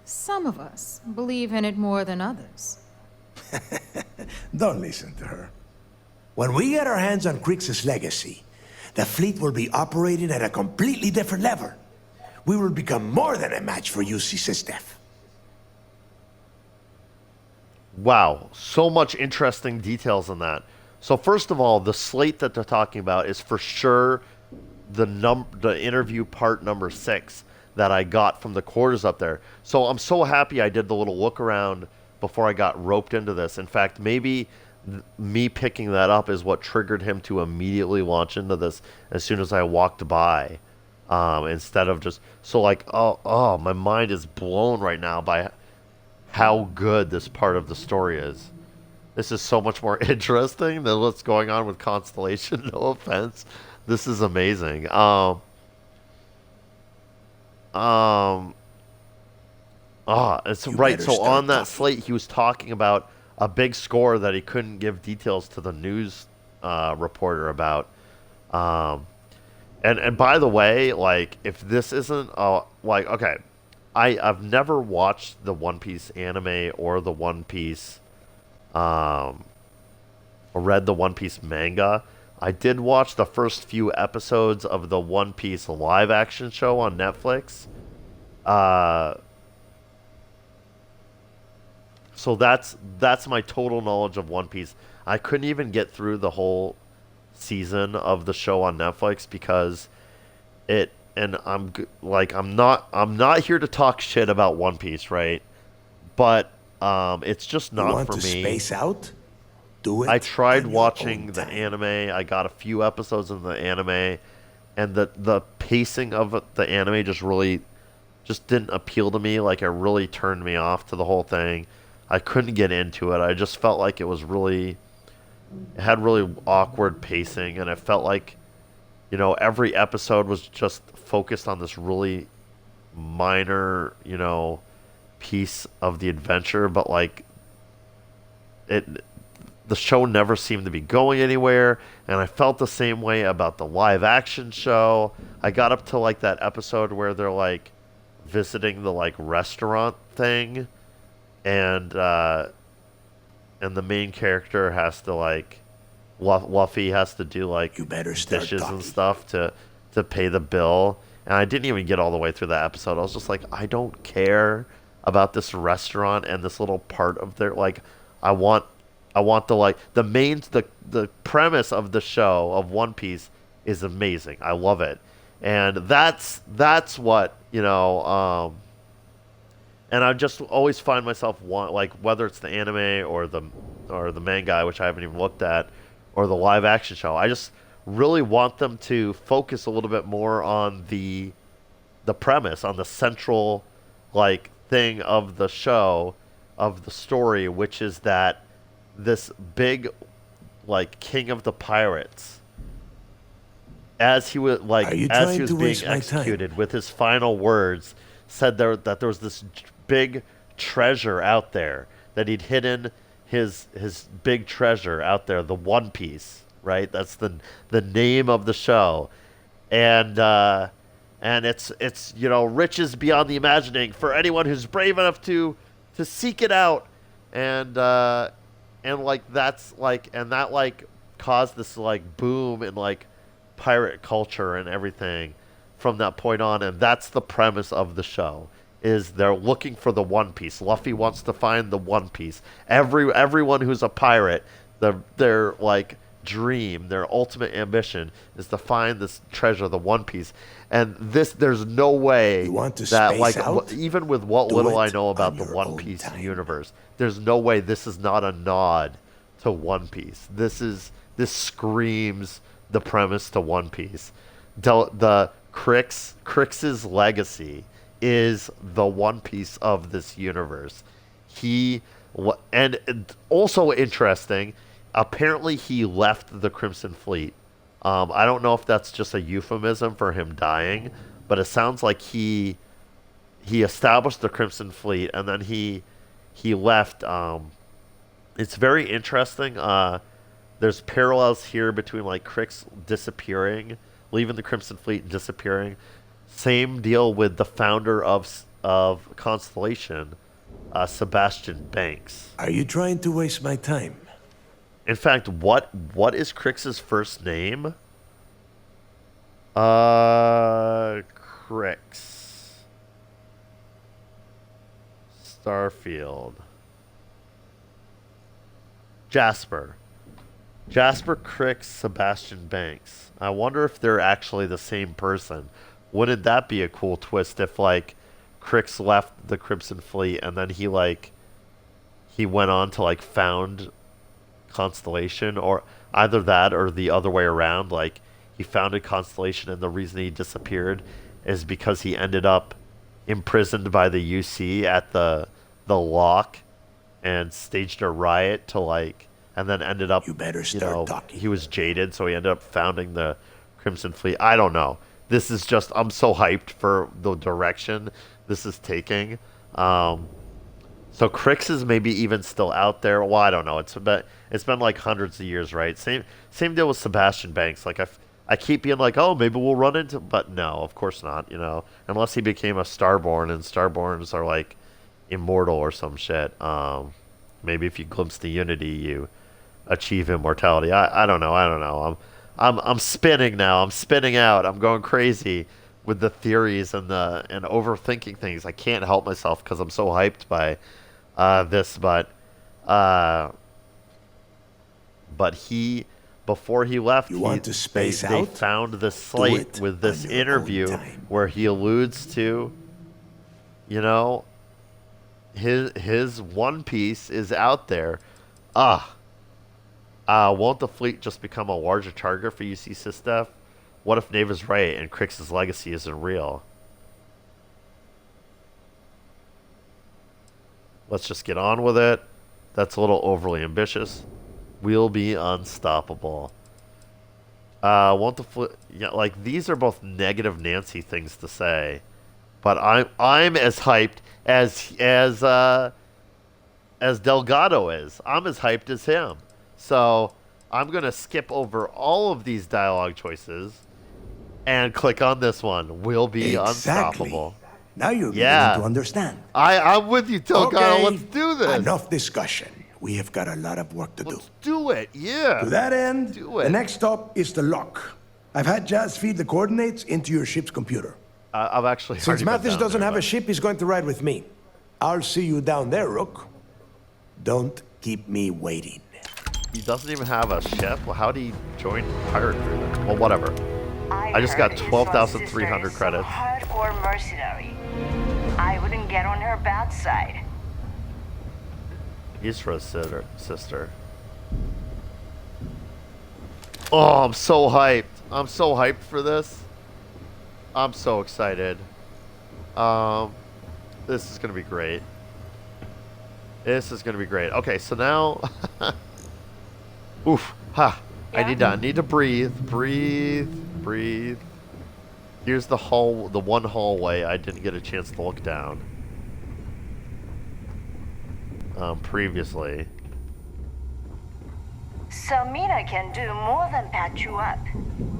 Some of us believe in it more than others. Don't listen to her. When we get our hands on Crix's legacy, the fleet will be operating at a completely different level. We will become more than a match for UC Sysdef. Wow, so much interesting details in that. So first of all, the slate that they're talking about is for sure the interview part number 6 that I got from the quarters up there. So I'm so happy I did the little look around before I got roped into this. In fact, maybe me picking that up is what triggered him to immediately launch into this as soon as I walked by, instead of just oh, my mind is blown right now by how good this part of the story is. This is so much more interesting than what's going on with Constellation. No offense. This is amazing. It's right. So on that slate, he was talking about a big score that he couldn't give details to the news reporter about. And by the way, like, if this isn't okay, I've never watched the One Piece anime or the One Piece, or read the One Piece manga. I did watch the first few episodes of the One Piece live action show on Netflix. So that's my total knowledge of One Piece. I couldn't even get through the whole season of the show on Netflix because I'm not here to talk shit about One Piece, right? But it's just not you want for to me. Space out? Do it. I tried watching the anime. I got a few episodes of the anime, and the pacing of the anime just didn't appeal to me. Like, it really turned me off to the whole thing. I couldn't get into it. I just felt like it had really awkward pacing, and it felt like, every episode was just focused on this really minor, piece of the adventure, but like the show never seemed to be going anywhere, and I felt the same way about the live action show. I got up to like that episode where they're like visiting the like restaurant thing, and the main character has to like Luffy has to do like dishes and stuff to pay the bill. And I didn't even get all the way through that episode. I was just like, I don't care about this restaurant and this little part of their like. I want the premise of the show of One Piece is amazing. I love it, and that's what and I just always find myself like, whether it's the anime or the manga, which I haven't even looked at, or the live action show. I just really want them to focus a little bit more on the premise, on the central like thing of the show, of the story, which is that this big like king of the pirates, as he was being executed, with his final words, said that there was this big treasure out there, that he'd hidden his big treasure out there, the One Piece, right? That's the name of the show, and it's riches beyond the imagining for anyone who's brave enough to seek it out, and like that's like, and that like caused this like boom in like pirate culture and everything from that point on. And that's the premise of the show, is they're looking for the One Piece. Luffy wants to find the One Piece. Everyone who's a pirate, their like dream, their ultimate ambition is to find this treasure, the One Piece. And there's no way that like even with what little I know about the One Piece universe, there's no way this is not a nod to One Piece. This screams the premise to One Piece. The Crix's legacy is the One Piece of this universe. And also interesting, apparently he left the Crimson Fleet. I don't know if that's just a euphemism for him dying, but it sounds like he established the Crimson Fleet and then he left. It's very interesting. There's parallels here between like Crix disappearing, leaving the Crimson Fleet and disappearing. Same deal with the founder of Constellation, Sebastian Banks. Are you trying to waste my time? In fact, what is Crix's first name? Crix. Starfield. Jasper. Jasper Crix, Sebastian Banks. I wonder if they're actually the same person. Wouldn't that be a cool twist if like Crix left the Crimson Fleet and then he went on to like found Constellation, or either that or the other way around, like he founded Constellation and the reason he disappeared is because he ended up imprisoned by the UC at the lock and staged a riot to like, and then ended up, he was jaded, so he ended up founding the Crimson Fleet. I don't know. This is just, I'm so hyped for the direction this is taking. So Crix is maybe even still out there. Well, I don't know. It's been like hundreds of years, right? Same deal with Sebastian Banks. Like I keep being like, oh, maybe we'll run into, but no, of course not. Unless he became a Starborn, and Starborns are like immortal or some shit. Maybe if you glimpse the Unity, you achieve immortality. I don't know. I'm spinning now. I'm spinning out. I'm going crazy with the theories and overthinking things. I can't help myself because I'm so hyped by this, but he, before he left, they found the slate with this interview where he alludes to, his One Piece is out there. Won't the fleet just become a larger target for UC Sysdef? What if Neva's right and Crix's legacy isn't real? Let's just get on with it. That's a little overly ambitious. We'll be unstoppable. Want to yeah, like these are both negative Nancy things to say, but I'm as hyped as Delgado is. I'm as hyped as him. So I'm gonna skip over all of these dialogue choices and click on this one. We'll be unstoppable. Now you're beginning to understand. I'm with you, Delgado. Okay, Let's do this. Enough discussion. We have got a lot of work to do. Do it, yeah. To that end, Do it. the next stop is the lock. I've had Jazz feed the coordinates into your ship's computer. I've actually Since already been Mathis down doesn't there, have but- a ship, he's going to ride with me. I'll see you down there, Rook. Don't keep me waiting. He doesn't even have a ship? Well, how did he join Pirate Crew then? Well, whatever. I just got 12,300 credits. Hardcore mercenary. I wouldn't get on her bad side. He's for his sister. Oh, I'm so hyped. I'm so hyped for this. I'm so excited. This is going to be great. This is going to be great. Okay, so now... Oof. Ha. I need to breathe. Breathe. Here's the one hallway I didn't get a chance to look down. Previously. Samina can do more than patch you up.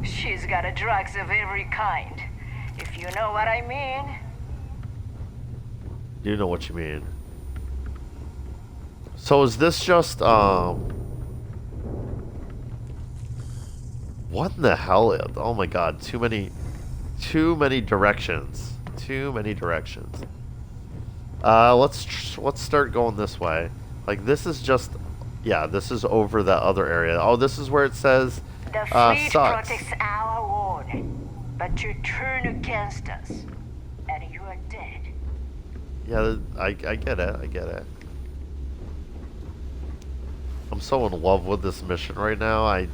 She's got a drugs of every kind. If you know what I mean. You know what you mean. So is this just, what in the hell? Oh my god, too many directions. Let's start going this way. Like, this is just, yeah, this is over that other area. Oh, this is where it says, The fleet sucks. protects our ward, but you turn against us, and you are dead. Yeah, I get it. I'm so in love with this mission right now. I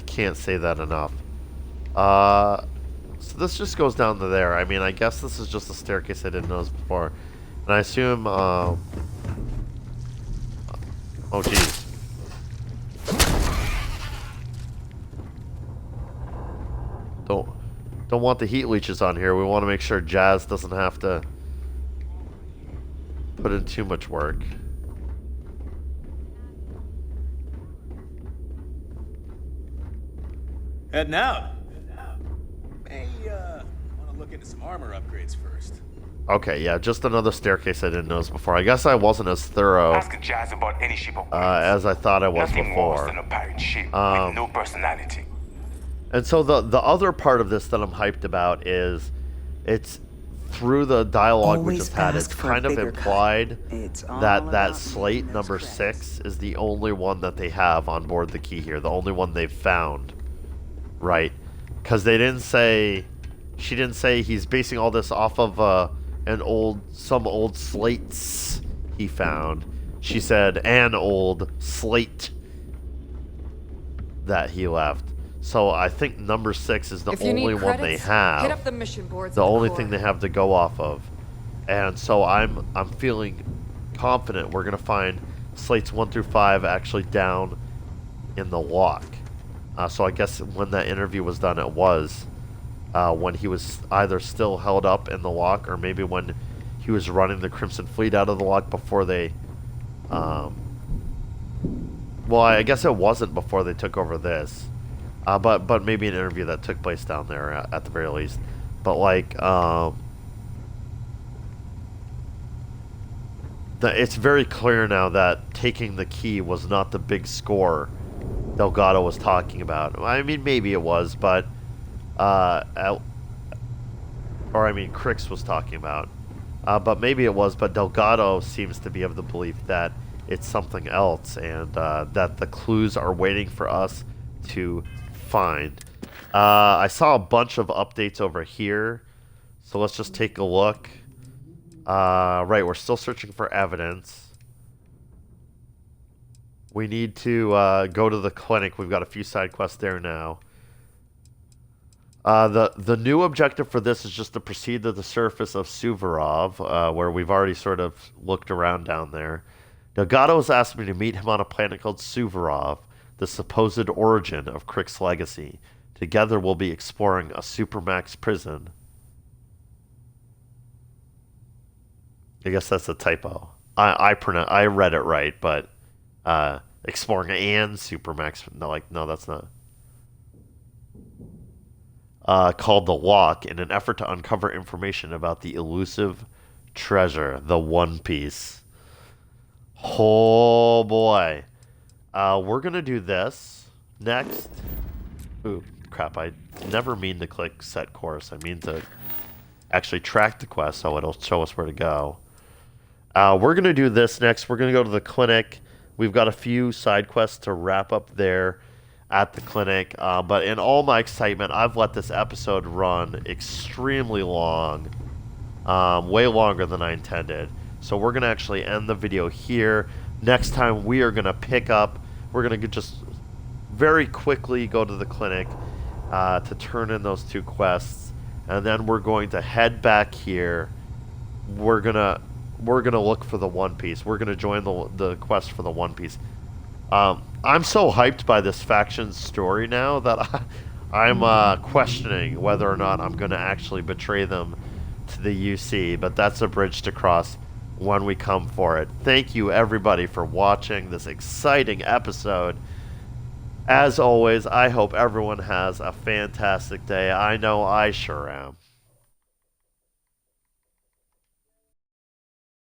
can't say that enough. So this just goes down to there. I mean, I guess this is just a staircase I didn't notice before. And I assume, oh geez. Don't want the heat leeches on here. We want to make sure Jazz doesn't have to put in too much work. Heading out. Hey, want to look into some armor upgrades first. Okay, yeah, just another staircase I didn't notice before. I guess I wasn't as thorough Ask Jazz about any ship upgrades. as I thought I was Nothing before. worse than a pirate ship with no personality. And so the other part of this that I'm hyped about is it's through the dialogue we Always just had, it's ask for a kind of bigger implied It's all that about slate those number credits. 6 is the only one that they have on board the key here, the only one they've found, right? Because they didn't say, she didn't say he's basing all this off of some old slates he found. She said an old slate that he left. So I think number 6 is the If you need only one they credits, have. hit up the mission boards The in the only core. thing they have to go off of. And so I'm feeling confident we're gonna find slates 1 through 5 actually down in the lock. So I guess when that interview was done, it was when he was either still held up in the lock, or maybe when he was running the Crimson Fleet out of the lock before they. Well, I guess it wasn't before they took over this. But maybe an interview that took place down there at the very least. But like, it's very clear now that taking the key was not the big score Delgado was talking about. I mean, maybe it was, but Crix was talking about. But maybe it was. But Delgado seems to be of the belief that it's something else, and that the clues are waiting for us to find. I saw a bunch of updates over here, so let's just take a look. Right, we're still searching for evidence. We need to go to the clinic. We've got a few side quests there now. The new objective for this is just to proceed to the surface of Suvorov, where we've already sort of looked around down there. Delgado has asked me to meet him on a planet called Suvorov, the supposed origin of Crick's legacy. Together we'll be exploring a Supermax prison. I guess that's a typo. I read it right, but exploring and Supermax. No, that's not. Called the Lock in an effort to uncover information about the elusive treasure, the One Piece. Oh boy. We're gonna do this next. Ooh, crap, I never mean to click set course. I mean to actually track the quest so it'll show us where to go. We're gonna do this next. We're gonna go to the clinic. We've got a few side quests to wrap up there at the clinic, but in all my excitement, I've let this episode run extremely long, way longer than I intended. So we're going to actually end the video here. Next time we are going to pick up, we're going to just very quickly go to the clinic to turn in those 2 quests, and then we're going to head back here. We're gonna look for the One Piece. We're going to join the quest for the One Piece. I'm so hyped by this faction's story now that I'm questioning whether or not I'm going to actually betray them to the UC, but that's a bridge to cross when we come for it. Thank you, everybody, for watching this exciting episode. As always, I hope everyone has a fantastic day. I know I sure am.